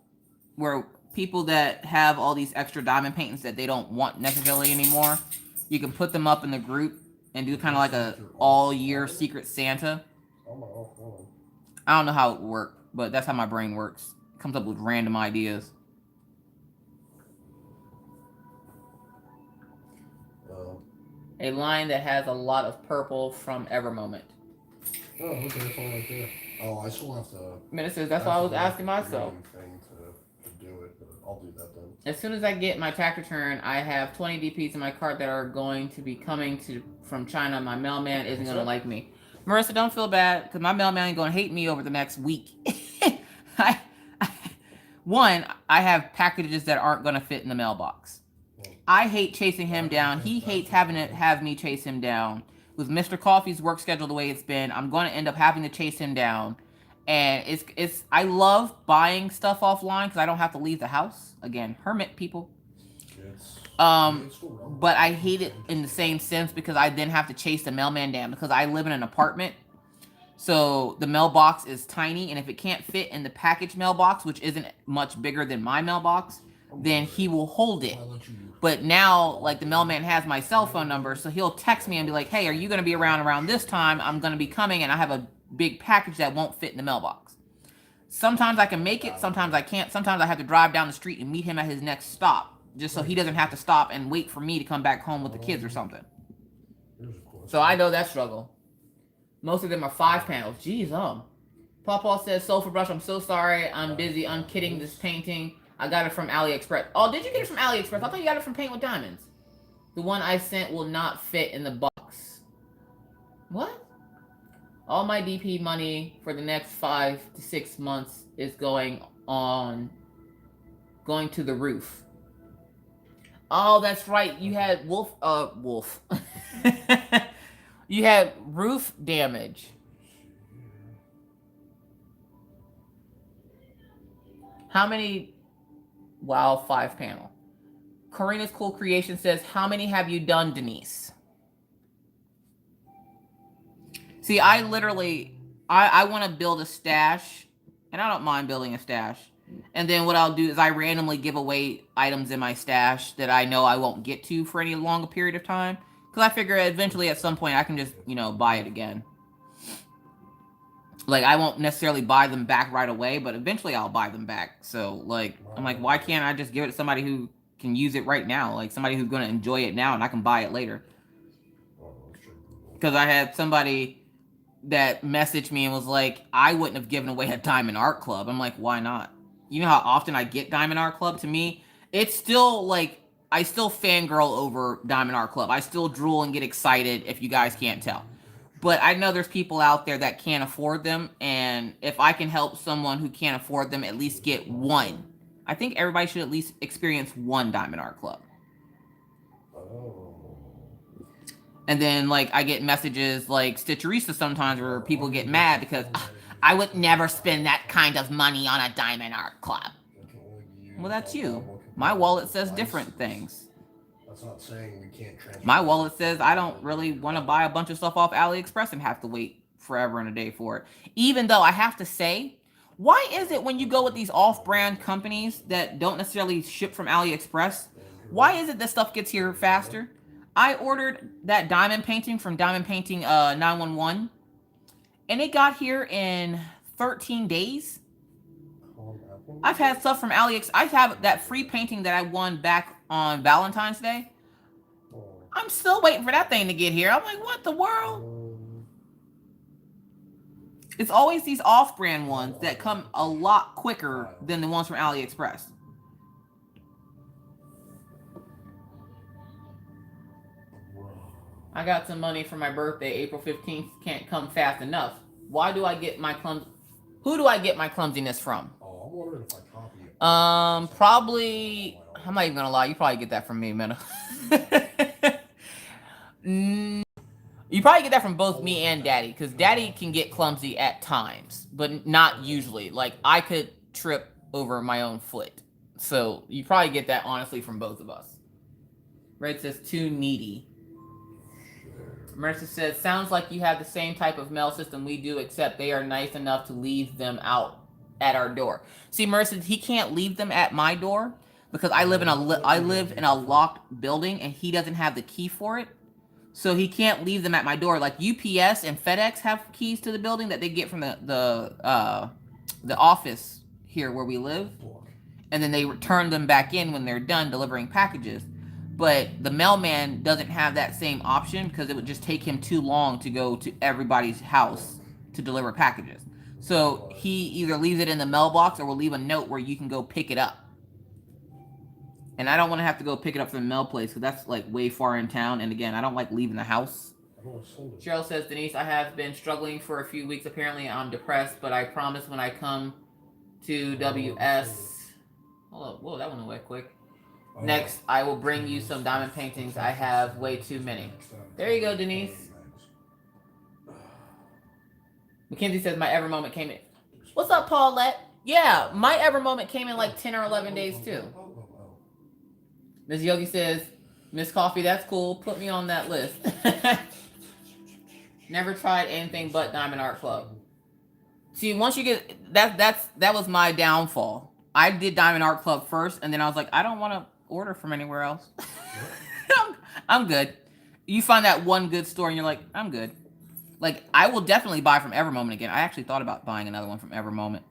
Where people that have all these extra diamond paintings that they don't want necessarily anymore, you can put them up in the group and do kind of like a all-year Secret Santa. I don't know how it would work, but that's how my brain works. It comes up with random ideas. A line that has a lot of purple from Evermoment. Oh, okay, that's all right there. Oh, I still have to. Ministers, that's what I was asking myself. Thing to do it, but I'll do that then. As soon as I get my tax return, I have 20 DPs in my cart that are going to be coming from China. My mailman isn't going to like me. Marissa, don't feel bad, because my mailman is going to hate me over the next week. One, I have packages that aren't going to fit in the mailbox. I hate chasing him down. He hates having to have me chase him down. With Mr. Coffee's work schedule the way it's been, I'm going to end up having to chase him down. And it's I love buying stuff offline because I don't have to leave the house. Again, hermit people. But I hate it in the same sense because I then have to chase the mailman down because I live in an apartment. So the mailbox is tiny, and if it can't fit in the package mailbox, which isn't much bigger than my mailbox, then he will hold it. But now, like, the mailman has my cell phone number, so he'll text me and be like, hey, are you going to be around this time? I'm going to be coming, and I have a big package that won't fit in the mailbox. Sometimes I can make it, sometimes I can't. Sometimes I have to drive down the street and meet him at his next stop, just so he doesn't have to stop and wait for me to come back home with the kids or something. So I know that struggle. Most of them are 5 panels. Jeez, Pawpaw says, Sulfur Brush, I'm so sorry. I'm busy unkidding this painting. I got it from AliExpress. Oh, did you get it from AliExpress? I thought you got it from Paint with Diamonds. The one I sent will not fit in the box. What? All my DP money for the next 5 to 6 months is going on going to the roof. Oh, that's right. You had wolf. You had roof damage. How many? Wow, 5 panel. Karina's Cool Creation says, how many have you done, Denise? See, I literally, I want to build a stash, and I don't mind building a stash. And then what I'll do is I randomly give away items in my stash that I know I won't get to for any longer period of time. Because I figure eventually at some point I can just, buy it again. Like, I won't necessarily buy them back right away, but eventually I'll buy them back. So, like, I'm like, why can't I just give it to somebody who can use it right now? Like, somebody who's going to enjoy it now and I can buy it later. Because I had somebody that messaged me and was like, I wouldn't have given away a Diamond Art Club. I'm like, why not? You know how often I get Diamond Art Club? To me, it's still like, I still fangirl over Diamond Art Club. I still drool and get excited if you guys can't tell. But I know there's people out there that can't afford them. And if I can help someone who can't afford them at least get one, I think everybody should at least experience one Diamond Art Club. And then, like, I get messages like Stitcherista sometimes where people get mad because I would never spend that kind of money on a Diamond Art Club. Well, that's you. My wallet says different things. That's not saying we can't transfer. My wallet says I don't really want to buy a bunch of stuff off AliExpress and have to wait forever and a day for it. Even though I have to say, why is it when you go with these off-brand companies that don't necessarily ship from AliExpress, why is it that stuff gets here faster? I ordered that diamond painting from Diamond Painting 911, and it got here in 13 days. I've had stuff from AliExpress. I have that free painting that I won back on Valentine's Day. I'm still waiting for that thing to get here. I'm like, what the world? It's always these off-brand ones that come a lot quicker than the ones from AliExpress. I got some money for my birthday, April 15th. Can't come fast enough. Why do I get my Who do I get my clumsiness from? Oh, I'm wondering if I copy it. Probably. I'm not even gonna lie. You probably get that from me, man. You probably get that from both me and Daddy, because Daddy can get clumsy at times, but not usually. Like, I could trip over my own foot. So you probably get that honestly from both of us. Red says too needy. Mercer says, sounds like you have the same type of mail system we do, except they are nice enough to leave them out at our door. See, Mercer, he can't leave them at my door because I live in a locked building and he doesn't have the key for it. So he can't leave them at my door. Like UPS and FedEx have keys to the building that they get from the office here where we live. And then they return them back in when they're done delivering packages. But the mailman doesn't have that same option because it would just take him too long to go to everybody's house to deliver packages. So he either leaves it in the mailbox or will leave a note where you can go pick it up. And I don't want to have to go pick it up from the mail place because that's like way far in town. And again, I don't like leaving the house. Cheryl says, Denise, I have been struggling for a few weeks. Apparently I'm depressed, but I promise when I come to WS... Hold up. Whoa, that went away quick. Next, I will bring you some diamond paintings. I have way too many. There you go, Denise. Mackenzie says, my Ever Moment came in. What's up, Paulette? Yeah, my Ever Moment came in like 10 or 11 days, too. Ms. Yogi says, Miss Coffee, that's cool. Put me on that list. Never tried anything but Diamond Art Club. See, once you get... That was my downfall. I did Diamond Art Club first, and then I was like, I don't want to order from anywhere else. I'm good. You find that one good store and you're like, I'm good. Like, I will definitely buy from Ever Moment again. I actually thought about buying another one from Ever Moment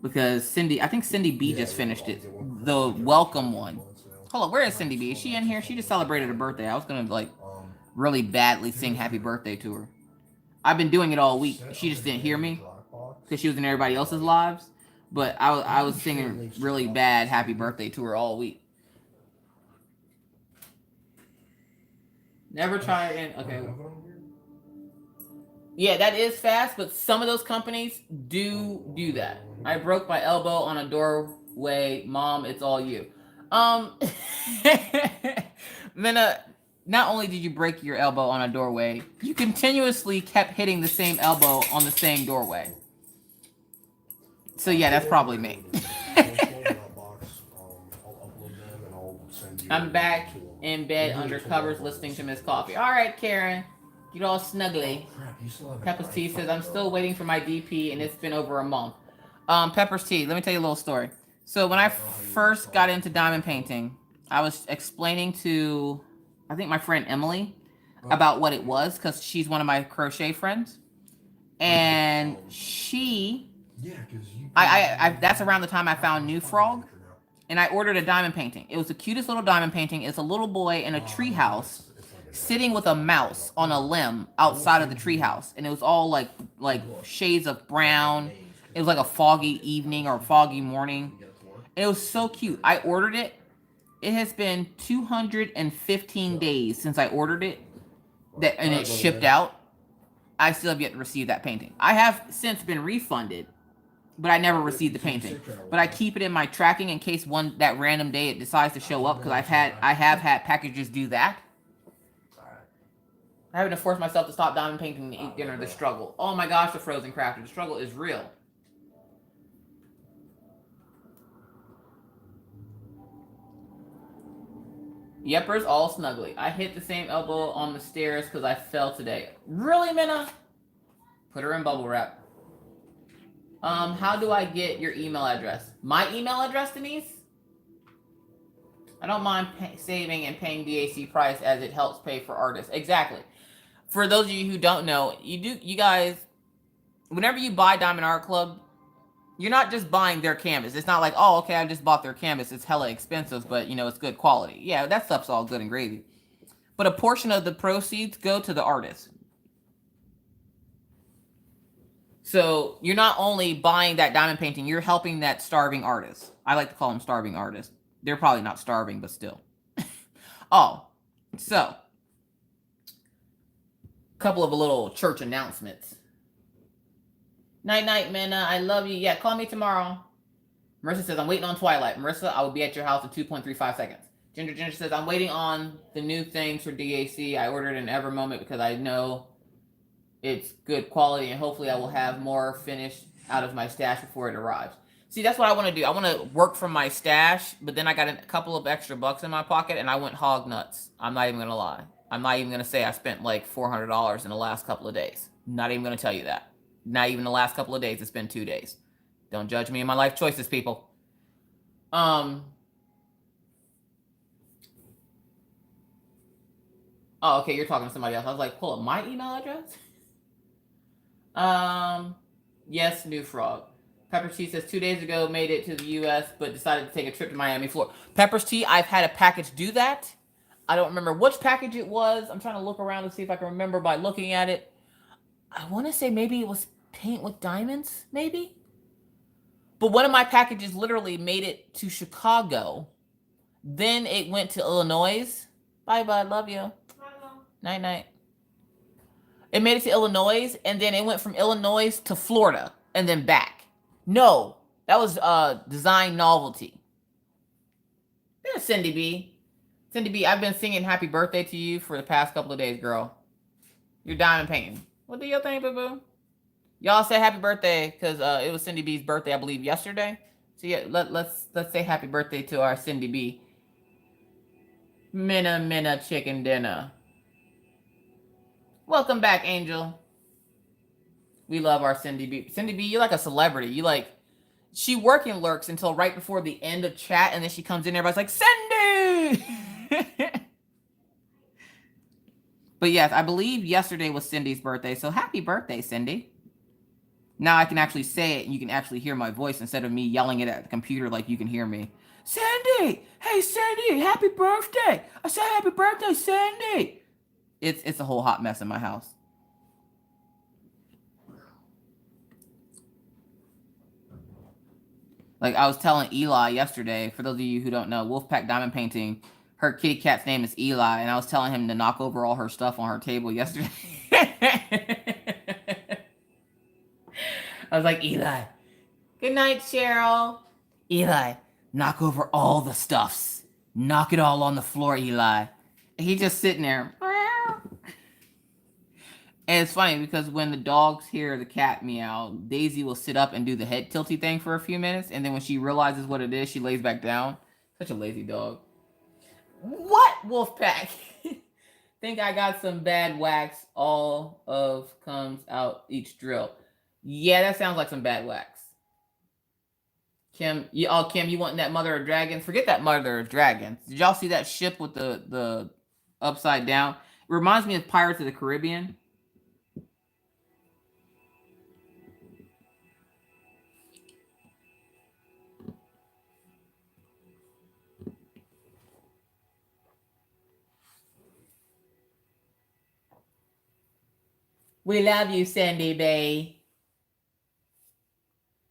because I think Cindy B just finished it, the welcome one. Hold on, where is Cindy B? Is she in here? She just celebrated her birthday. I was gonna like really badly sing happy birthday to her. I've been doing it all week. She just didn't hear me because she was in everybody else's lives. But I was singing really bad happy birthday to her all week. Never try again. Okay. Yeah, that is fast, but some of those companies do that. I broke my elbow on a door way. Mom, it's all you. Minna, not only did you break your elbow on a doorway, you continuously kept hitting the same elbow on the same doorway. So yeah, that's probably me. I'm back in bed under covers listening to Miss Coffee. All right, Karen. Get all snuggly. Pepper's Tea says, I'm still waiting for my DP, and it's been over a month. Pepper's Tea, let me tell you a little story. So when I first got into diamond painting, I was explaining to, I think, my friend Emily about what it was, because she's one of my crochet friends. And she... I that's around the time I found New Frog, and I ordered a diamond painting. It was the cutest little diamond painting. It's a little boy in a treehouse sitting with a mouse on a limb outside of the treehouse, and it was all like shades of brown. It was like a foggy evening or foggy morning. It was so cute. I ordered it. It has been 215 days since I ordered it, and it shipped out. I still have yet to receive that painting. I have since been refunded, but I never received the painting. But I keep it in my tracking in case that random day it decides to show up, because I have had packages do that. I having to force myself to stop diamond painting and eat dinner. The struggle. Oh my gosh, the frozen crafter. The struggle is real. Yeppers all snuggly. I hit the same elbow on the stairs because I fell today. Really, Minna? Put her in bubble wrap. How do I get your email address? My email address, Denise? I don't mind saving and paying DAC price as it helps pay for artists. Exactly. For those of you who don't know, you guys, whenever you buy Diamond Art Club, you're not just buying their canvas. It's not like, oh, okay, I just bought their canvas. It's hella expensive, but, it's good quality. Yeah, that stuff's all good and gravy. But a portion of the proceeds go to the artist. So you're not only buying that diamond painting, you're helping that starving artist. I like to call them starving artists. They're probably not starving, but still. Oh, so a couple of little church announcements. Night, Minna. I love you. Yeah, call me tomorrow. Marissa says, I'm waiting on Twilight. Marissa, I will be at your house in 2.35 seconds. Ginger says, I'm waiting on the new things for DAC. I ordered an Ever Moment because I know it's good quality, and hopefully I will have more finished out of my stash before it arrives. See, that's what I want to do. I want to work from my stash, but then I got a couple of extra bucks in my pocket, and I went hog nuts. I'm not even going to lie. I'm not even going to say I spent like $400 in the last couple of days. Not even going to tell you that. Not even the last couple of days. It's been 2 days. Don't judge me in my life choices, people. Oh, okay, you're talking to somebody else. I was like, pull up my email address? Yes, New Frog. Pepper's Tea says 2 days ago made it to the U.S. but decided to take a trip to Miami, Florida. Pepper's Tea, I've had a package do that. I don't remember which package it was. I'm trying to look around to see if I can remember by looking at it. I want to say maybe it was paint with diamonds, maybe? But one of my packages literally made it to Chicago. Then it went to Illinois. Bye, bud. Love you. Night. It made it to Illinois, and then it went from Illinois to Florida, and then back. No, that was Design Novelty. There's Cindy B. Cindy B, I've been singing happy birthday to you for the past couple of days, girl. You're diamond painting. What do you think, boo-boo? Y'all say happy birthday, because it was Cindy B's birthday, I believe, yesterday. So yeah, let's say happy birthday to our Cindy B. Minna chicken dinner. Welcome back, Angel. We love our Cindy B. Cindy B, you're like a celebrity. She working lurks until right before the end of chat, and then she comes in, everybody's like, Cindy! But yes, I believe yesterday was Cindy's birthday, so happy birthday, Cindy. Now I can actually say it, and you can actually hear my voice instead of me yelling it at the computer like you can hear me. Cindy! Hey, Cindy! Happy birthday! I said happy birthday, Cindy! It's a whole hot mess in my house. Like I was telling Eli yesterday, for those of you who don't know, Wolfpack Diamond Painting, her kitty cat's name is Eli, and I was telling him to knock over all her stuff on her table yesterday. I was like, Eli. Good night, Cheryl. Eli, Knock over all the stuffs. Knock it all on the floor, Eli. And he's just sitting there. And it's funny because when the dogs hear the cat meow, Daisy will sit up and do the head tilty thing for a few minutes. And then when she realizes what it is, she lays back down. Such a lazy dog. What, Wolfpack? Think I got some bad wax. All of comes out each drill. Yeah, that sounds like some bad wax. Kim, you want that mother of dragons? Forget that mother of dragons. Did y'all see that ship with the upside down? It reminds me of Pirates of the Caribbean. We love you, Sandy Bay.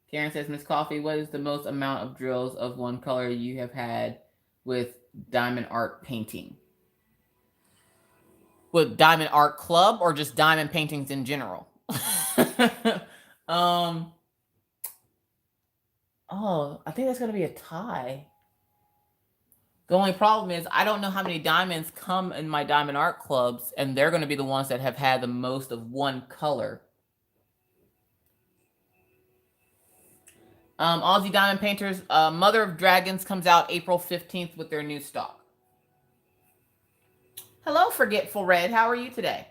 Karen says, Miss Coffee, what is the most amount of drills of one color you have had with diamond art painting? With diamond art club or just diamond paintings in general? Oh, I think that's going to be a tie. The only problem is I don't know how many diamonds come in my diamond art clubs, and they're going to be the ones that have had the most of one color. Aussie Diamond Painters, Mother of Dragons comes out April 15th with their new stock. Hello, Forgetful Red. How are you today?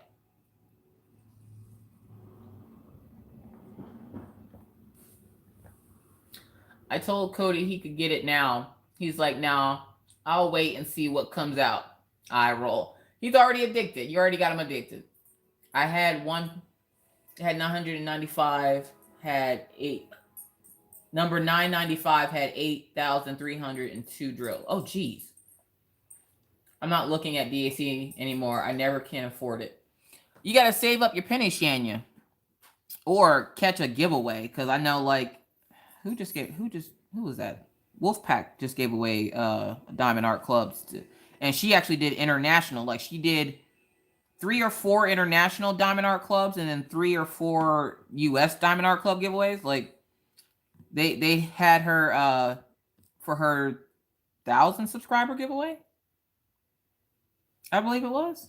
I told Cody he could get it now. He's like, now I'll wait and see what comes out. I roll. He's already addicted. You already got him addicted. I had 995, had 8. Number 995 had 8,302 drills. Oh, geez. I'm not looking at DAC anymore. I never can afford it. You got to save up your penny, Shania. Or catch a giveaway. Because I know, like, who was that? Wolfpack just gave away Diamond Art Clubs. And she actually did international. Like, she did 3 or 4 international Diamond Art Clubs and then 3 or 4 U.S. Diamond Art Club giveaways. Like, they had her for her 1,000 subscriber giveaway. I believe it was.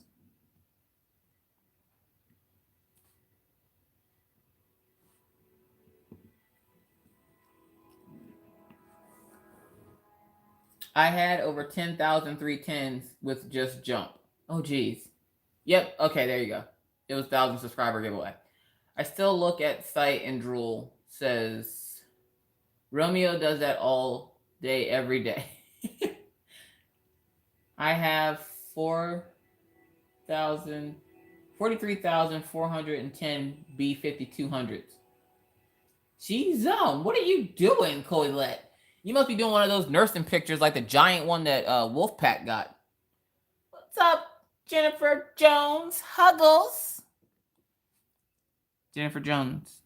I had over 10,000 310s with just jump. Oh, geez. Yep. Okay, there you go. It was 1,000 subscriber giveaway. I still look at site and drool. Says Romeo does that all day, every day. I have 43,410 B5200s. Jeez, what are you doing, Colette? You must be doing one of those nursing pictures like the giant one that Wolfpack got. What's up, Jennifer Jones? Huggles. Jennifer Jones.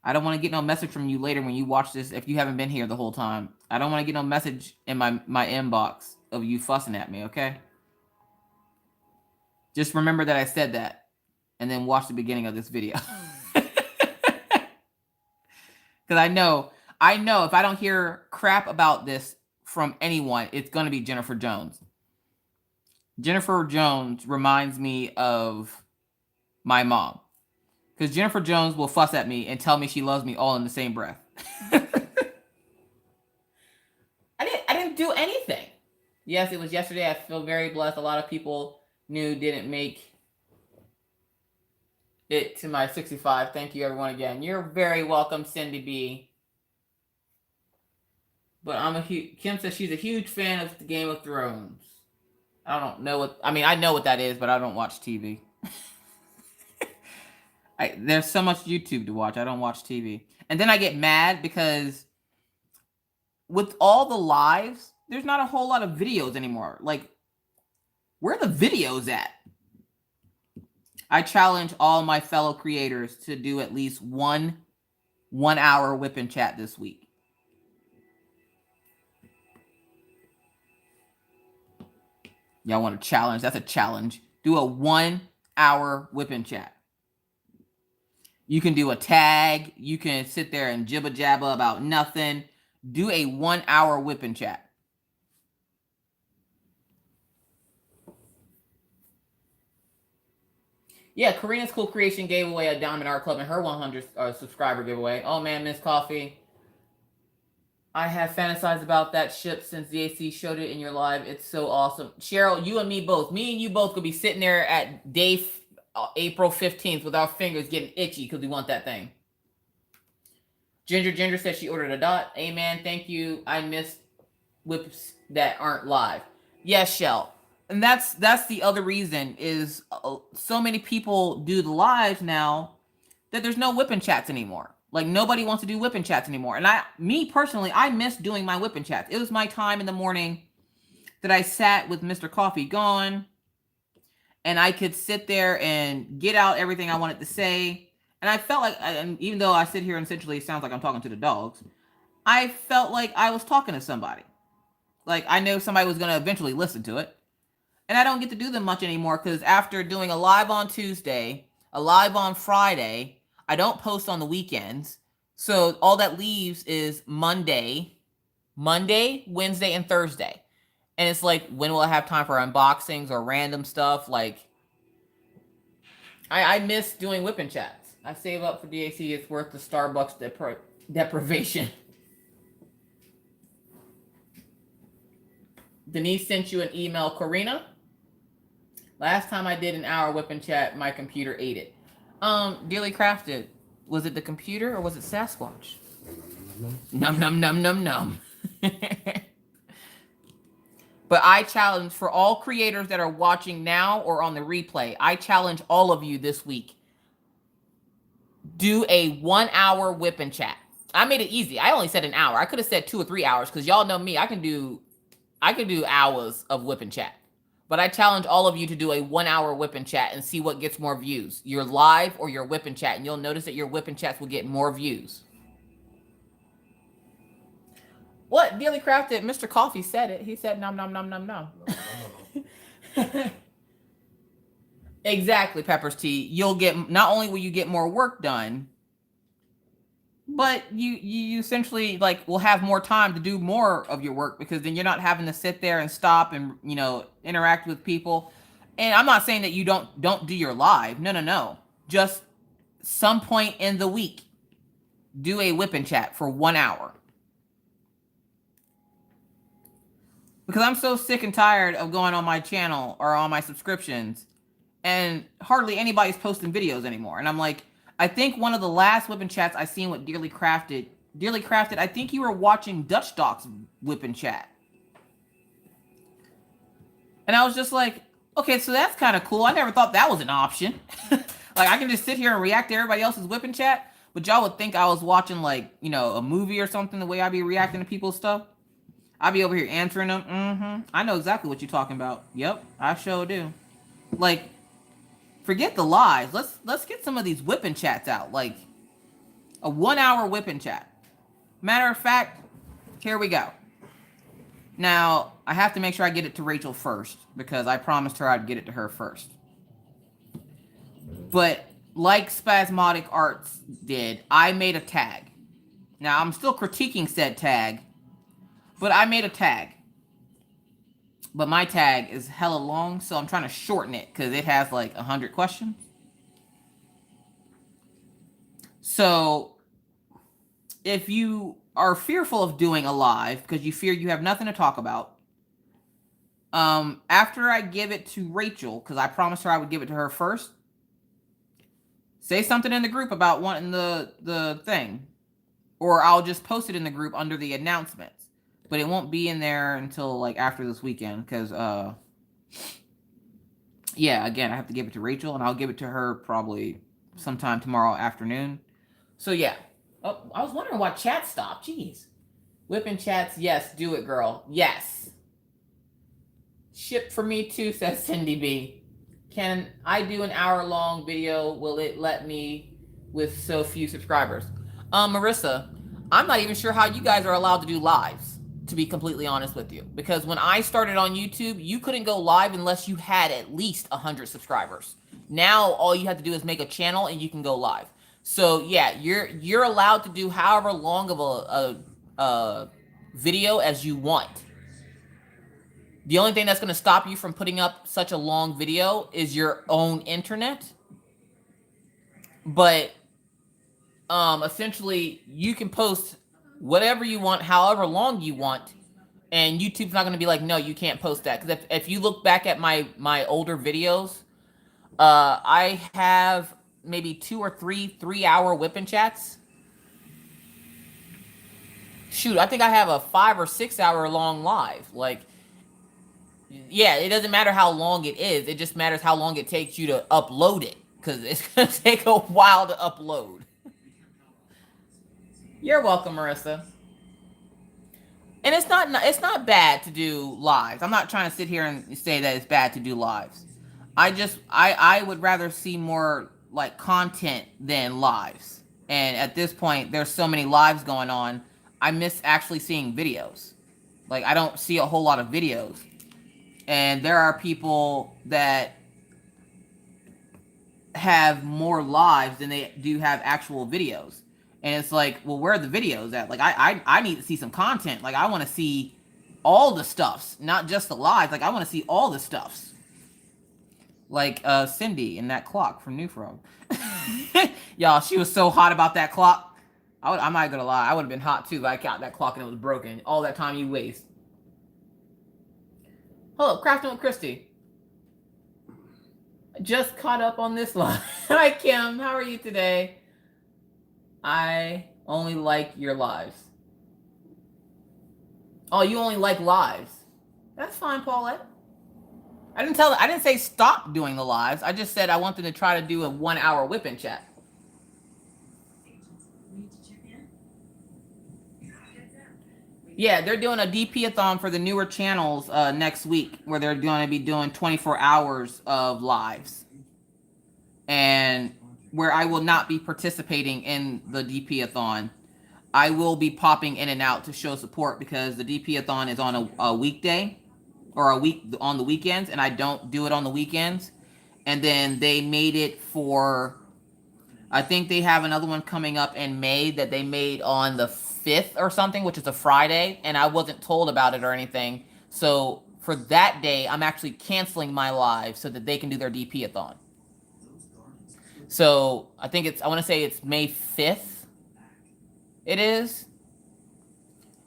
I don't want to get no message from you later when you watch this if you haven't been here the whole time. I don't want to get no message in my inbox of you fussing at me, okay? Just remember that I said that and then watch the beginning of this video. Because I know if I don't hear crap about this from anyone, it's going to be Jennifer Jones. Jennifer Jones reminds me of my mom. Because Jennifer Jones will fuss at me and tell me she loves me all in the same breath. I didn't do anything. Yes, it was yesterday. I feel very blessed. A lot of people didn't make it to my 65. Thank you, everyone, again. You're very welcome, Cindy B. But Kim says she's a huge fan of the Game of Thrones. I don't know I know what that is, but I don't watch TV. There's so much YouTube to watch. I don't watch TV. And then I get mad because with all the lives, there's not a whole lot of videos anymore. Like, where are the videos at? I challenge all my fellow creators to do at least one hour whip and chat this week. Y'all want a challenge? That's a challenge. Do a 1 hour whip and chat. You can do a tag. You can sit there and jibba jabba about nothing. Do a 1 hour whipping chat. Yeah, Karina's Cool Creation gave away a Diamond Art Club in her 100 subscriber giveaway. Oh man, Miss Coffee. I have fantasized about that ship since the AC showed it in your live. It's so awesome. Cheryl, you and me both. Me and you both could be sitting there at day April 15th with our fingers getting itchy because we want that thing. Ginger says she ordered a dot. Amen. Thank you. I missed whips that aren't live. Yes, Shell. And that's the other reason is so many people do the lives now that there's no whipping chats anymore. Like nobody wants to do whipping chats anymore. And me personally, I miss doing my whipping chats. It was my time in the morning that I sat with Mr. Coffee gone and I could sit there and get out everything I wanted to say. And I felt like, and even though I sit here and essentially it sounds like I'm talking to the dogs, I felt like I was talking to somebody. Like I know somebody was going to eventually listen to it. And I don't get to do them much anymore because after doing a live on Tuesday, a live on Friday, I don't post on the weekends. So all that leaves is Monday, Wednesday, and Thursday. And it's like, when will I have time for unboxings or random stuff? Like, I miss doing whipping chats. I save up for DAC. It's worth the Starbucks deprivation. Denise sent you an email, Karina. Last time I did an hour whipping chat, my computer ate it. Dearly Crafted, was it the computer or was it Sasquatch? Num. But I challenge for all creators that are watching now or on the replay, I challenge all of you this week. Do a 1 hour whipping chat. I made it easy. I only said an hour. I could have said 2 or 3 hours because y'all know me. I can do hours of whipping chat. But I challenge all of you to do a 1 hour whipping chat and see what gets more views. Your live or your whipping chat. And you'll notice that your whipping chats will get more views. What? Dearly Crafted, Mr. Coffee said it. He said nom. Exactly, Peppers Tea. You'll get, not only will you get more work done, but you essentially like will have more time to do more of your work because then you're not having to sit there and stop and interact with people. And I'm not saying that you don't do your live. No. Just some point in the week, do a whipping chat for 1 hour. Because I'm so sick and tired of going on my channel or on my subscriptions and hardly anybody's posting videos anymore. And I'm like, I think one of the last whipping chats I seen with Dearly Crafted, I think you were watching Dutch Doc's whipping chat. And I was just like, okay, so that's kind of cool. I never thought that was an option. Like I can just sit here and react to everybody else's whipping chat, but y'all would think I was watching like, a movie or something the way I be reacting to people's stuff. I'll be over here answering them. I know exactly what you're talking about. Yep, I sure do. Like, forget the lies. Let's get some of these whipping chats out. Like, a 1 hour whipping chat. Matter of fact, here we go. Now, I have to make sure I get it to Rachel first because I promised her I'd get it to her first. But like Spasmodic Arts did, I made a tag. Now, I'm still critiquing said tag, but I made a tag. But my tag is hella long, so I'm trying to shorten it because it has like 100 questions. So if you are fearful of doing a live because you fear you have nothing to talk about, after I give it to Rachel, because I promised her I would give it to her first, say something in the group about wanting the thing. Or I'll just post it in the group under the announcements. But it won't be in there until like after this weekend because yeah, again, I have to give it to Rachel and I'll give it to her probably sometime tomorrow afternoon. So yeah. Oh, I was wondering why chat stopped. Jeez. Whipping chats, yes, do it, girl. Yes. Ship for me too, says Cindy B. Can I do an hour-long video? Will it let me with so few subscribers? Marissa, I'm not even sure how you guys are allowed to do lives, to be completely honest with you. Because when I started on YouTube, you couldn't go live unless you had at least 100 subscribers. Now, all you have to do is make a channel and you can go live. So, yeah, you're allowed to do however long of video as you want. The only thing that's going to stop you from putting up such a long video is your own internet. But essentially, you can post whatever you want, however long you want, and YouTube's not going to be like, no, you can't post that. Because if you look back at my older videos, I have maybe 2 or 3-hour whipping chats. Shoot, I think I have a 5 or 6 hour long live. Like, yeah, it doesn't matter how long it is. It just matters how long it takes you to upload it. Because it's going to take a while to upload. You're welcome, Marissa. And it's not bad to do lives. I'm not trying to sit here and say that it's bad to do lives. I would rather see more like content than lives. And at this point, there's so many lives going on. I miss actually seeing videos. Like, I don't see a whole lot of videos. And there are people that have more lives than they do have actual videos. And it's like, well, where are the videos at? Like, I need to see some content. Like, I want to see all the stuffs, not just the lives. Like, I want to see all the stuffs. Like Cindy and that clock from New Frog. Y'all, she was so hot about that clock. I'm not gonna lie, I would have been hot too if I got that clock and it was broken. All that time you waste. Hello, Crafting with Christy. Just caught up on this live. Hi, Kim. How are you today? I only like your lives. Oh, you only like lives. That's fine, Paulette. I didn't say stop doing the lives. I just said I wanted to try to do a 1 hour whipping chat. Yeah, they're doing a DP-a-thon for the newer channels next week, where they're going to be doing 24 hours of lives. And where I will not be participating in the DP-a-thon. I will be popping in and out to show support because the DP-a-thon is on a weekday or a week on the weekends, and I don't do it on the weekends. And then they made it for, I think they have another one coming up in May that they made on the 5th or something, which is a Friday, and I wasn't told about it or anything. So for that day, I'm actually canceling my live so that they can do their DP-a-thon. So I think I want to say it's May 5th. It is.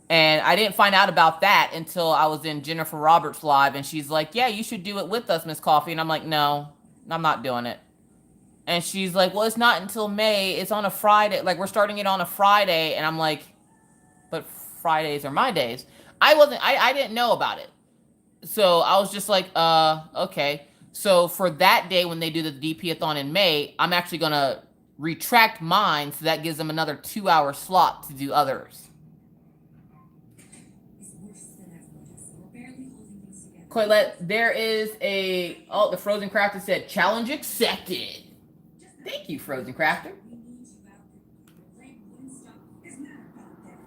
And I didn't find out about that until I was in Jennifer Roberts' live, and she's like, yeah, you should do it with us, Miss Coffee. And I'm like, no, I'm not doing it. And she's like, well, it's not until May. It's on a Friday. Like, we're starting it on a Friday. And I'm like, but Fridays are my days. I didn't know about it. So I was just like, okay. So for that day when they do the DP-a-thon in May, I'm actually going to retract mine, so that gives them another 2 hour slot to do others. Colette, there is the Frozen Crafter said, challenge accepted. Thank you, Frozen Crafter.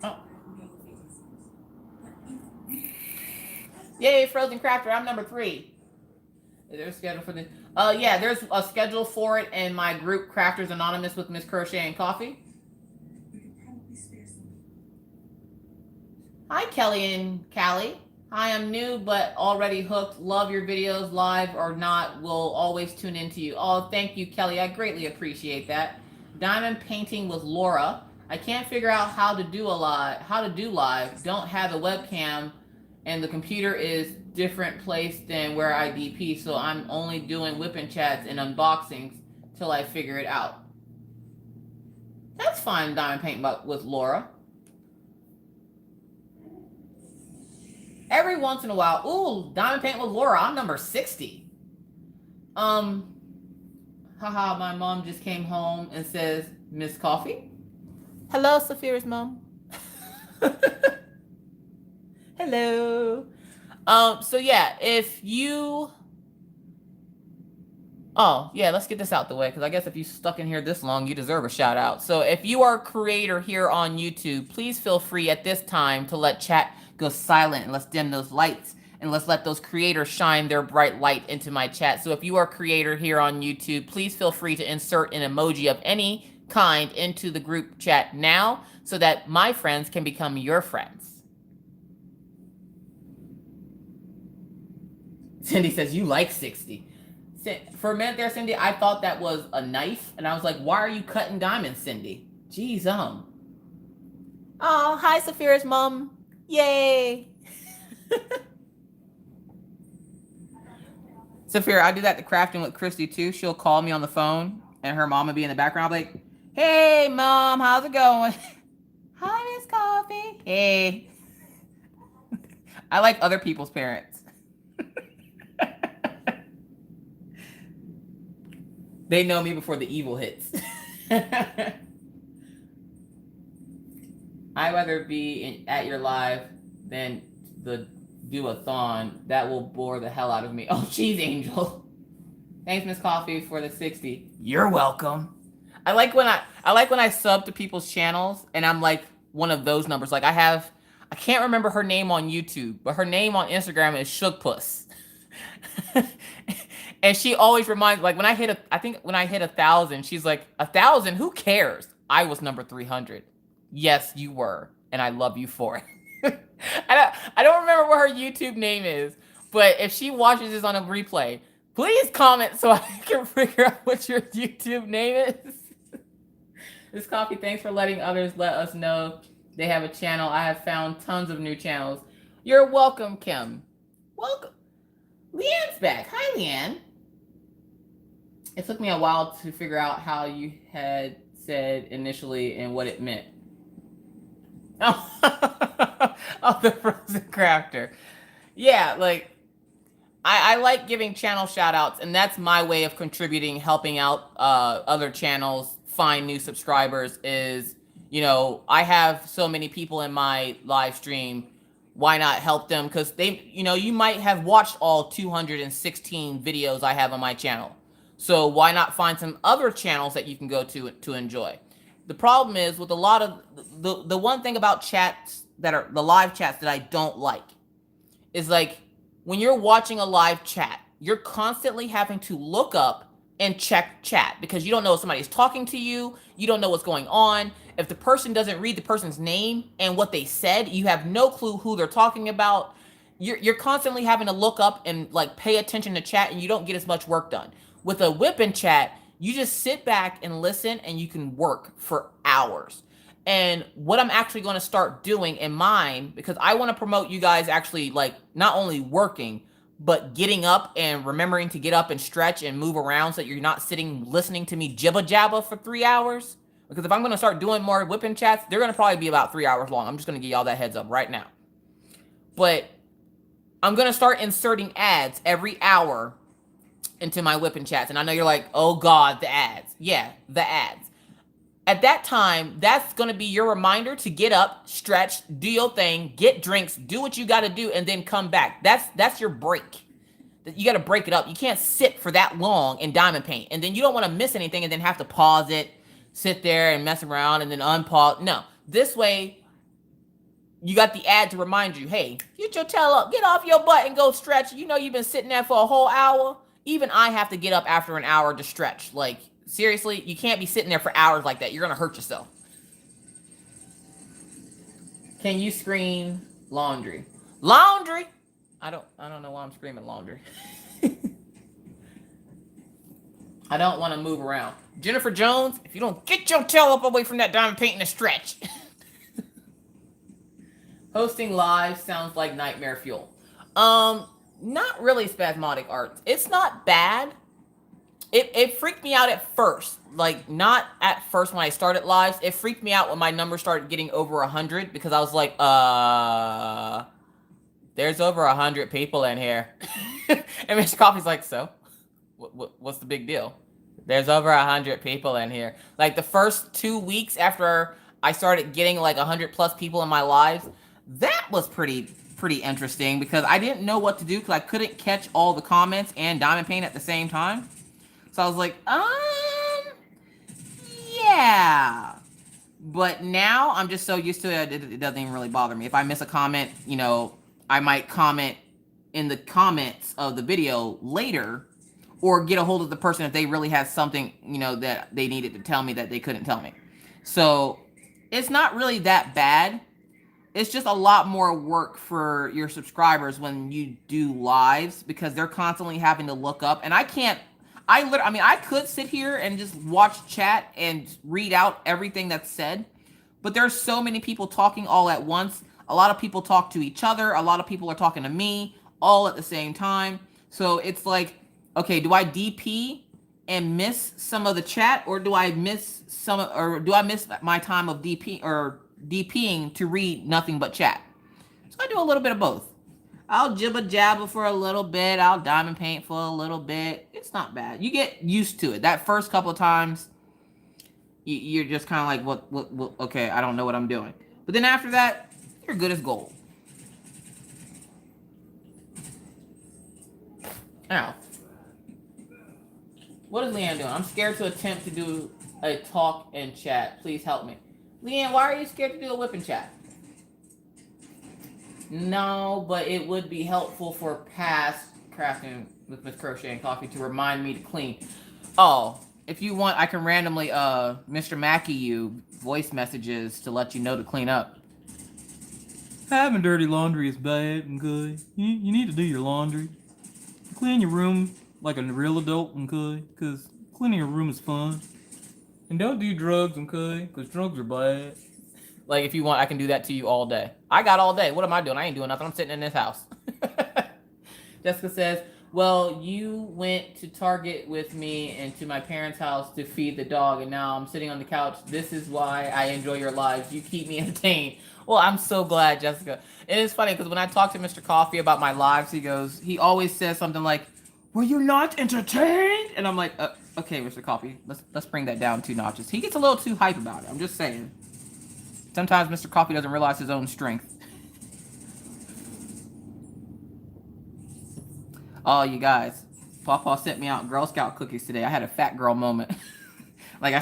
Oh. Yay, Frozen Crafter, I'm number 3. Is there a schedule for this? Yeah, there's a schedule for it in my group, Crafters Anonymous with Miss Crochet and Coffee. Hi, Kelly and Callie. Hi, I'm new but already hooked. Love your videos, live or not. Will always tune into you. Oh, thank you, Kelly. I greatly appreciate that. Diamond painting with Laura. I can't figure out how to do live. Don't have a webcam, and the computer is different place than where I DP, so I'm only doing whipping chats and unboxings till I figure it out. That's fine, Diamond painting with Laura. Every once in a while, ooh, Diamond Paint with Laura, I'm number 60. Haha, my mom just came home and says, Miss Coffee? Hello, Saphira's mom. Hello. So yeah, oh, yeah, let's get this out the way, because I guess if you stuck in here this long, you deserve a shout out. So if you are a creator here on YouTube, please feel free at this time to let chat go silent, and let's dim those lights, and let's let those creators shine their bright light into my chat. So if you are a creator here on YouTube, please feel free to insert an emoji of any kind into the group chat now, so that my friends can become your friends. Cindy says, you like 60. For a minute there, Cindy, I thought that was a knife. And I was like, why are you cutting diamonds, Cindy? Jeez, Oh, hi, Saphira's mom. Yay. Saphira, I do that to crafting with Christy too. She'll call me on the phone and her mom will be in the background like, hey, mom, how's it going? Hi, Miss Coffee. Hey. I like other people's parents. They know me before the evil hits. I'd rather be at your live than the do-a-thon. That will bore the hell out of me. Oh, jeez, Angel. Thanks, Miss Coffee, for the 60. You're welcome. I like when I sub to people's channels and I'm like one of those numbers. Like I can't remember her name on YouTube, but her name on Instagram is Shookpuss. And she always reminds, like when I hit 1,000, she's like, 1,000? Who cares? I was number 300. Yes, you were, and I love you for it. I don't remember what her YouTube name is, but if she watches this on a replay, please comment so I can figure out what your YouTube name is. This Coffee, thanks for letting others let us know they have a channel. I have found tons of new channels. You're welcome, Kim. Welcome. Leanne's back. Hi, Leanne. It took me a while to figure out how you had said initially and what it meant. Oh, oh, the Frozen Crafter. Yeah, like, I like giving channel shout outs, and that's my way of contributing, helping out other channels find new subscribers is, you know, I have so many people in my live stream. Why not help them? Because they, you know, you might have watched all 216 videos I have on my channel. So why not find some other channels that you can go to enjoy? The problem is with a lot of the one thing about chats that are the live chats that I don't like is like when you're watching a live chat, you're constantly having to look up and check chat because you don't know if somebody's talking to you. You don't know what's going on. If the person doesn't read the person's name and what they said, you have no clue who they're talking about. You're constantly having to look up and like pay attention to chat, and you don't get as much work done. With a whip and chat, you just sit back and listen, and you can work for hours. And what I'm actually going to start doing in mine, because I want to promote you guys actually like not only working, but getting up and remembering to get up and stretch and move around so that you're not sitting listening to me jibba jabba for 3 hours. Because if I'm going to start doing more whipping chats, they're going to probably be about 3 hours long. I'm just going to give y'all that heads up right now. But I'm going to start inserting ads every hour into my whipping chats. And I know you're like, oh God, the ads. Yeah, the ads. At that time, that's going to be your reminder to get up, stretch, do your thing, get drinks, do what you got to do, and then come back. That's your break. You got to break it up. You can't sit for that long in diamond paint. And then you don't want to miss anything and then have to pause it, sit there and mess around and then unpause. No, this way you got the ad to remind you, hey, get your tail up, get off your butt and go stretch. You know you've been sitting there for a whole hour. Even I have to get up after an hour to stretch. Like, seriously, you can't be sitting there for hours like that. You're going to hurt yourself. Can you scream laundry? Laundry? I don't know why I'm screaming laundry. I don't want to move around. Jennifer Jones, if you don't get your tail up away from that diamond paint and stretch. Hosting live sounds like nightmare fuel. Not really spasmodic arts. It's not bad. It freaked me out at first. Like, not at first when I started lives. It freaked me out when my numbers started getting over 100 because I was like, there's over 100 people in here. And Mr. Coffee's like, so? What's the big deal? There's over 100 people in here. Like, the first 2 weeks after I started getting like 100 plus people in my lives, that was pretty interesting because I didn't know what to do because I couldn't catch all the comments and diamond paint at the same time. So I was like, yeah. But now I'm just so used to it, it doesn't even really bother me. If I miss a comment, you know, I might comment in the comments of the video later or get a hold of the person if they really had something, you know, that they needed to tell me that they couldn't tell me. So it's not really that bad. It's just a lot more work for your subscribers when you do lives because they're constantly having to look up. And I can't, I mean, I could sit here and just watch chat and read out everything that's said, but there's so many people talking all at once. A lot of people talk to each other. A lot of people are talking to me all at the same time. So it's like, okay, do I DP and miss some of the chat, or do I miss my time of DPing to read nothing but chat? So I do a little bit of both. I'll jibba jabba for a little bit. I'll diamond paint for a little bit. It's not bad. You get used to it. That first couple of times, you're just kind of like, what? Okay, I don't know what I'm doing. But then after that, you're good as gold. Now, what is Leanne doing? I'm scared to attempt to do a talk and chat. Please help me. Leanne, why are you scared to do a whip and chat? No, but it would be helpful for past crafting with Miss Crochet and Coffee to remind me to clean. Oh, if you want, I can randomly Mr. Mackey you voice messages to let you know to clean up. Having dirty laundry is bad and good. You need to do your laundry. Clean your room like a real adult and good, because cleaning your room is fun. And don't do drugs and good, because drugs are bad. Like, if you want, I can do that to you all day. I got all day. What am I doing? I ain't doing nothing. I'm sitting in this house. Jessica says, well, you went to Target with me and to my parents' house to feed the dog, and now I'm sitting on the couch. This is why I enjoy your lives. You keep me entertained. Well, I'm so glad, Jessica. It is funny, because when I talk to Mr. Coffee about my lives, he always says something like, were you not entertained? And I'm like, okay, Mr. Coffee, let's bring that down 2 notches. He gets a little too hype about it. I'm just saying. Sometimes Mr. Coffee doesn't realize his own strength. Oh, you guys. Pawpaw sent me out Girl Scout cookies today. I had a fat girl moment. Like,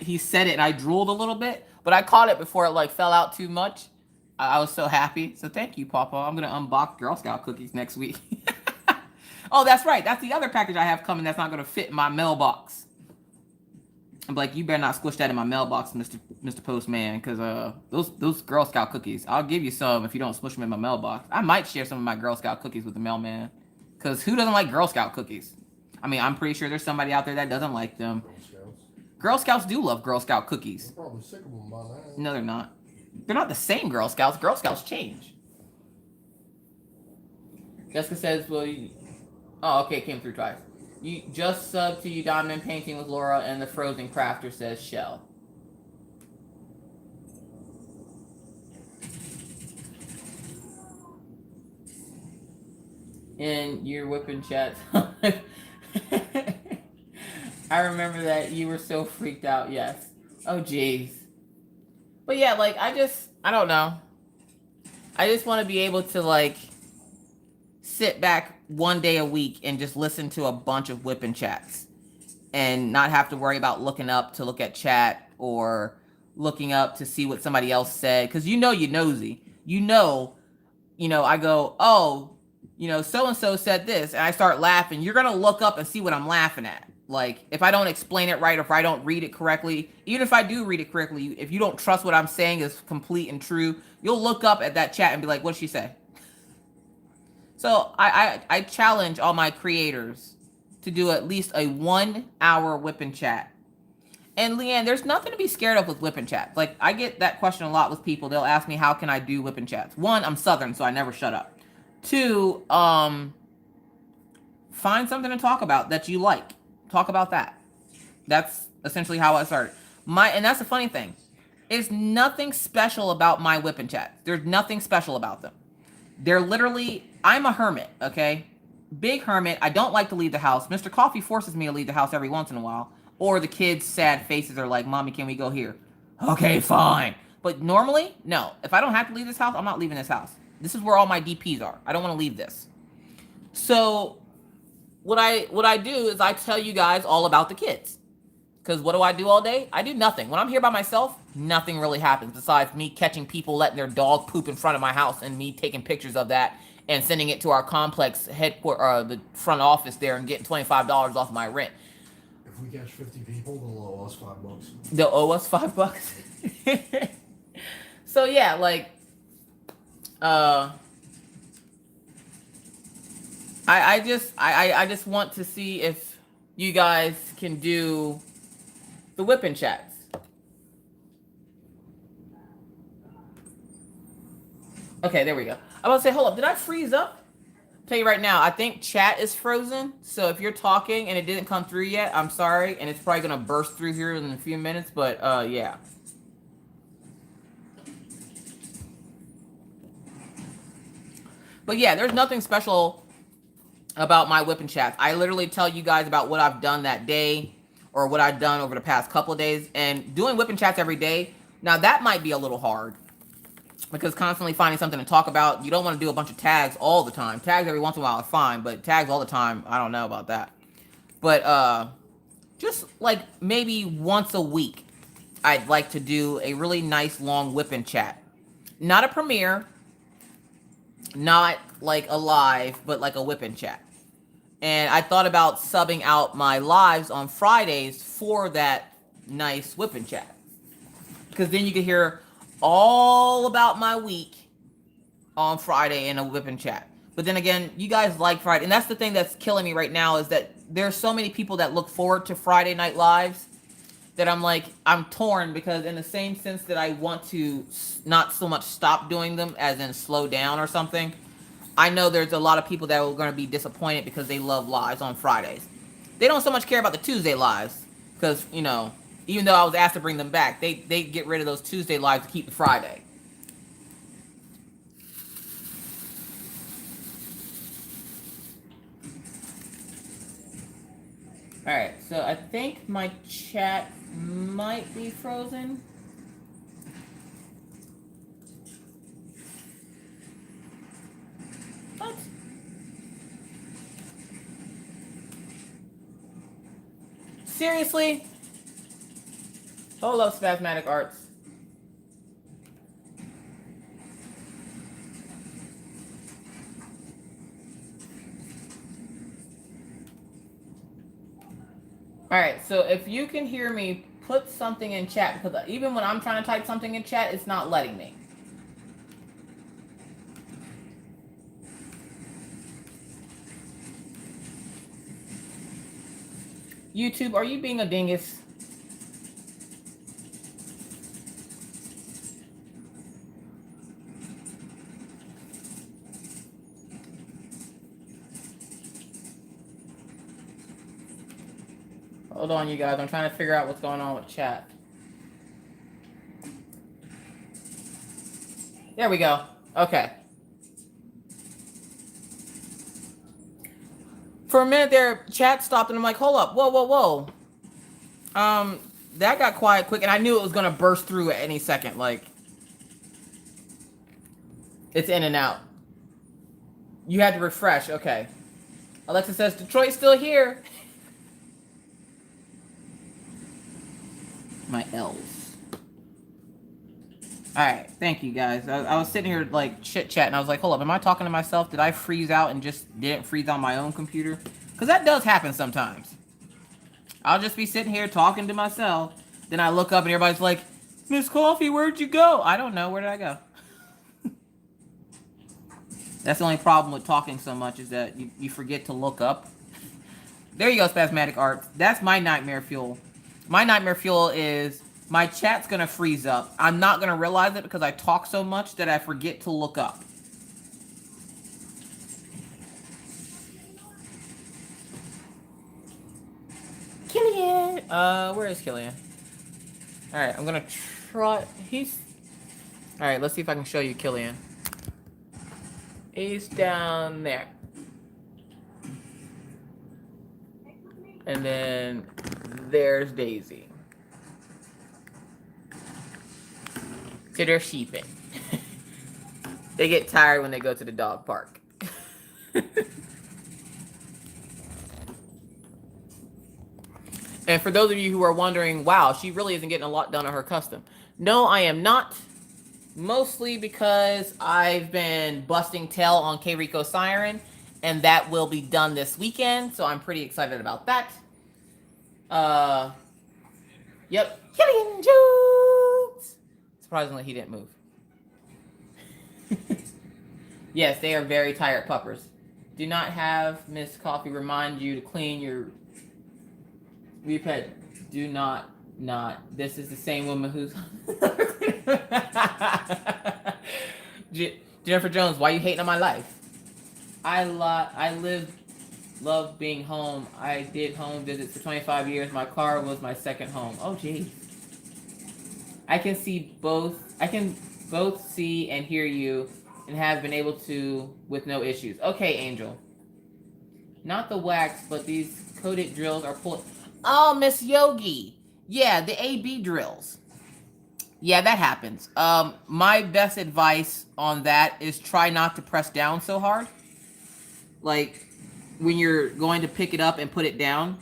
he said it and I drooled a little bit, but I caught it before it, like, fell out too much. I was so happy. So thank you, Pawpaw. I'm going to unbox Girl Scout cookies next week. Oh, that's right. That's the other package I have coming that's not going to fit in my mailbox. I'm like, you better not squish that in my mailbox, Mr. Postman, because those Girl Scout cookies, I'll give you some if you don't squish them in my mailbox. I might share some of my Girl Scout cookies with the mailman, because who doesn't like Girl Scout cookies? I mean, I'm pretty sure there's somebody out there that doesn't like them. Girl Scouts do love Girl Scout cookies. They're probably sick of them by now. No, they're not. They're not the same Girl Scouts. Girl Scouts change. Jessica says, well, oh, okay, came through twice. You just subbed to you Diamond Painting with Laura, and the Frozen Crafter says shell. In your whipping chat. I remember that you were so freaked out, yes. Oh, jeez. But yeah, like, I don't know. I just want to be able to, like, sit back one day a week and just listen to a bunch of whipping chats and not have to worry about looking up to look at chat or looking up to see what somebody else said. Because you're nosy. I go, oh, so-and-so said this, and I start laughing. You're going to look up and see what I'm laughing at. Like, if I don't explain it right, or if I don't read it correctly, even if I do read it correctly, if you don't trust what I'm saying is complete and true, you'll look up at that chat and be like, what'd she say? So I challenge all my creators to do at least a 1 hour whipping chat. And Leanne, there's nothing to be scared of with whipping chats. Like, I get that question a lot with people. They'll ask me, how can I do whipping chats? 1, I'm Southern, so I never shut up. 2, find something to talk about that you like. Talk about that. That's essentially how I started. And that's the funny thing. There's nothing special about my whipping chats. There's nothing special about them. They're literally, I'm a hermit, okay? Big hermit. I don't like to leave the house. Mr. Coffee forces me to leave the house every once in a while. Or the kids' sad faces are like, Mommy, can we go here? Okay, fine. But normally, no. If I don't have to leave this house, I'm not leaving this house. This is where all my DPs are. I don't want to leave this. So what I do is I tell you guys all about the kids. Because what do I do all day? I do nothing. When I'm here by myself, nothing really happens besides me catching people letting their dog poop in front of my house and me taking pictures of that and sending it to our complex headquarters, the front office there, and getting $25 off my rent. If we catch 50 people, they'll owe us $5. They'll owe us $5? So yeah, like I just want to see if you guys can do the whipping chats. Okay, there we go. I was gonna say, hold up, did I freeze up? Tell you right now, I think chat is frozen. So if you're talking and it didn't come through yet, I'm sorry, and it's probably gonna burst through here in a few minutes. But yeah. But yeah, there's nothing special about my whipping chats. I literally tell you guys about what I've done that day or what I've done over the past couple of days. And doing whipping chats every day, now that might be a little hard because constantly finding something to talk about. You don't want to do a bunch of tags all the time. Tags every once in a while are fine, but tags all the time, I don't know about that. But just like maybe once a week, I'd like to do a really nice long whipping chat. Not a premiere, not like a live, but like a whipping chat. And I thought about subbing out my lives on Fridays for that nice whipping chat. Because then you can hear all about my week on Friday in a whipping chat. But then again, you guys like Friday. And that's the thing that's killing me right now is that there's so many people that look forward to Friday night lives that I'm like, I'm torn because in the same sense that I want to not so much stop doing them as in slow down or something, I know there's a lot of people that are going to be disappointed because they love lives on Fridays. They don't so much care about the Tuesday lives because, you know, even though I was asked to bring them back, they get rid of those Tuesday lives to keep the Friday. Alright, so I think my chat might be frozen. What? Seriously? Hold up, Spasmatic Arts. Alright, so if you can hear me, put something in chat, because even when I'm trying to type something in chat, it's not letting me. YouTube, are you being a dingus? Hold on, you guys. I'm trying to figure out what's going on with chat. There we go. Okay. For a minute there, chat stopped, and I'm like, hold up. Whoa, whoa, whoa. That got quiet quick, and I knew it was going to burst through at any second. Like, it's in and out. You had to refresh. Okay. Alexa says, Detroit's still here. My L's. Alright, thank you guys. I was sitting here like chit-chatting. I was like, hold up, am I talking to myself? Did I freeze out and just didn't freeze on my own computer? Because that does happen sometimes. I'll just be sitting here talking to myself. Then I look up and everybody's like, Miss Coffee, where'd you go? I don't know. Where did I go? That's the only problem with talking so much is that you forget to look up. There you go, Spasmatic Arts. That's my nightmare fuel. My nightmare fuel is my chat's going to freeze up. I'm not going to realize it because I talk so much that I forget to look up. Killian! Where is Killian? Alright, I'm going to try... Alright, let's see if I can show you Killian. He's down there. And then there's Daisy. So they're sheeping. They get tired when they go to the dog park. And for those of you who are wondering, wow, she really isn't getting a lot done on her custom. No, I am not. Mostly because I've been busting tail on Keiriko Siren, and that will be done this weekend, so I'm pretty excited about that. Yep. Killian jokes! Surprisingly, he didn't move. Yes, they are very tired puppers. Do not have Miss Coffee remind you to clean your repet. Do not. This is the same woman who's. Jennifer Jones, why you hating on my life? Love being home. I did home visits for 25 years. My car was my second home. Oh, geez. I can both see and hear you and have been able to with no issues. Okay, Angel. Not the wax, but these coated drills are pulling. Oh, Miss Yogi. Yeah, the AB drills. Yeah, that happens. My best advice on that is try not to press down so hard. Like when you're going to pick it up and put it down,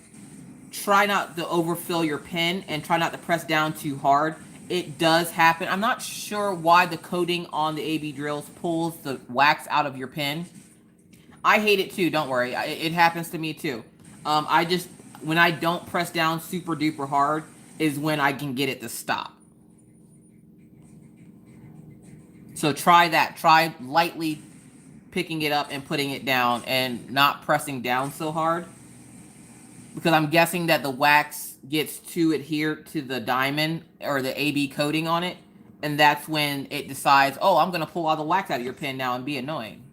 try not to overfill your pen and try not to press down too hard. It does happen. I'm not sure why the coating on the AB drills pulls the wax out of your pen. I hate it too. Don't worry. It happens to me too. I just, when I don't press down super duper hard is when I can get it to stop. So try that. Try lightly picking it up and putting it down and not pressing down so hard. Because I'm guessing that the wax gets too adhered to the diamond or the AB coating on it. And that's when it decides, oh, I'm going to pull all the wax out of your pen now and be annoying.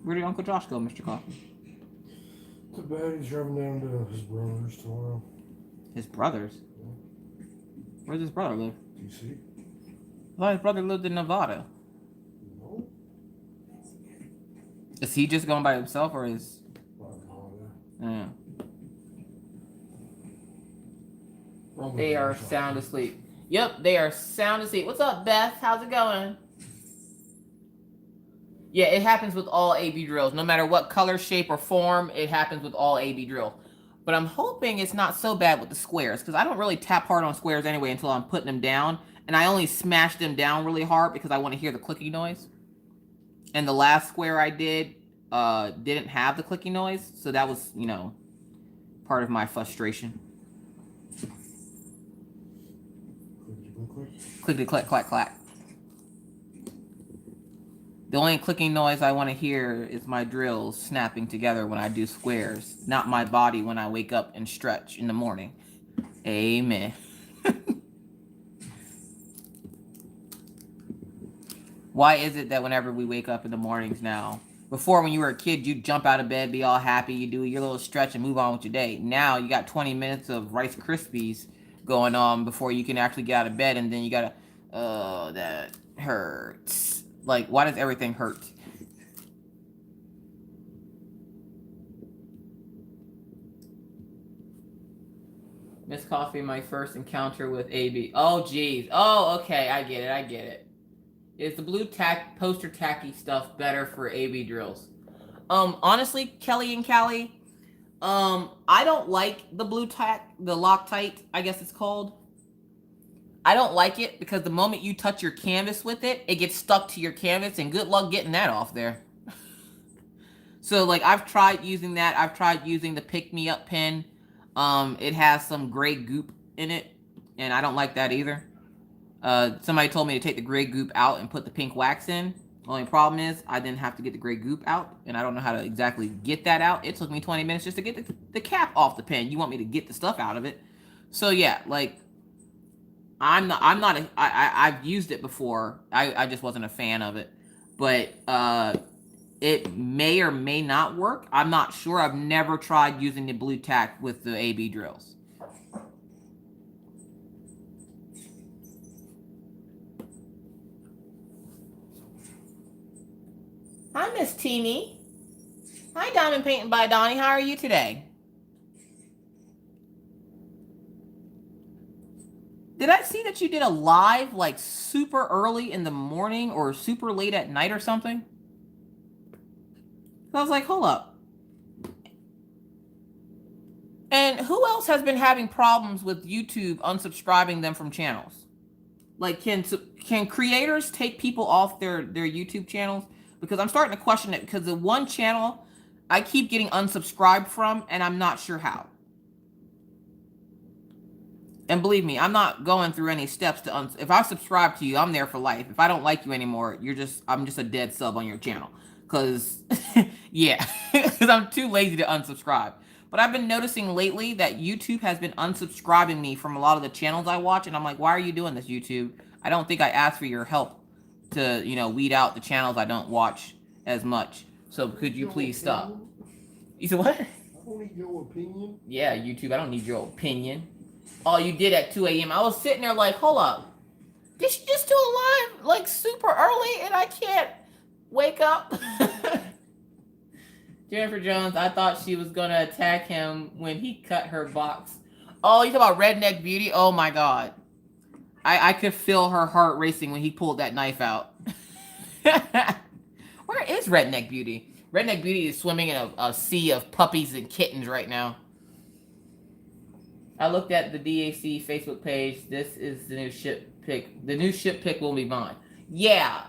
Where did Uncle Josh go, Mr. Coffee? Too bad he's driving down to his brother's tomorrow. His brother's? Yeah. Where does his brother live? DC? I thought his brother lived in Nevada. No. Is he just going by himself or is... Yeah. They are sound asleep. Yep, they are sound asleep. What's up, Beth? How's it going? Yeah, it happens with all AB drills. No matter what color, shape, or form, it happens with all AB drills. But I'm hoping it's not so bad with the squares, because I don't really tap hard on squares anyway until I'm putting them down. And I only smash them down really hard because I want to hear the clicking noise. And the last square I did didn't have the clicking noise, so that was, you know, part of my frustration. Clickety click clack clack. The only clicking noise I want to hear is my drills snapping together when I do squares, not my body when I wake up and stretch in the morning. Amen. Why is it that whenever we wake up in the mornings now, before when you were a kid, you'd jump out of bed, be all happy, you do your little stretch and move on with your day. Now you got 20 minutes of Rice Krispies going on before you can actually get out of bed, and then you gotta, oh, that hurts. Like, why does everything hurt? Miss Coffee, my first encounter with AB. Oh, geez. Oh, okay, I get it. Is the blue tack poster tacky stuff better for AB drills? Honestly, Kelly and Callie, I don't like the blue tack, the Loctite, I guess it's called. I don't like it because the moment you touch your canvas with it, it gets stuck to your canvas, and good luck getting that off there. So, like, I've tried using that. I've tried using the Pick Me Up pen. It has some gray goop in it, and I don't like that either. Somebody told me to take the gray goop out and put the pink wax in. Only problem is I didn't have to get the gray goop out, and I don't know how to exactly get that out. It took me 20 minutes just to get the cap off the pen. You want me to get the stuff out of it. So yeah, like, I've used it before. I just wasn't a fan of it. But it may or may not work. I'm not sure. I've never tried using the blue tack with the AB drills. Hi, Miss Teeny. Hi, Diamond Painting by Donnie. How are you today? Did I see that you did a live, like, super early in the morning or super late at night or something? I was like, hold up. And who else has been having problems with YouTube unsubscribing them from channels? Like, can creators take people off their YouTube channels? Because I'm starting to question it, because the one channel I keep getting unsubscribed from, and I'm not sure how. And believe me, I'm not going through any steps to if I subscribe to you, I'm there for life. If I don't like you anymore, I'm just a dead sub on your channel. Cause yeah, because I'm too lazy to unsubscribe. But I've been noticing lately that YouTube has been unsubscribing me from a lot of the channels I watch, and I'm like, why are you doing this, YouTube? I don't think I asked for your help to, weed out the channels I don't watch as much. So could you please stop? You said what? I don't need your opinion. Yeah, YouTube, I don't need your opinion. All you did at 2 a.m. I was sitting there like, hold up. Did she just do a live like super early and I can't wake up? Jennifer Jones, I thought she was gonna attack him when he cut her box. Oh, you talk about Redneck Beauty? Oh my god. I could feel her heart racing when he pulled that knife out. Where is Redneck Beauty? Redneck Beauty is swimming in a sea of puppies and kittens right now. I looked at the DAC Facebook page. This is the new ship pick. The new ship pick will be mine. Yeah.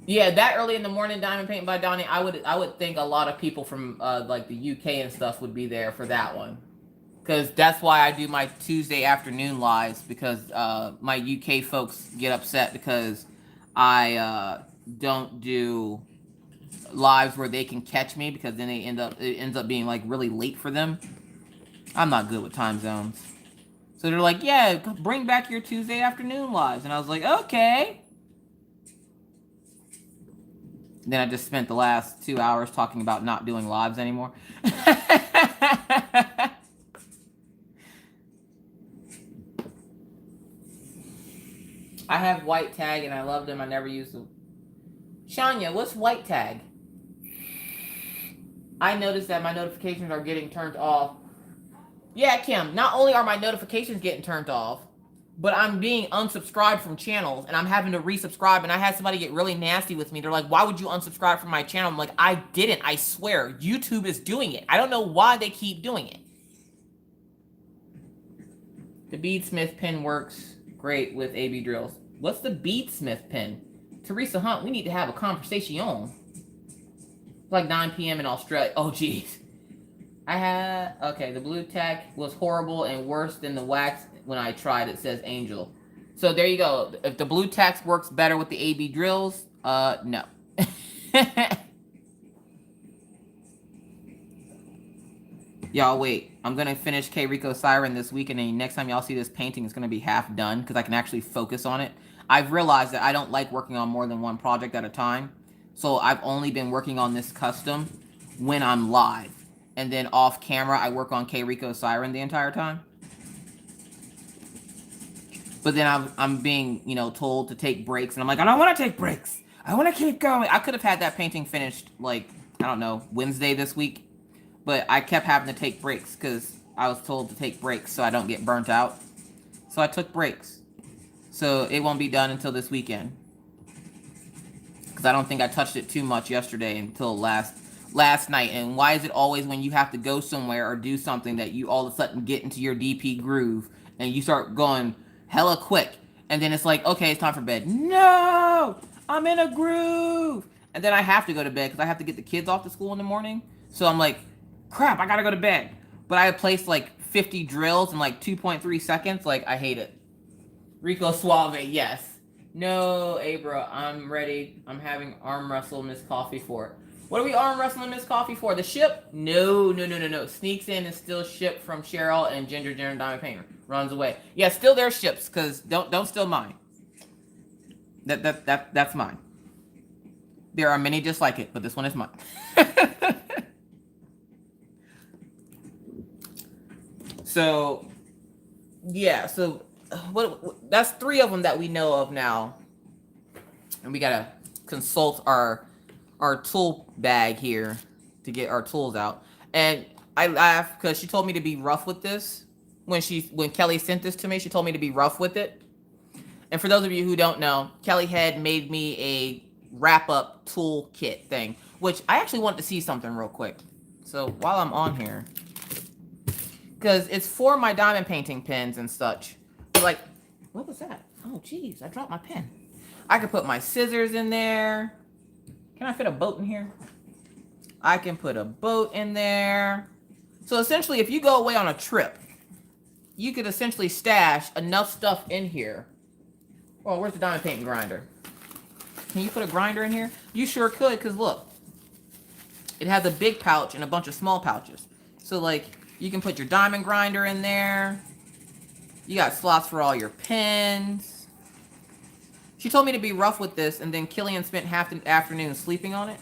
Yeah, that early in the morning, Diamond Paint by Donnie, I would think a lot of people from like the UK and stuff would be there for that one. Because that's why I do my Tuesday afternoon lives, because my UK folks get upset because I don't do lives where they can catch me, because then it ends up being like really late for them. I'm not good with time zones. So they're like, yeah, bring back your Tuesday afternoon lives. And I was like, okay. Then I just spent the last 2 hours talking about not doing lives anymore. I have white tag and I love them. I never use them. Shania, what's white tag? I noticed that my notifications are getting turned off. Yeah, Kim, not only are my notifications getting turned off, but I'm being unsubscribed from channels and I'm having to resubscribe. And I had somebody get really nasty with me. They're like, why would you unsubscribe from my channel? I'm like, I didn't, I swear. YouTube is doing it. I don't know why they keep doing it. The beadsmith pin works great with AB drills. What's the beadsmith pin? Teresa Hunt, we need to have a conversation. It's like 9 p.m. in Australia. Oh, geez. Okay, the blue tack was horrible and worse than the wax when I tried. It says Angel. So there you go. If the blue tack works better with the AB drills, no. Y'all wait. I'm going to finish K Rico Siren this week, and then next time y'all see this painting, it's going to be half done because I can actually focus on it. I've realized that I don't like working on more than one project at a time. So I've only been working on this custom when I'm live. And then off camera, I work on K Rico Siren the entire time. But then I'm being, told to take breaks. And I'm like, I don't want to take breaks. I want to keep going. I could have had that painting finished, like, I don't know, Wednesday this week. But I kept having to take breaks because I was told to take breaks so I don't get burnt out. So I took breaks. So it won't be done until this weekend. Because I don't think I touched it too much yesterday until last night. And why is it always when you have to go somewhere or do something that you all of a sudden get into your DP groove and you start going hella quick, and then it's like, okay, it's time for bed. No, I'm in a groove. And then I have to go to bed because I have to get the kids off to school in the morning. So I'm like, crap, I gotta go to bed. But I have placed like 50 drills in like 2.3 seconds. Like, I hate it. Rico Suave, yes. No, Abra, I'm ready. I'm having arm wrestle Miss Coffee for it. What are we arm wrestling Miss Coffee for? The ship? No. Sneaks in and steals ship from Cheryl and Ginger Diamond Painter. Runs away. Yeah, steal their ships, because don't steal mine. That's mine. There are many just like it, but this one is mine. So, yeah, that's 3 of them that we know of now. And we gotta consult our tool bag here to get our tools out. And I laugh because she told me to be rough with this. When Kelly sent this to me, she told me to be rough with it. And for those of you who don't know, Kelly had made me a wrap-up tool kit thing, which I actually want to see something real quick. So while I'm on here, because it's for my diamond painting pens and such. Like, what was that? Oh, geez, I dropped my pen. I could put my scissors in there. Can I fit a boat in here? I can put a boat in there. So essentially, if you go away on a trip, you could essentially stash enough stuff in here. Oh, where's the diamond painting grinder? Can you put a grinder in here? You sure could, because look. It has a big pouch and a bunch of small pouches. So, like, you can put your diamond grinder in there. You got slots for all your pens. She told me to be rough with this, and then Killian spent half the afternoon sleeping on it.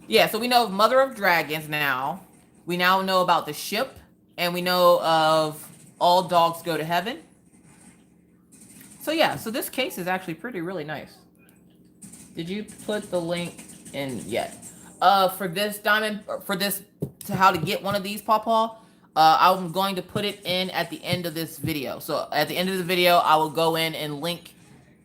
Yeah, so we know of Mother of Dragons now. We now know about the ship, and we know of All Dogs Go to Heaven. So yeah, so this case is actually really nice. Did you put the link in yet? For this diamond, for this, to how to get one of these, Pawpaw, I'm going to put it in at the end of this video. So at the end of the video, I will go in and link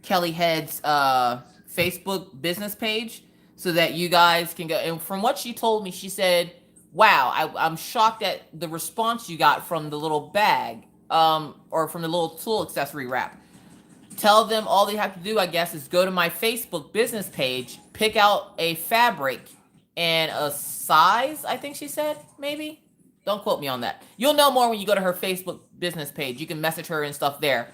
Kelly Head's Facebook business page so that you guys can go. And from what she told me, she said, wow, I'm shocked at the response you got from the little bag, or from the little tool accessory wrap. Tell them all they have to do, I guess, is go to my Facebook business page, pick out a fabric and a size, I think she said, maybe. Don't quote me on that. You'll know more when you go to her Facebook business page. You can message her and stuff there.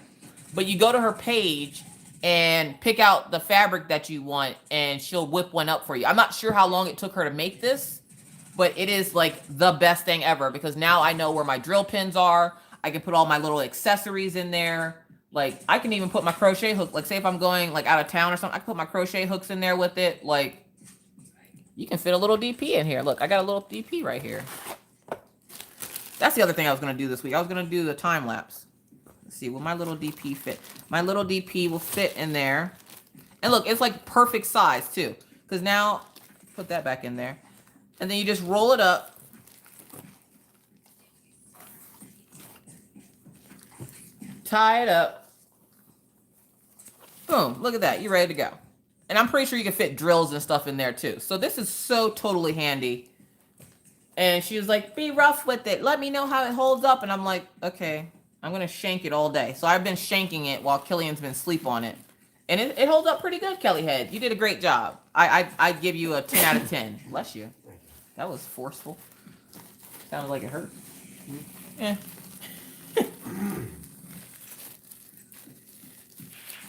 But you go to her page and pick out the fabric that you want, and she'll whip one up for you. I'm not sure how long it took her to make this, but it is like the best thing ever, because now I know where my drill pins are. I can put all my little accessories in there. Like, I can even put my crochet hook. Like, say if I'm going, like, out of town or something, I can put my crochet hooks in there with it. Like, you can fit a little DP in here. Look, I got a little DP right here. That's the other thing I was going to do this week. I was going to do the time lapse. Let's see, will my little DP fit? My little DP will fit in there. And look, it's like perfect size, too. Because now, put that back in there. And then you just roll it up. Tie it up. Boom, look at that. You're ready to go. And I'm pretty sure you can fit drills and stuff in there too. So this is so totally handy. And she was like, be rough with it. Let me know how it holds up. And I'm like, okay, I'm going to shank it all day. So I've been shanking it while Killian's been asleep on it. And it holds up pretty good, Kelly Head. You did a great job. I'd give you a 10 out of 10. Bless you. That was forceful. Sounded like it hurt. Yeah.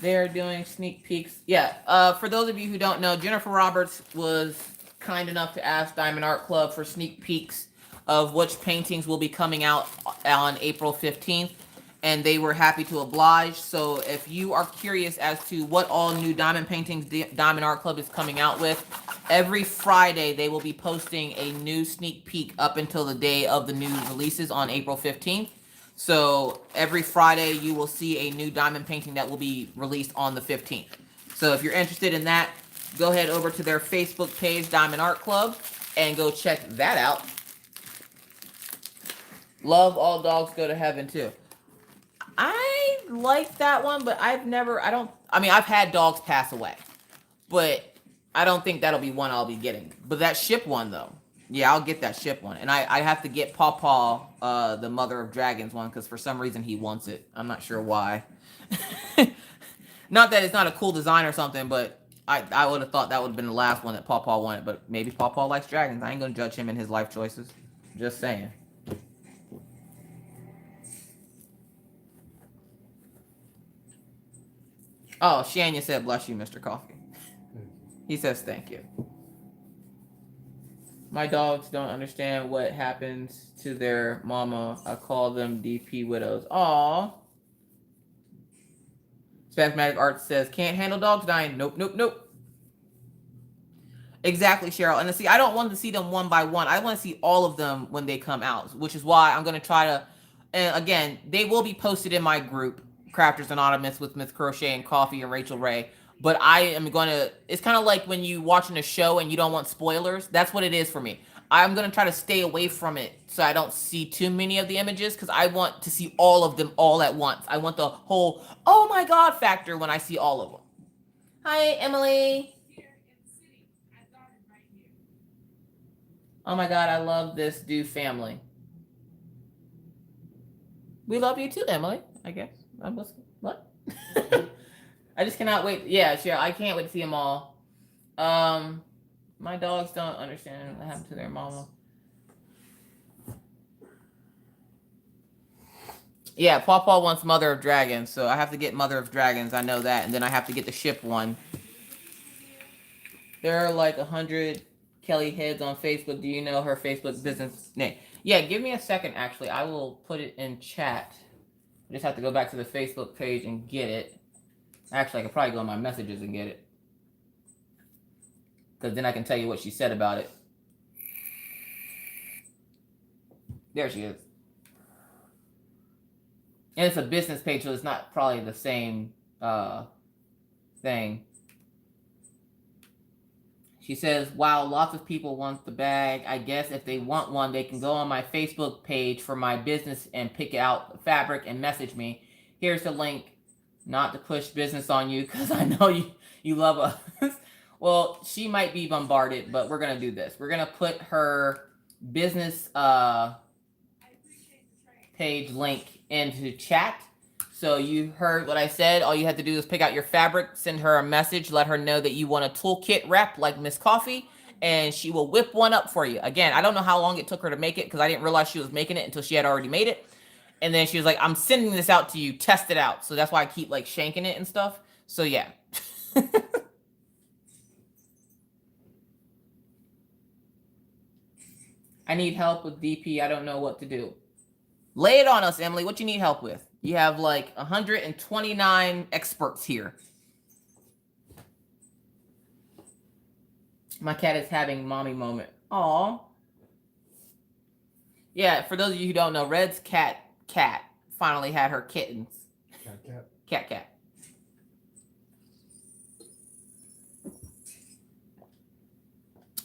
They're doing sneak peeks. Yeah, for those of you who don't know, Jennifer Roberts was kind enough to ask Diamond Art Club for sneak peeks of which paintings will be coming out on April 15th, and they were happy to oblige. So if you are curious as to what all new diamond paintings Diamond Art Club is coming out with, every Friday they will be posting a new sneak peek up until the day of the new releases on April 15th. So every Friday you will see a new diamond painting that will be released on the 15th. So if you're interested in that, go ahead over to their Facebook page, Diamond Art Club, and go check that out. Love All Dogs Go to Heaven too. I like that one, but I've had dogs pass away, but I don't think that'll be one I'll be getting. But that ship one though, yeah, I'll get that ship one. And I have to get Pawpaw, the Mother of Dragons one, because for some reason he wants it. I'm not sure why. Not that it's not a cool design or something, but I would have thought that would have been the last one that Pawpaw wanted. But maybe Pawpaw likes dragons. I ain't going to judge him in his life choices. Just saying. Oh, Shania said, bless you, Mr. Coffee. He says, thank you. My dogs don't understand what happens to their mama. I call them DP widows. Aww. Spasmatic Art says, can't handle dogs dying. Nope, nope, nope. Exactly, Cheryl. And see, I don't want to see them one by one. I want to see all of them when they come out, which is why I'm going to try to, and again, they will be posted in my group, Crafters Anonymous, with Miss Crochet and Coffee and Rachel Ray. But I am going to, it's kind of like when you watching a show and you don't want spoilers. That's what it is for me. I'm going to try to stay away from it so I don't see too many of the images, because I want to see all of them all at once. I want the whole, oh my God factor when I see all of them. Hi, Emily. Oh my God, I love this Do family. We love you too, Emily, I guess. What? I just cannot wait. Yeah, sure. I can't wait to see them all. My dogs don't understand what happened to their mama. Yeah, Paw wants Mother of Dragons, so I have to get Mother of Dragons. I know that, and then I have to get the ship one. There are like 100 Kelly heads on Facebook. Do you know her Facebook business name? Yeah, give me a second. Actually, I will put it in chat. I just have to go back to the Facebook page and get it. Actually, I could probably go on my messages and get it, because then I can tell you what she said about it. There she is. And it's a business page, so it's not probably the same thing. She says, wow, lots of people want the bag. I guess if they want one, they can go on my Facebook page for my business and pick out the fabric and message me. Here's the link. Not to push business on you, because I know you love us. Well, she might be bombarded, but we're going to do this. We're going to put her business page link into chat. So you heard what I said. All you have to do is pick out your fabric, send her a message, let her know that you want a toolkit wrap like Miss Coffee, and she will whip one up for you. Again, I don't know how long it took her to make it, because I didn't realize she was making it until she had already made it. And then she was like, I'm sending this out to you, test it out. So that's why I keep like shanking it and stuff. So yeah. I need help with DP. I don't know what to do. Lay it on us, Emily. What you need help with? You have like 129 experts here. My cat is having mommy moment. Aw. Yeah, for those of you who don't know, Red's cat finally had her kittens. Cat.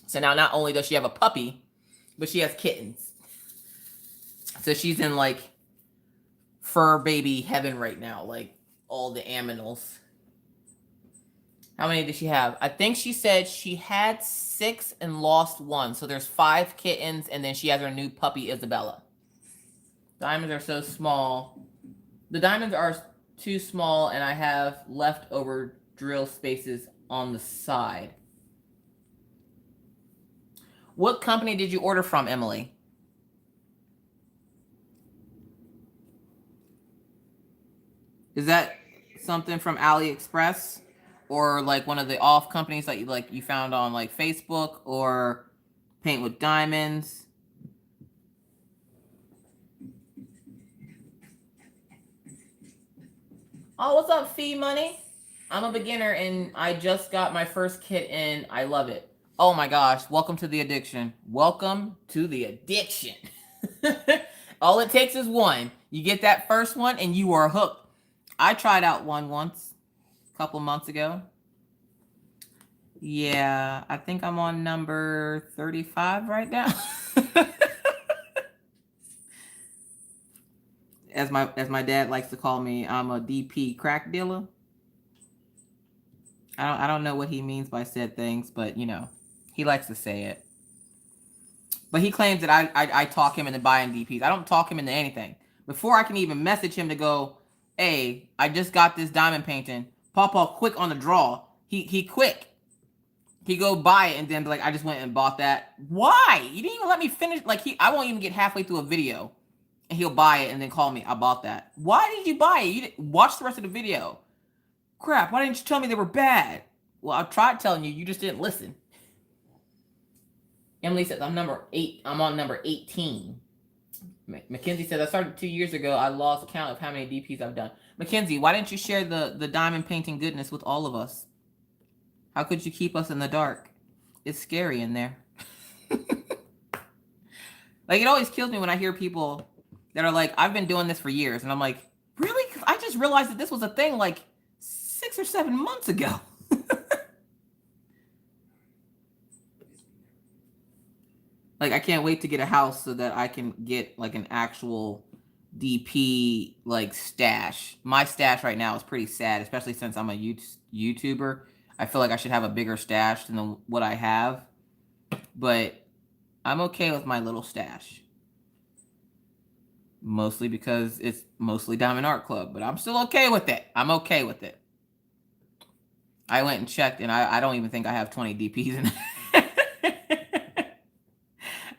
So now not only does she have a puppy, but she has kittens. So she's in like fur baby heaven right now, like all the aminals. How many did she have? I think she said she had 6 and lost 1. So there's 5 kittens, and then she has her new puppy, Isabella. Diamonds are so small. The diamonds are too small, and I have leftover drill spaces on the side. What company did you order from, Emily? Is that something from AliExpress, or like one of the off companies that you found on like Facebook, or Paint with Diamonds? Oh, what's up, Fee Money? I'm a beginner and I just got my first kit in. I love it. Oh my gosh, welcome to the addiction. Welcome to the addiction. All it takes is one. You get that first one and you are hooked. I tried out one once, a couple months ago. Yeah, I think I'm on number 35 right now. As my dad likes to call me, I'm a DP crack dealer. I don't know what he means by said things, but you know, he likes to say it. But he claims that I talk him into buying DPs. I don't talk him into anything. Before I can even message him to go, hey, I just got this diamond painting. Pawpaw quick on the draw. He quick. He go buy it and then be like, I just went and bought that. Why? You didn't even let me finish. Like I won't even get halfway through a video. And he'll buy it and then call me, I bought that. Why did you buy it? You didn't watch the rest of the video. Crap, why didn't you tell me they were bad? Well, I tried telling you, you just didn't listen. Emily says, I'm on number 18. Mackenzie says, I started 2 years ago. I lost count of how many DPs I've done. Mackenzie, why didn't you share the diamond painting goodness with all of us? How could you keep us in the dark? It's scary in there. Like, it always kills me when I hear people that are like, I've been doing this for years. And I'm like, really? 'Cause I just realized that this was a thing like 6 or 7 months ago. Like, I can't wait to get a house so that I can get like an actual DP like stash. My stash right now is pretty sad, especially since I'm a YouTuber. I feel like I should have a bigger stash than what I have. But I'm okay with my little stash. Mostly because it's mostly Diamond Art Club. But I'm still okay with it. I'm okay with it. I went and checked, and I don't even think I have 20 DPs in it.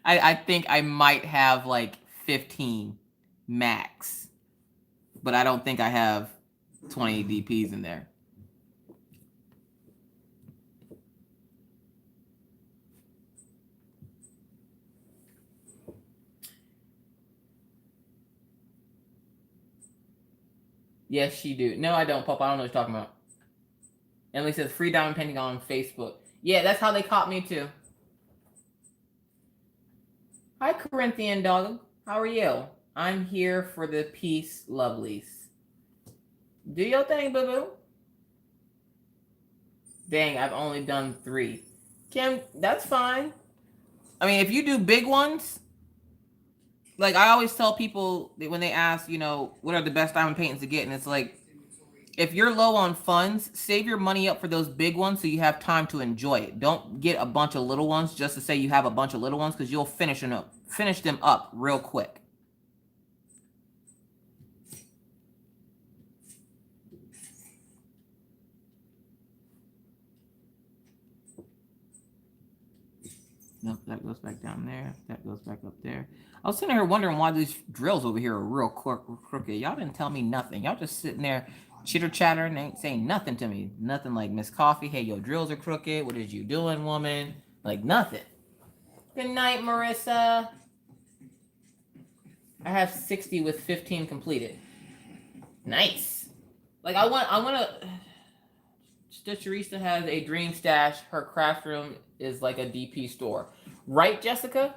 I think I might have like 15 max, but I don't think I have 20 DPs in there. Yes, she do. No, I don't, Pop. I don't know what you're talking about. Emily says free diamond painting on Facebook. Yeah, that's how they caught me too. Hi, Corinthian dog. How are you? I'm here for the peace, lovelies. Do your thing, boo boo. Dang, I've only done 3. Kim, that's fine. I mean, if you do big ones, like I always tell people that when they ask, you know, what are the best diamond paintings to get, and it's like, if you're low on funds, save your money up for those big ones so you have time to enjoy it. Don't get a bunch of little ones just to say you have a bunch of little ones, because you'll finish them up real quick. Nope, that goes back down there. That goes back up there. I was sitting here wondering why these drills over here are real crooked. Y'all didn't tell me nothing. Y'all just sitting there chitter chattering, ain't saying nothing to me. Nothing like Miss Coffee. Hey, your drills are crooked. What is you doing, woman? Like nothing. Good night, Marissa. I have 60 with 15 completed. Nice. Like I want to. Teresa has a dream stash. Her craft room is like a DP store. Right, Jessica?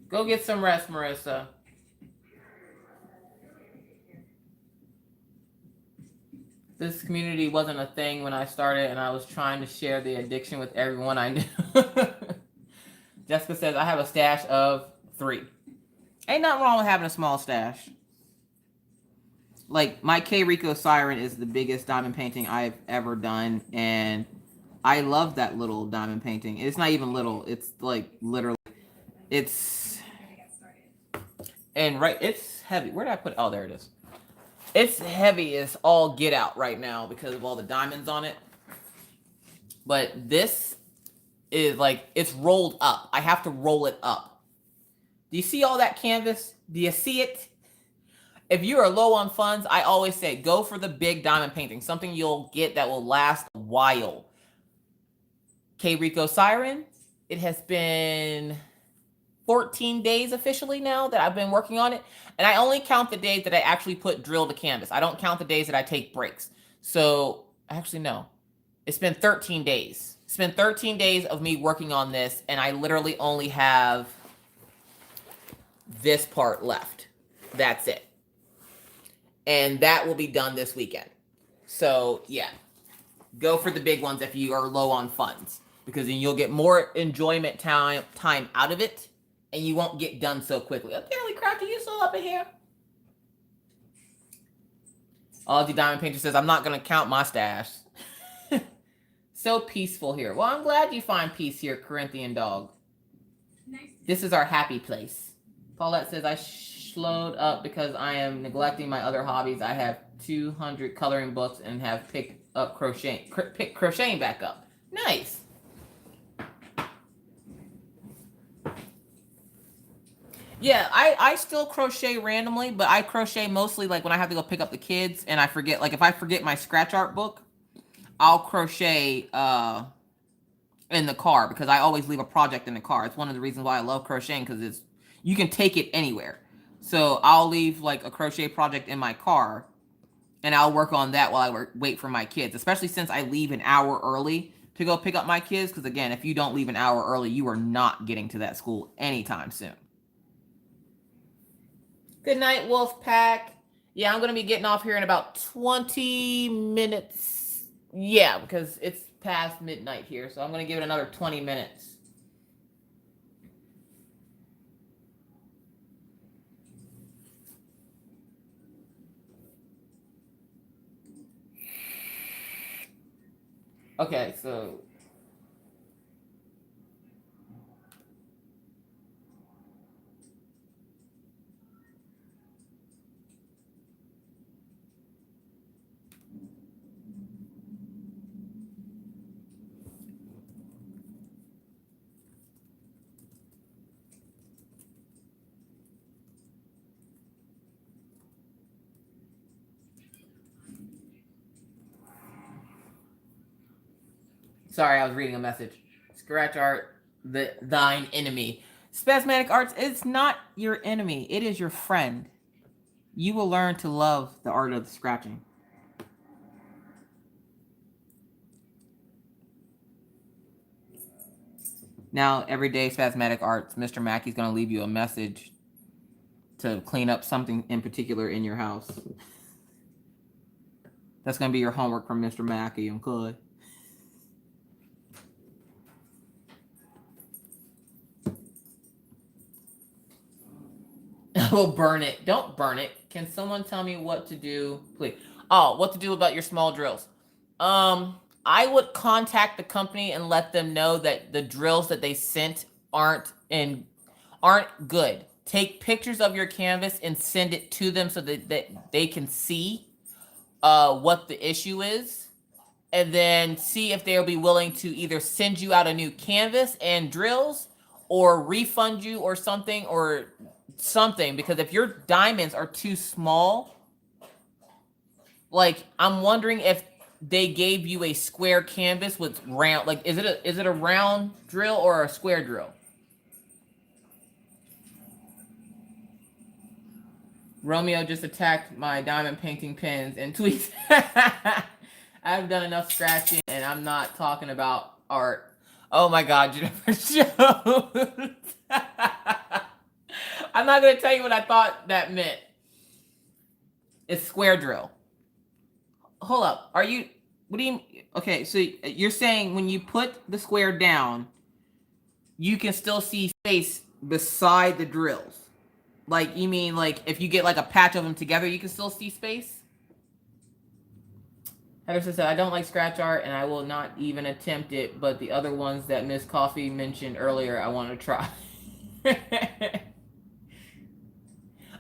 Go get some rest, Marissa. This community wasn't a thing when I started, and I was trying to share the addiction with everyone I knew. Jessica says, I have a stash of 3. Ain't nothing wrong with having a small stash. Like, my K Rico Siren is the biggest diamond painting I've ever done, and I love that little diamond painting. It's not even little. It's, like, literally. It's... And right, it's heavy. Where did I put it? Oh, there it is. It's heavy as all get out right now because of all the diamonds on it. But this is, like, it's rolled up. I have to roll it up. Do you see all that canvas? Do you see it? If you are low on funds, I always say go for the big diamond painting, something you'll get that will last a while. K Rico Siren, it has been 14 days officially now that I've been working on it. And I only count the days that I actually put drill to canvas. I don't count the days that I take breaks. So, actually, no. It's been 13 days. It's been 13 days of me working on this, and I literally only have this part left. That's it. And that will be done this weekend. So, yeah. Go for the big ones if you are low on funds, because then you'll get more enjoyment time out of it, and you won't get done so quickly. Apparently, Crafty, you still up in here? Aussie Diamond Painter says, I'm not going to count my stash. So peaceful here. Well, I'm glad you find peace here, Corinthian dog. This is our happy place. Paulette says, I slowed up because I am neglecting my other hobbies. I have 200 coloring books and have picked up crocheting back up. Nice. Yeah, I still crochet randomly, but I crochet mostly like when I have to go pick up the kids and I forget, like if I forget my scratch art book, I'll crochet in the car because I always leave a project in the car. It's one of the reasons why I love crocheting, because you can take it anywhere. So I'll leave like a crochet project in my car and I'll work on that while I wait for my kids, especially since I leave an hour early to go pick up my kids. Because again, if you don't leave an hour early, you are not getting to that school anytime soon. Good night, Wolfpack. Yeah, I'm going to be getting off here in about 20 minutes. Yeah, because it's past midnight here, so I'm going to give it another 20 minutes. Okay, so... Sorry, I was reading a message. Scratch art, thine enemy. Spasmodic arts, it's not your enemy. It is your friend. You will learn to love the art of the scratching. Now, every day, Spasmodic Arts, Mr. Mackey's going to leave you a message to clean up something in particular in your house. That's going to be your homework from Mr. Mackey, okay? I will burn it. Don't burn it. Can someone tell me what to do, please? Oh, what to do about your small drills? I would contact the company and let them know that the drills that they sent aren't good. Take pictures of your canvas and send it to them so that they can see what the issue is, and then see if they'll be willing to either send you out a new canvas and drills or refund you or something, because if your diamonds are too small, like, I'm wondering if they gave you a square canvas with round, like, is it a round drill or a square drill? Romeo just attacked my diamond painting pens and tweets. I've done enough scratching and I'm not talking about art. Oh my God, Jennifer Jones. I'm not going to tell you what I thought that meant. It's square drill. Hold up. What do you, okay, so you're saying when you put the square down, you can still see space beside the drills? Like, you mean like if you get like a patch of them together, you can still see space? Heather said, I don't like scratch art and I will not even attempt it, but the other ones that Miss Coffee mentioned earlier, I want to try.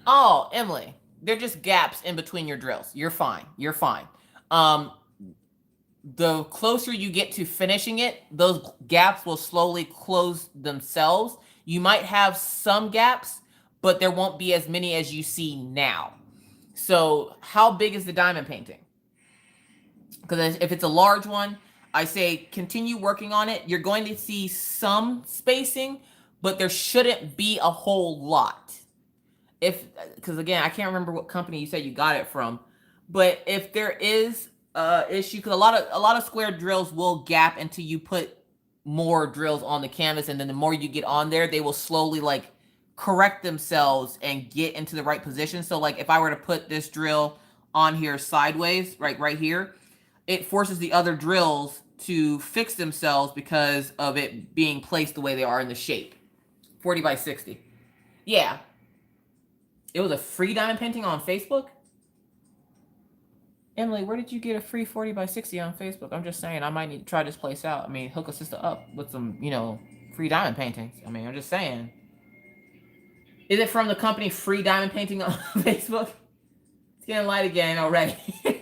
Oh, Emily, they're just gaps in between your drills. You're fine. You're fine. The closer you get to finishing it, those gaps will slowly close themselves. You might have some gaps, but there won't be as many as you see now. So how big is the diamond painting? Because if it's a large one, I say continue working on it. You're going to see some spacing, but there shouldn't be a whole lot. Because again, I can't remember what company you said you got it from, but if there is issue, because a lot of square drills will gap until you put more drills on the canvas, and then the more you get on there, they will slowly like correct themselves and get into the right position. So like if I were to put this drill on here sideways, right here, it forces the other drills to fix themselves because of it being placed the way they are in the shape. 40 by 60. Yeah. It was a free diamond painting on Facebook? Emily, where did you get a free 40 by 60 on Facebook? I'm just saying, I might need to try this place out. I mean, hook a sister up with some, free diamond paintings. I mean, I'm just saying. Is it from the company Free Diamond Painting on Facebook? It's getting light again already.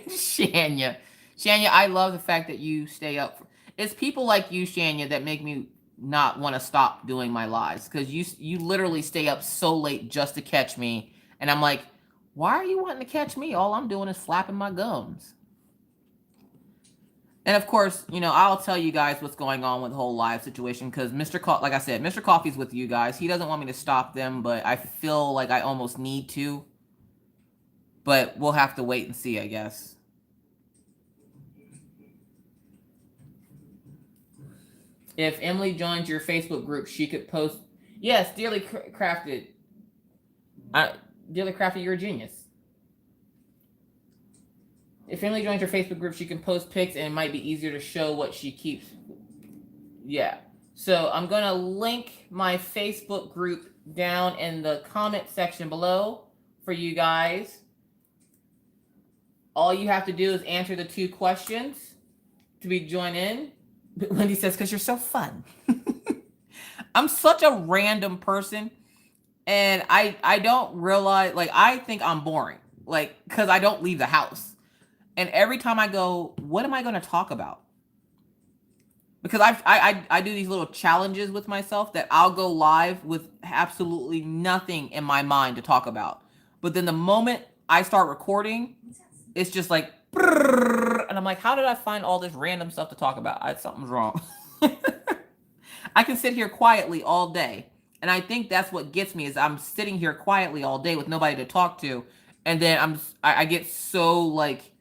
Shania, I love the fact that you stay up. It's people like you, Shania, that make me not want to stop doing my lives. Because you literally stay up so late just to catch me. And I'm like, why are you wanting to catch me? All I'm doing is flapping my gums. And of course, I'll tell you guys what's going on with the whole live situation. Because like I said, Mr. Coffee's with you guys. He doesn't want me to stop them, but I feel like I almost need to. But we'll have to wait and see, I guess. If Emily joins your Facebook group, she could post. Yes, Dearly Crafted. Dearly Crafted, you're a genius. If Emily joins your Facebook group, she can post pics and it might be easier to show what she keeps. Yeah. So I'm going to link my Facebook group down in the comment section below for you guys. All you have to do is answer the 2 questions to be joined in. Wendy says, because you're so fun. I'm such a random person. And I don't realize, like, I think I'm boring. Like, because I don't leave the house. And every time I go, what am I going to talk about? Because I do these little challenges with myself that I'll go live with absolutely nothing in my mind to talk about. But then the moment I start recording, it's just like, and and I'm like, how did I find all this random stuff to talk about? Something's wrong. I can sit here quietly all day. And I think that's what gets me is I'm sitting here quietly all day with nobody to talk to. And then I get so like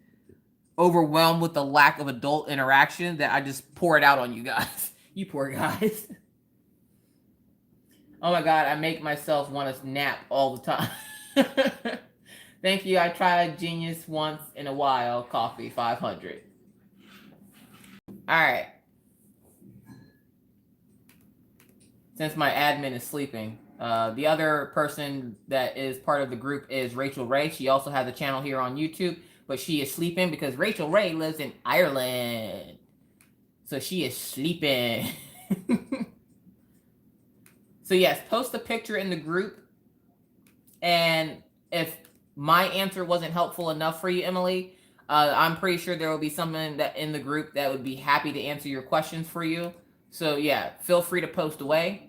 overwhelmed with the lack of adult interaction that I just pour it out on you guys. You poor guys. Oh my God, I make myself want to nap all the time. Thank you. I tried Genius once in a while. Coffee 500. All right. Since my admin is sleeping, the other person that is part of the group is Rachel Ray. She also has a channel here on YouTube, but she is sleeping because Rachel Ray lives in Ireland. So she is sleeping. So yes, post a picture in the group. And if my answer wasn't helpful enough for you, Emily, I'm pretty sure there will be someone that in the group that would be happy to answer your questions for you. So yeah, feel free to post away.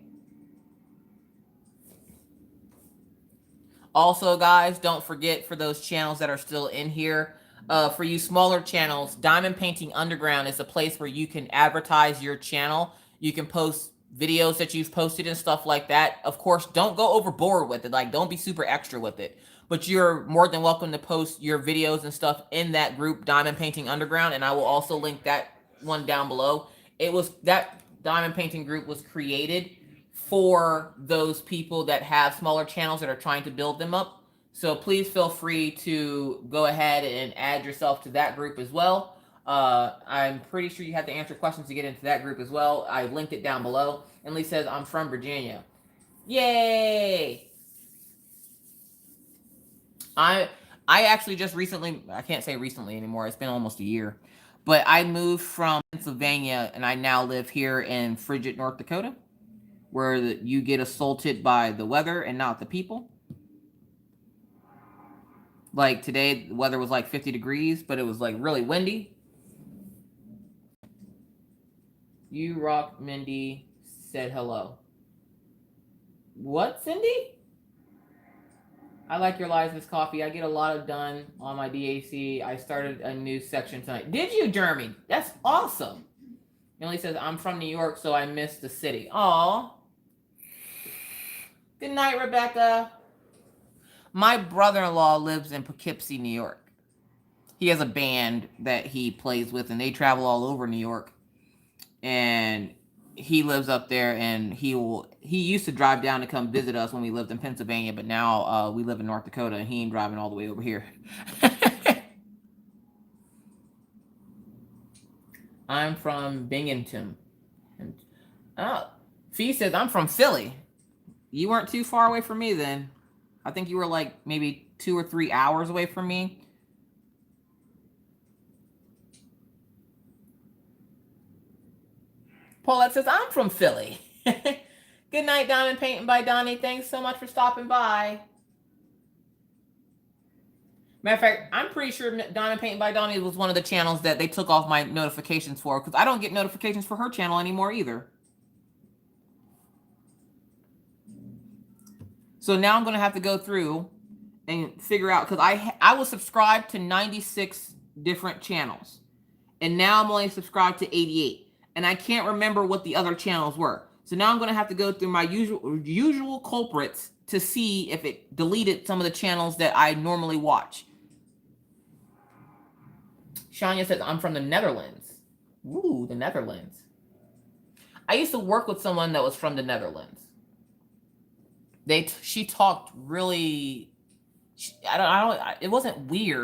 Also, guys, don't forget for those channels that are still in here, for you smaller channels, Diamond Painting Underground is a place where you can advertise your channel. You can post videos that you've posted and stuff like that. Of course, don't go overboard with it. Like, don't be super extra with it. But you're more than welcome to post your videos and stuff in that group, Diamond Painting Underground, and I will also link that one down below. That Diamond Painting group was created for those people that have smaller channels that are trying to build them up. So please feel free to go ahead and add yourself to that group as well. I'm pretty sure you have to answer questions to get into that group as well. I linked it down below. Emily says, I'm from Virginia. Yay! I actually just recently, I can't say recently anymore, it's been almost a year, but I moved from Pennsylvania and I now live here in frigid North Dakota, where you get assaulted by the weather and not the people. Like today, the weather was like 50 degrees, but it was like really windy. You rock, Mindy said hello. What, Cindy? I like your lives, Miss Coffee. I get a lot of done on my DAC. I started a new section tonight. Did you, Jeremy? That's awesome. Emily says, I'm from New York, so I miss the city. Aw. Good night, Rebecca. My brother-in-law lives in Poughkeepsie, New York. He has a band that he plays with, and they travel all over New York. And he lives up there, and he used to drive down to come visit us when we lived in Pennsylvania, but now we live in North Dakota, and he ain't driving all the way over here. I'm from Binghamton. Fee says, I'm from Philly. You weren't too far away from me then. I think you were like maybe 2 or 3 hours away from me. Paulette says, I'm from Philly. Good night, Diamond Painting by Donnie. Thanks so much for stopping by. Matter of fact, I'm pretty sure Diamond Painting by Donnie was one of the channels that they took off my notifications for, because I don't get notifications for her channel anymore either. So now I'm going to have to go through and figure out, because I was subscribed to 96 different channels. And now I'm only subscribed to 88. And I can't remember what the other channels were. So now I'm going to have to go through my usual culprits to see if it deleted some of the channels that I normally watch. Shania says, I'm from the Netherlands. Ooh, the Netherlands. I used to work with someone that was from the Netherlands. She talked really, it wasn't weird.